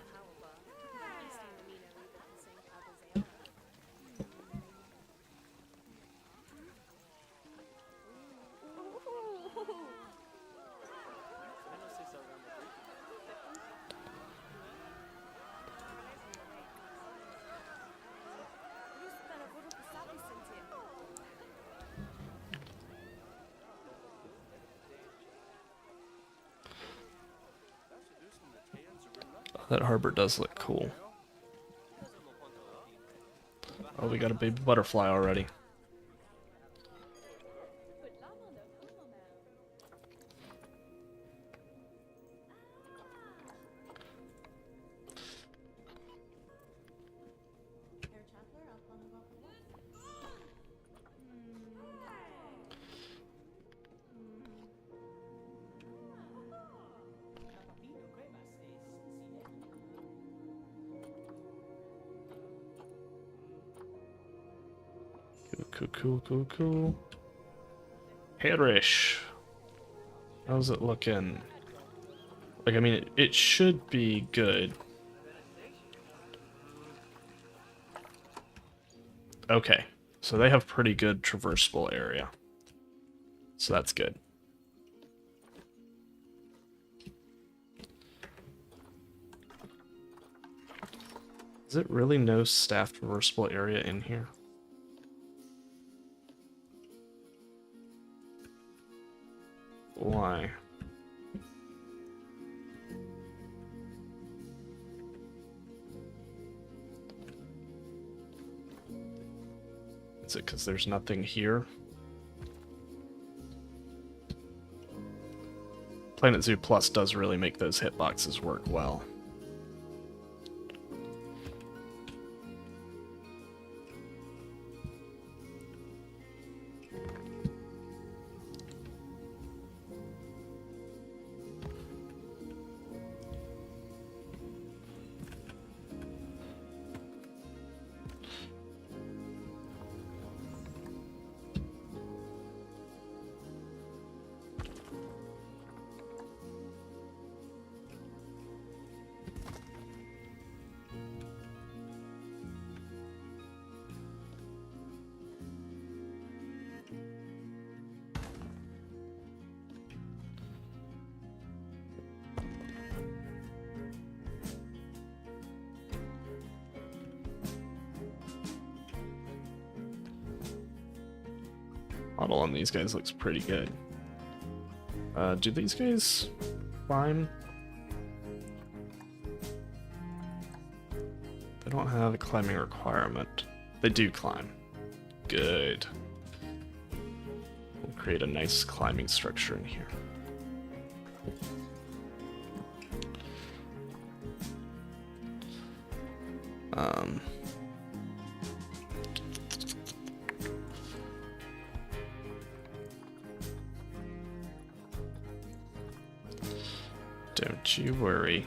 That harbor does look cool. Oh, we got a baby butterfly already. Cool. Perish. How's it looking? Like, I mean, it should be good. Okay, so they have pretty good traversable area. So that's good. Is it really no staff traversable area in here? Why? Is it because there's nothing here? Planet Zoo Plus does really make those hitboxes work well. Model on these guys looks pretty good. Do these guys climb? They don't have a climbing requirement. They do climb. Good. We'll create a nice climbing structure in here. Don't you worry.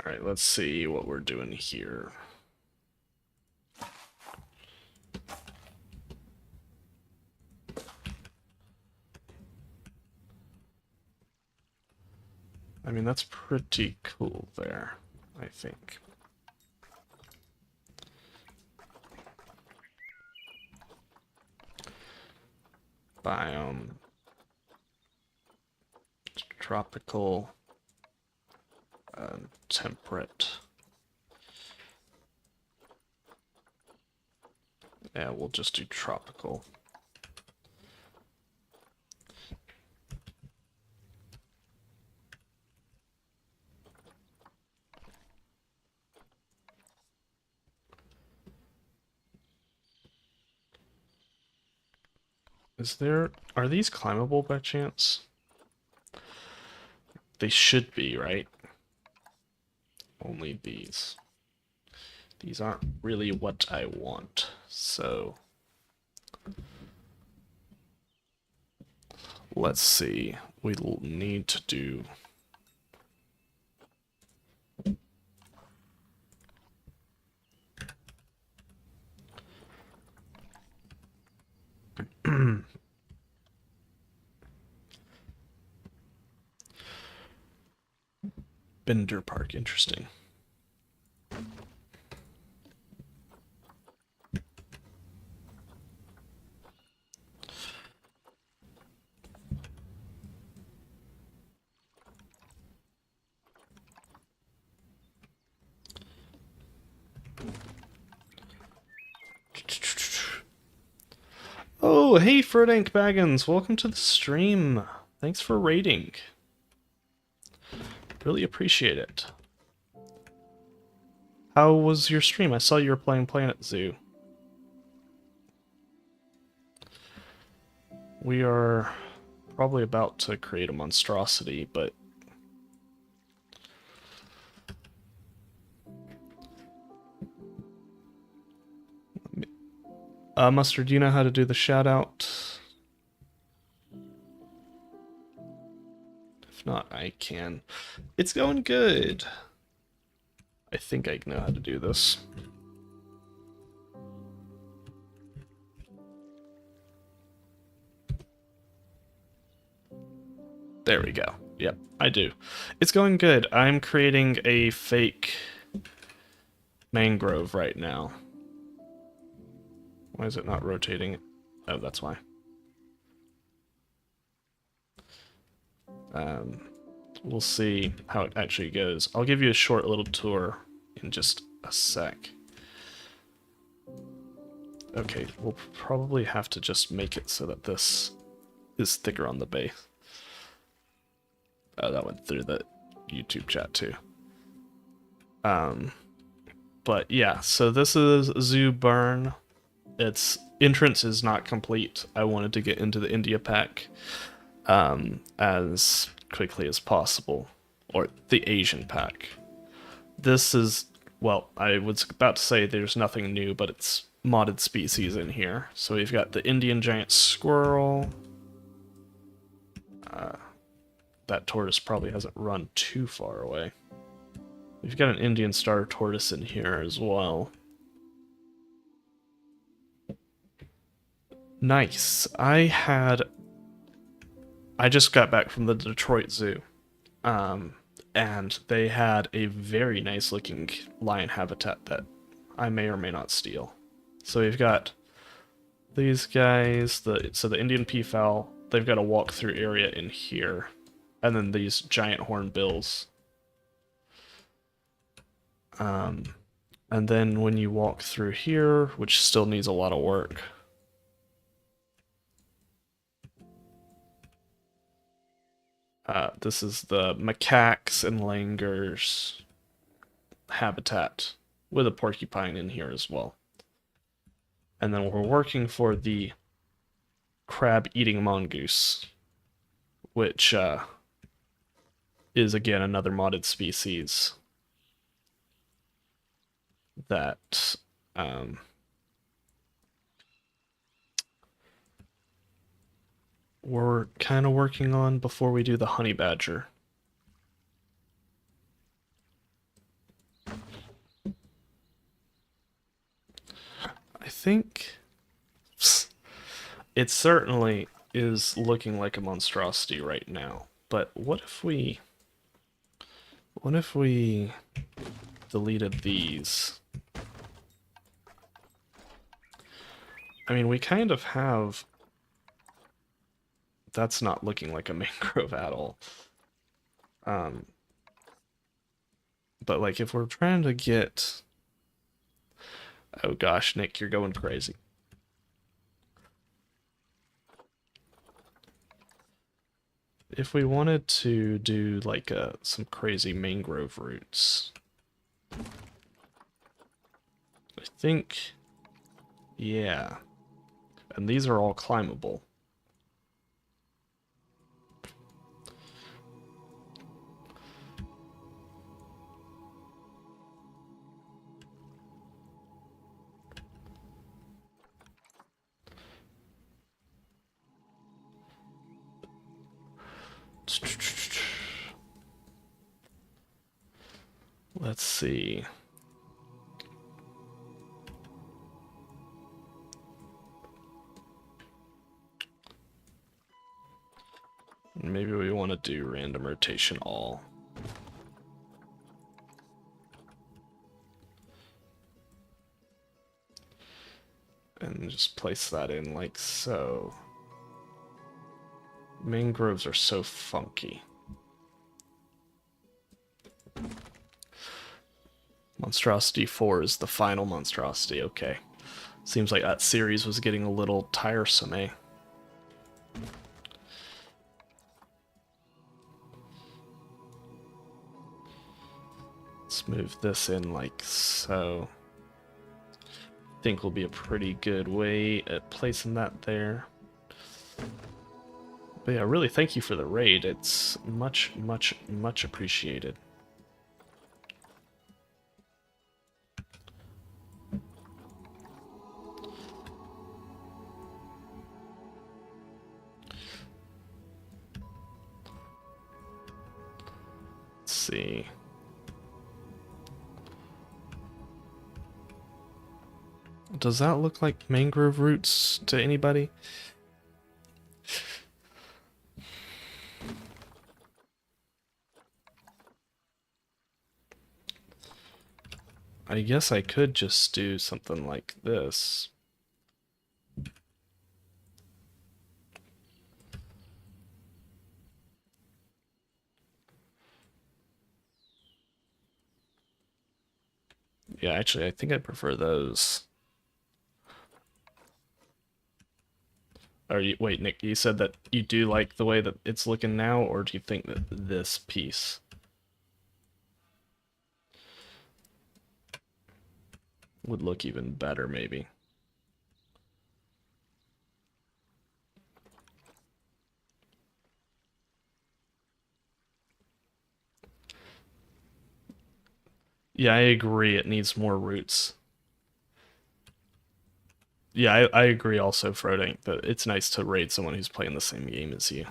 Alright, let's see what we're doing here. I mean, that's pretty cool there, I think. Biome. Tropical. Temperate. Yeah, we'll just do tropical. Are these climbable by chance? They should be, right? Only these. These aren't really what I want, so let's see. We'll need to do Bender Park, interesting. Oh, hey Frodank Baggins, welcome to the stream. Thanks for raiding. Really appreciate it. How was your stream? I saw you were playing Planet Zoo. We are probably about to create a monstrosity, but Mustard, do you know how to do the shout out? If not, I can. It's going good. I think I know how to do this. There we go. Yep, I do. It's going good. I'm creating a fake mangrove right now. Why is it not rotating? Oh, that's why. We'll see how it actually goes. I'll give you a short little tour in just a sec. Okay, we'll probably have to just make it so that this is thicker on the base. Oh, that went through the YouTube chat too. But yeah, so this is Zoo Burn. Its entrance is not complete. I wanted to get into the India pack as quickly as possible, or the Asian pack. This is, well, I was about to say there's nothing new, but it's modded species in here. So we've got the Indian giant squirrel. That tortoise probably hasn't run too far away. We've got an Indian star tortoise in here as well. Nice. I just got back from the Detroit Zoo. And they had a very nice looking lion habitat that I may or may not steal. So we've got these guys, the Indian peafowl, they've got a walk-through area in here. And then these giant hornbills. And then when you walk through here, which still needs a lot of work, this is the macaques and langurs habitat with a porcupine in here as well. And then we're working for the crab-eating mongoose, which is again another modded species that we're kind of working on before we do the honey badger. I think it certainly is looking like a monstrosity right now, but what if we deleted these? I mean, we kind of have... That's not looking like a mangrove at all. But like if we're trying to get... Oh gosh, Nick, you're going crazy. If we wanted to do like some crazy mangrove roots, I think, yeah. And these are all climbable. Let's see. Maybe we want to do random rotation all. And just place that in like so. Mangroves are so funky. Monstrosity 4 is the final monstrosity, okay. Seems like that series was getting a little tiresome, eh? Let's move this in like so. I think will be a pretty good way at placing that there. But yeah, really thank you for the raid. It's much, much, much appreciated. Let's see. Does that look like mangrove roots to anybody? I guess I could just do something like this. Yeah, actually, I think I prefer those. Or you, wait, Nick, you said that you do like the way that it's looking now, or do you think that this piece would look even better, maybe? Yeah, I agree. It needs more roots. Yeah, I agree also, Frodink, that it's nice to raid someone who's playing the same game as you.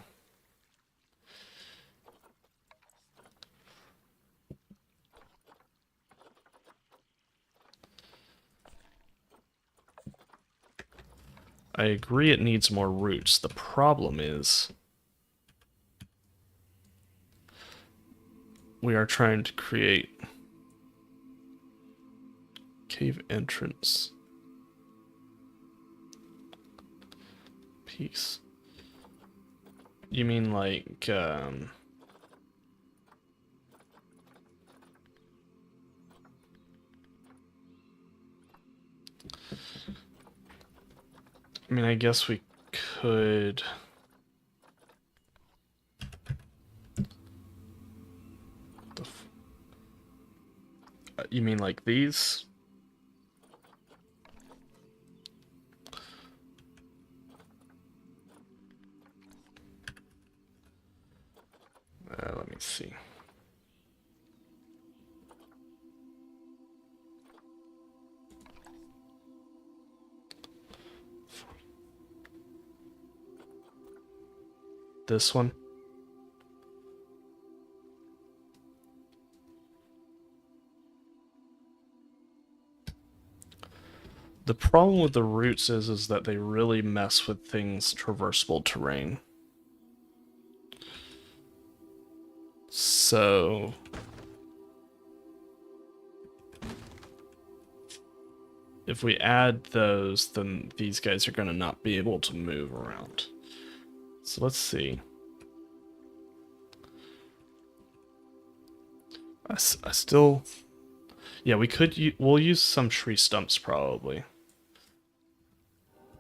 I agree it needs more roots. The problem is we are trying to create cave entrance piece. You mean like I mean, I guess we could. You mean like these? Let me see. This one? The problem with the roots is that they really mess with things traversable terrain. So if we add those, then these guys are going to not be able to move around. So let's see. I still... Yeah, we'll use some tree stumps probably.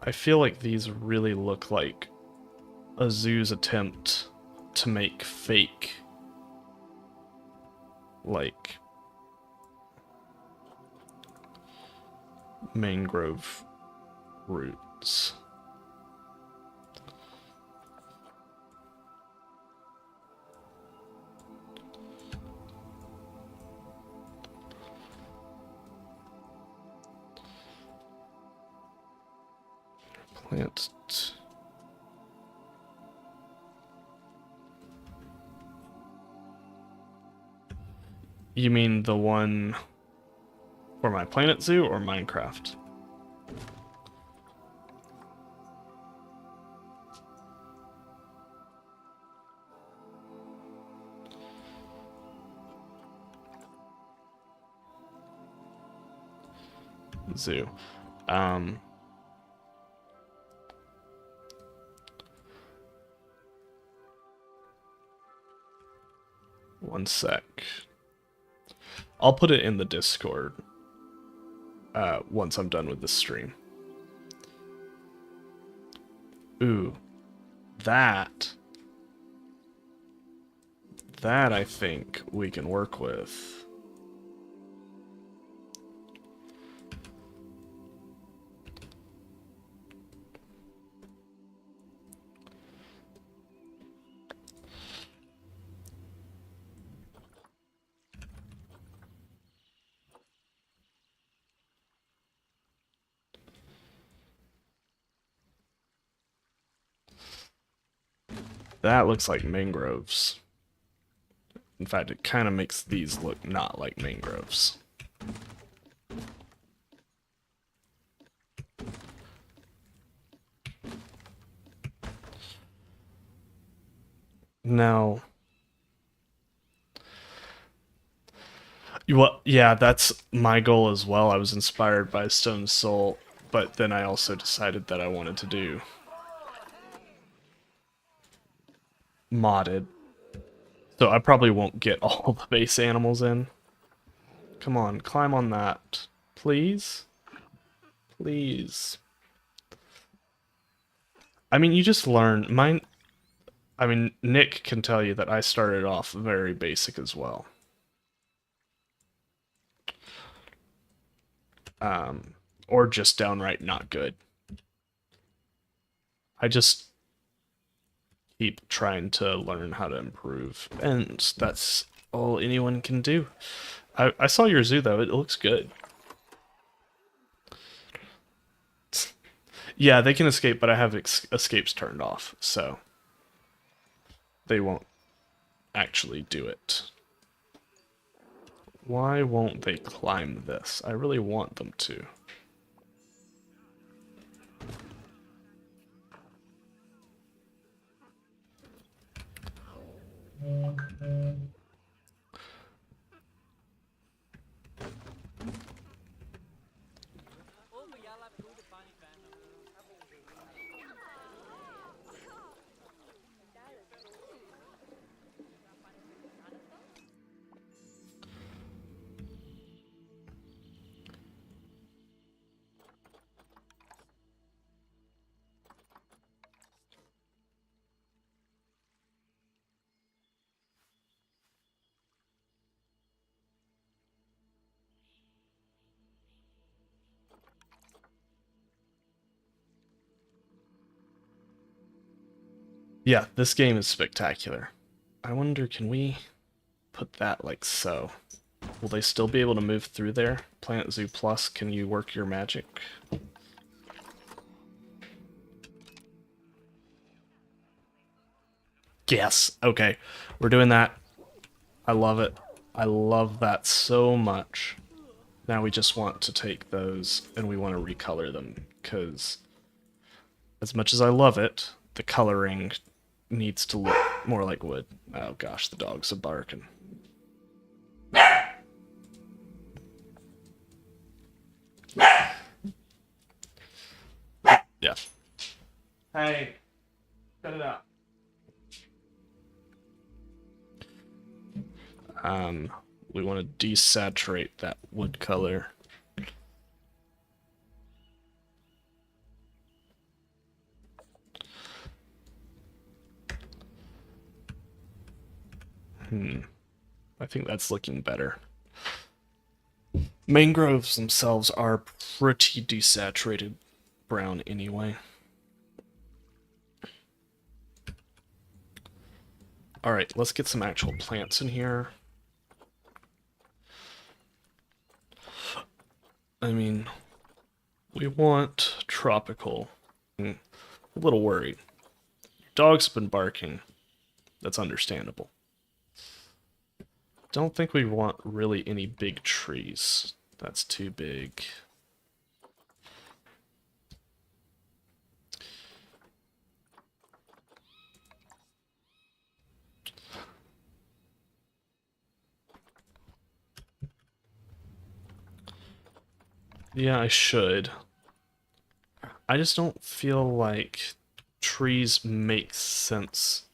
I feel like these really look like a zoo's attempt to make fake, like, mangrove roots. Plant. You mean the one for my Planet Zoo or Minecraft? Zoo. One sec. I'll put it in the Discord once I'm done with this stream. Ooh, that I think we can work with. That looks like mangroves. In fact, it kind of makes these look not like mangroves. Now, yeah, that's my goal as well. I was inspired by Stone Soul, but then I also decided that I wanted to do modded. So I probably won't get all the base animals in. Come on, climb on that. Please? Please. I mean, you just learn. I mean, Nick can tell you that I started off very basic as well. Or just downright not good. I just keep trying to learn how to improve, and that's all anyone can do. I saw your zoo though, it looks good. Yeah, they can escape, but I have escapes turned off, so they won't actually do it. Why won't they climb this? I really want them to. Yeah, this game is spectacular. I wonder, can we put that like so? Will they still be able to move through there? Planet Zoo Plus, can you work your magic? Yes. Okay. We're doing that. I love it. I love that so much. Now we just want to take those and we want to recolor them, because as much as I love it, the coloring needs to look more like wood. Oh gosh, the dogs are barking. Yeah. Hey, cut it out. We want to desaturate that wood color. I think that's looking better. Mangroves themselves are pretty desaturated brown anyway. Alright, let's get some actual plants in here. I mean, we want tropical. I'm a little worried. Dog's been barking. That's understandable. Don't think we want really any big trees. That's too big. Yeah, I should. I just don't feel like trees make sense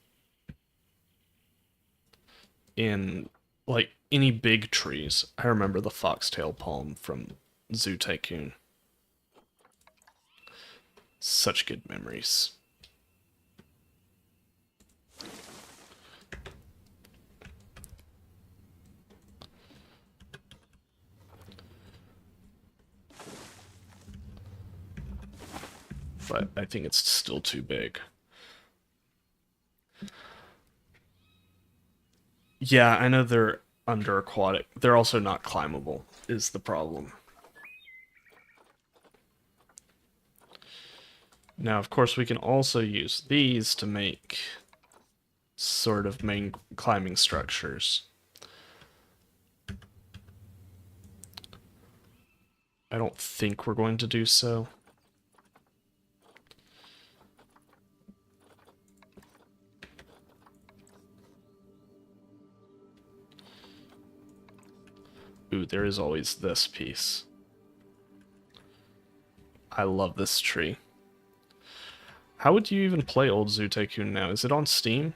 in, like, any big trees. I remember the foxtail palm from Zoo Tycoon. Such good memories. But I think it's still too big. Yeah, I know they're under aquatic. They're also not climbable, is the problem. Now, of course, we can also use these to make sort of main climbing structures. I don't think we're going to do so. Ooh, there is always this piece. I love this tree. How would you even play Old Zoo Tycoon now? Is it on Steam?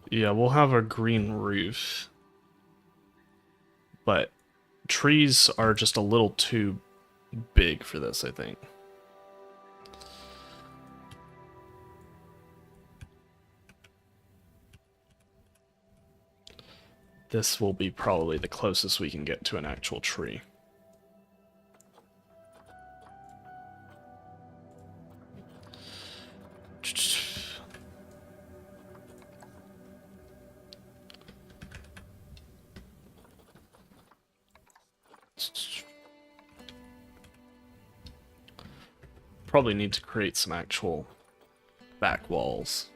Yeah, we'll have a green roof. But trees are just a little too big for this, I think. This will be probably the closest we can get to an actual tree. Probably need to create some actual back walls.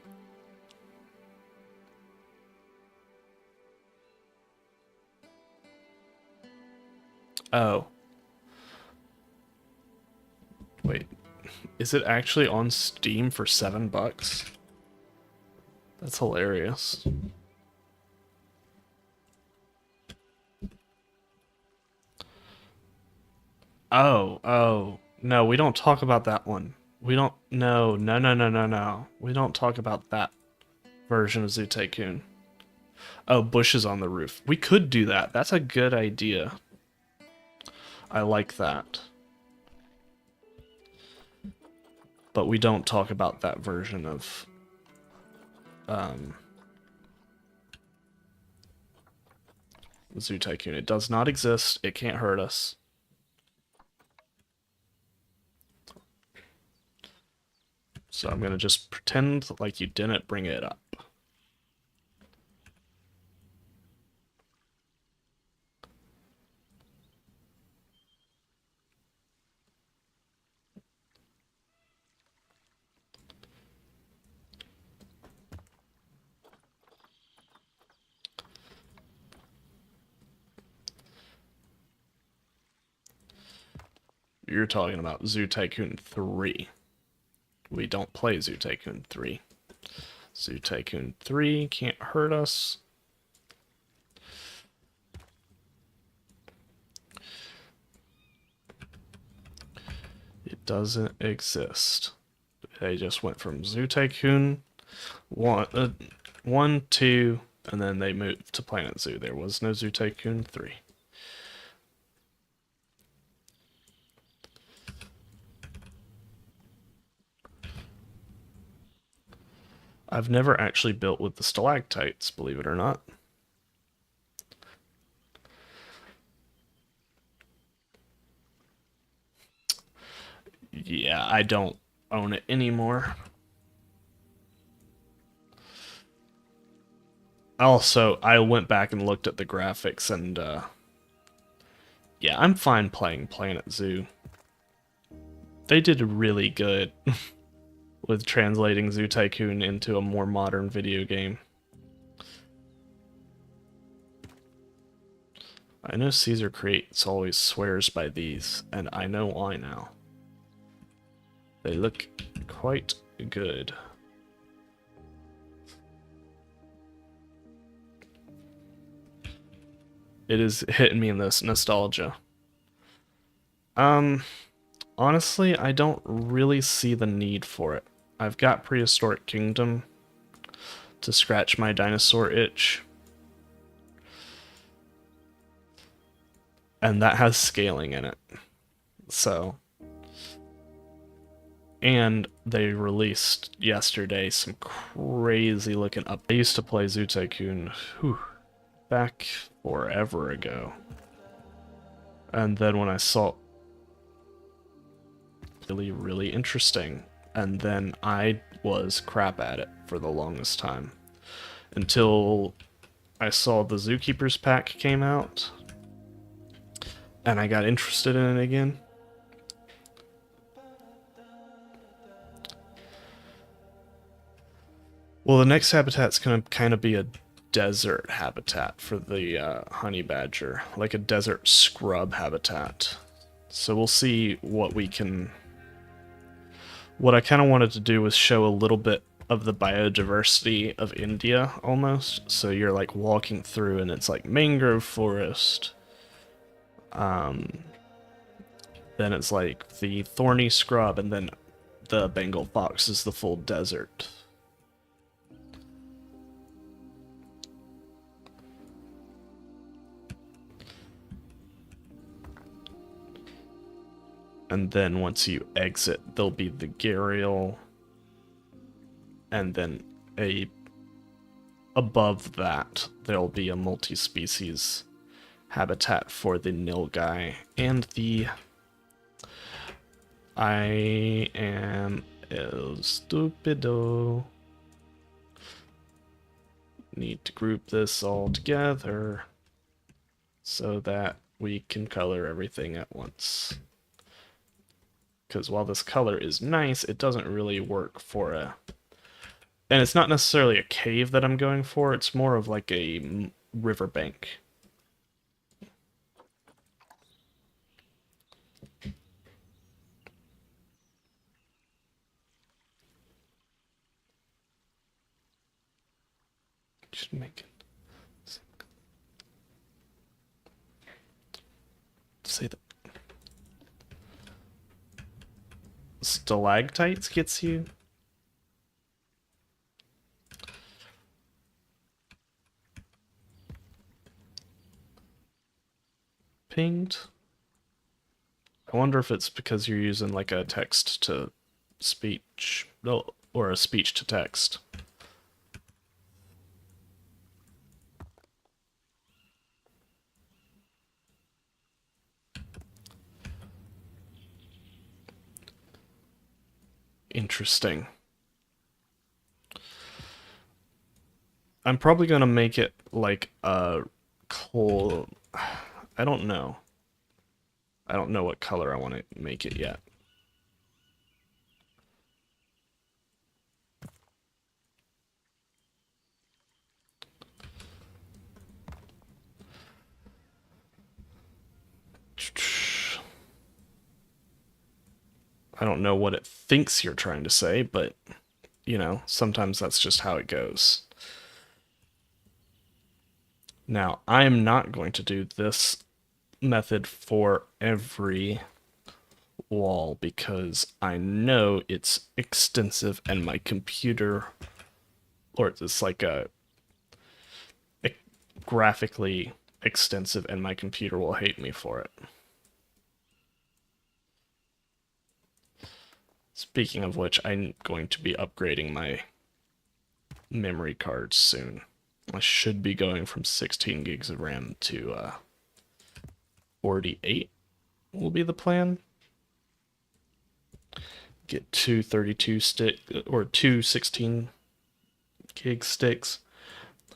Oh. Wait. Is it actually on Steam for $7? That's hilarious. Oh. No, we don't talk about that one. We don't. No. We don't talk about that version of Zoo Tycoon. Oh, bushes on the roof. We could do that. That's a good idea. I like that. but we don't talk about that version of Zoo Tycoon. It does not exist. It can't hurt us. So I'm going to just pretend like you didn't bring it up. You're talking about Zoo Tycoon 3. We don't play Zoo Tycoon 3. Zoo Tycoon 3 can't hurt us. It doesn't exist. They just went from Zoo Tycoon 1, 2, and then they moved to Planet Zoo. There was no Zoo Tycoon 3. I've never actually built with the stalactites, believe it or not. Yeah, I don't own it anymore. Also, I went back and looked at the graphics, and yeah, I'm fine playing Planet Zoo. They did really good with translating Zoo Tycoon into a more modern video game. I know Caesar Creates always swears by these, and I know why now. They look quite good. It is hitting me in this nostalgia. Honestly, I don't really see the need for it. I've got Prehistoric Kingdom to scratch my dinosaur itch. And that has scaling in it. So. And they released yesterday some crazy looking up. I used to play Zoo Tycoon back forever ago. And then when I saw really, really interesting. And then I was crap at it for the longest time. Until I saw the Zookeepers pack came out. And I got interested in it again. Well, the next habitat's going to kind of be a desert habitat for the honey badger, like a desert scrub habitat. So we'll see what we can... What I kind of wanted to do was show a little bit of the biodiversity of India, almost. So you're like walking through and it's like mangrove forest. Then it's like the thorny scrub, and then the Bengal fox is the full desert. And then once you exit, there'll be the gharial, and then above that, there'll be a multi-species habitat for the nilgai and the I am el stupido. Need to group this all together so that we can color everything at once. Because while this color is nice, it doesn't really work for a... And it's not necessarily a cave that I'm going for, it's more of like a riverbank. Just make it... Say that... Stalactites gets you? Pinged? I wonder if it's because you're using like a text to speech, or a speech to text. Interesting. I'm probably gonna make it like a coal. I don't know. I don't know what color I want to make it yet. I don't know what it thinks you're trying to say, but you know, sometimes that's just how it goes. Now, I am not going to do this method for every wall because I know it's extensive and my computer, or it's like a graphically extensive and my computer will hate me for it. Speaking of which, I'm going to be upgrading my memory cards soon. I should be going from 16 gigs of RAM to 48 will be the plan. Get two 32 stick or two 16 gig sticks.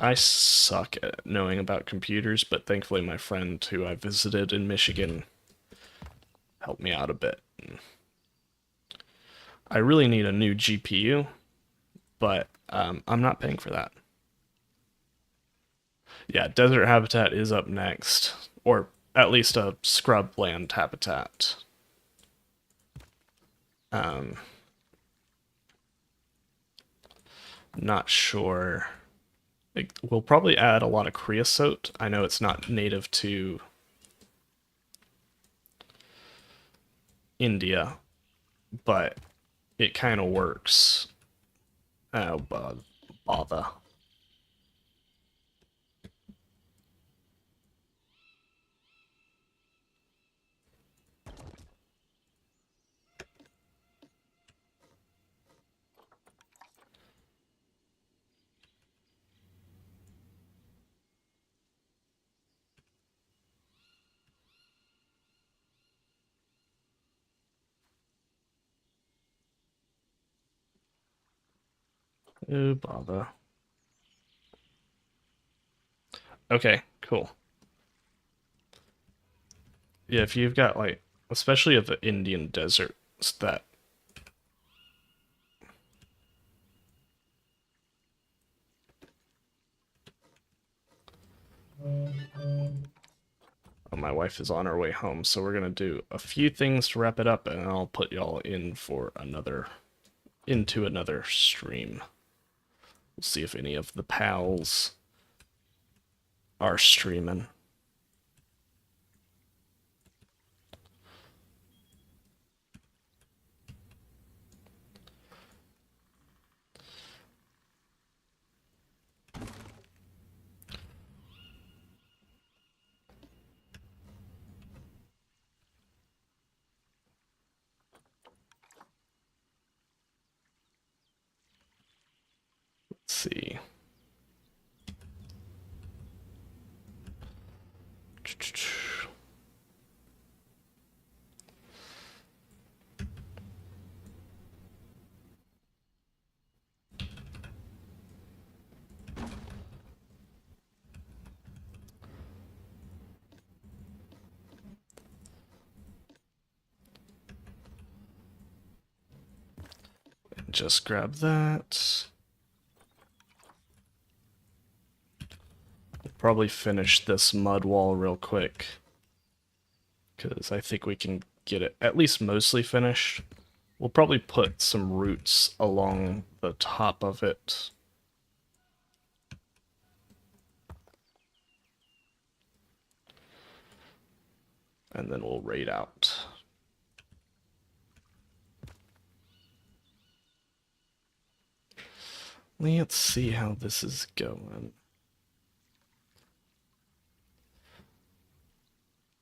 I suck at knowing about computers, but thankfully my friend who I visited in Michigan helped me out a bit. I really need a new GPU, but I'm not paying for that. Yeah, Desert Habitat is up next, or at least a scrubland habitat. Um, not sure. We'll probably add a lot of creosote. I know it's not native to India, but it kind of works. Oh, bother. Oh, bother. Okay, cool. Yeah, if you've got like, especially of the Indian desert, it's that. Oh, my wife is on her way home, so we're gonna do a few things to wrap it up, and I'll put y'all in for into another stream. We'll see if any of the pals are streaming. Let's see. Just grab that. Probably finish this mud wall real quick, because I think we can get it at least mostly finished. We'll probably put some roots along the top of it. And then we'll raid out. Let's see how this is going.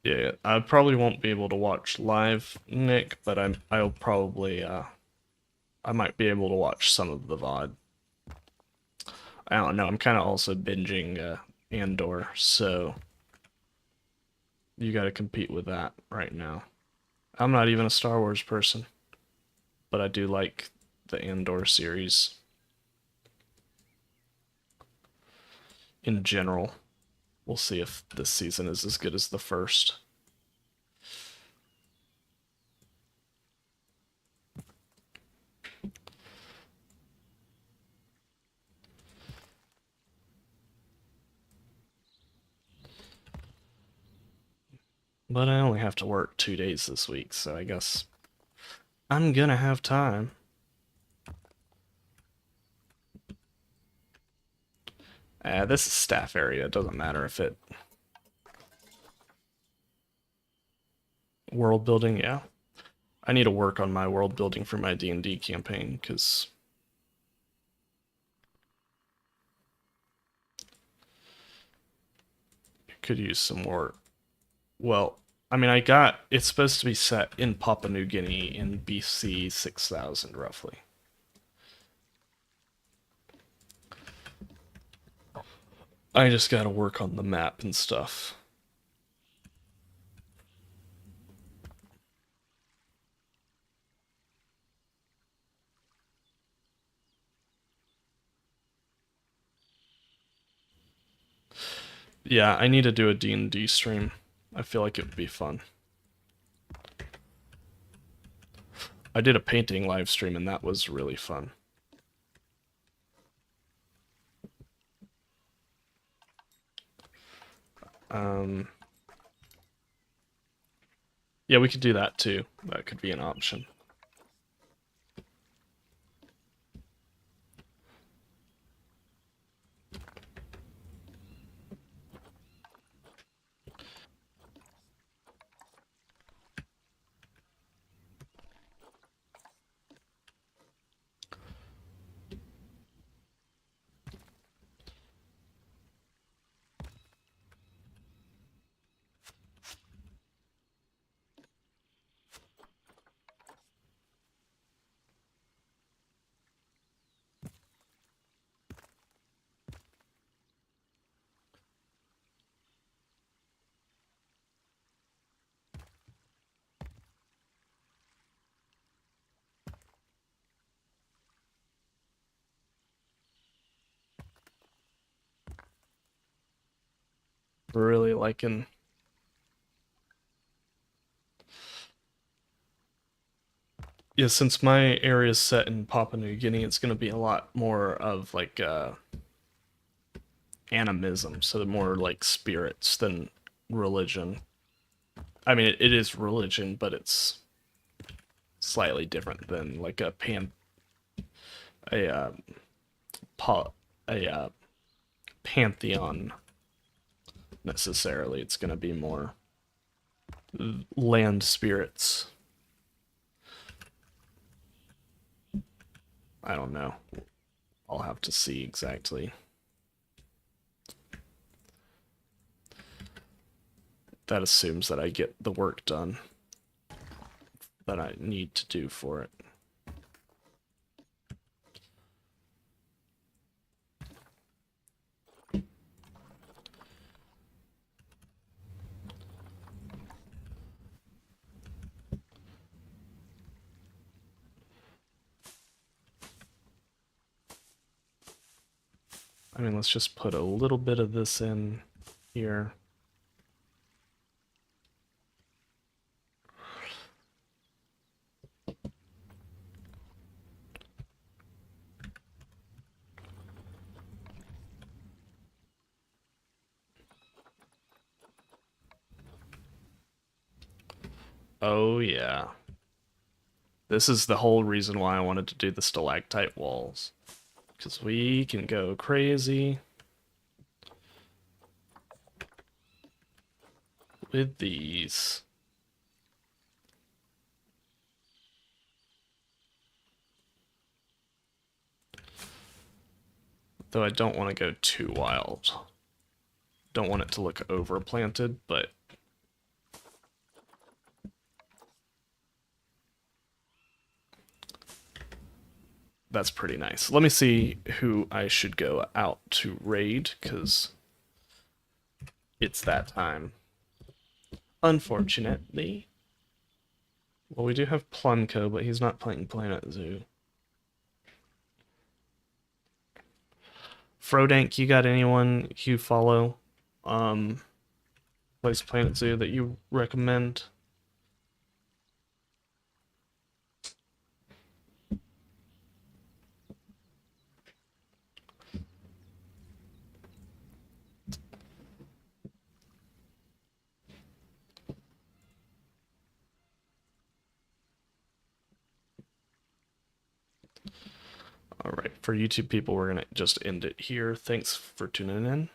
Yeah, I probably won't be able to watch live, Nick, but I'll probably I might be able to watch some of the VOD. I don't know. I'm kind of also binging Andor, so you got to compete with that right now. I'm not even a Star Wars person, but I do like the Andor series in general. We'll see if this season is as good as the first. But I only have to work 2 days this week, so I guess I'm gonna have time. This is staff area. It doesn't matter if it... World building, yeah. I need to work on my world building for my D&D campaign, because... could use some more... Well, I mean, it's supposed to be set in Papua New Guinea in BC 6000, roughly. I just gotta work on the map and stuff. Yeah, I need to do a D&D stream. I feel like it would be fun. I did a painting live stream and that was really fun. Yeah, we could do that too. That could be an option. Really liking... Yeah, since my area is set in Papua New Guinea, it's going to be a lot more of like animism, so more like spirits than religion. I mean, it is religion, but it's slightly different than like a pantheon necessarily. It's going to be more land spirits. I don't know. I'll have to see exactly. That assumes that I get the work done that I need to do for it. I mean, let's just put a little bit of this in here. Oh yeah. This is the whole reason why I wanted to do the stalactite walls. Because we can go crazy with these. Though I don't want to go too wild. Don't want it to look overplanted, but that's pretty nice. Let me see who I should go out to raid, because it's that time. Unfortunately. Well, we do have Plunko, but he's not playing Planet Zoo. Frodank, you got anyone you follow plays Planet Zoo that you recommend? All right, for YouTube people, we're gonna just end it here. Thanks for tuning in.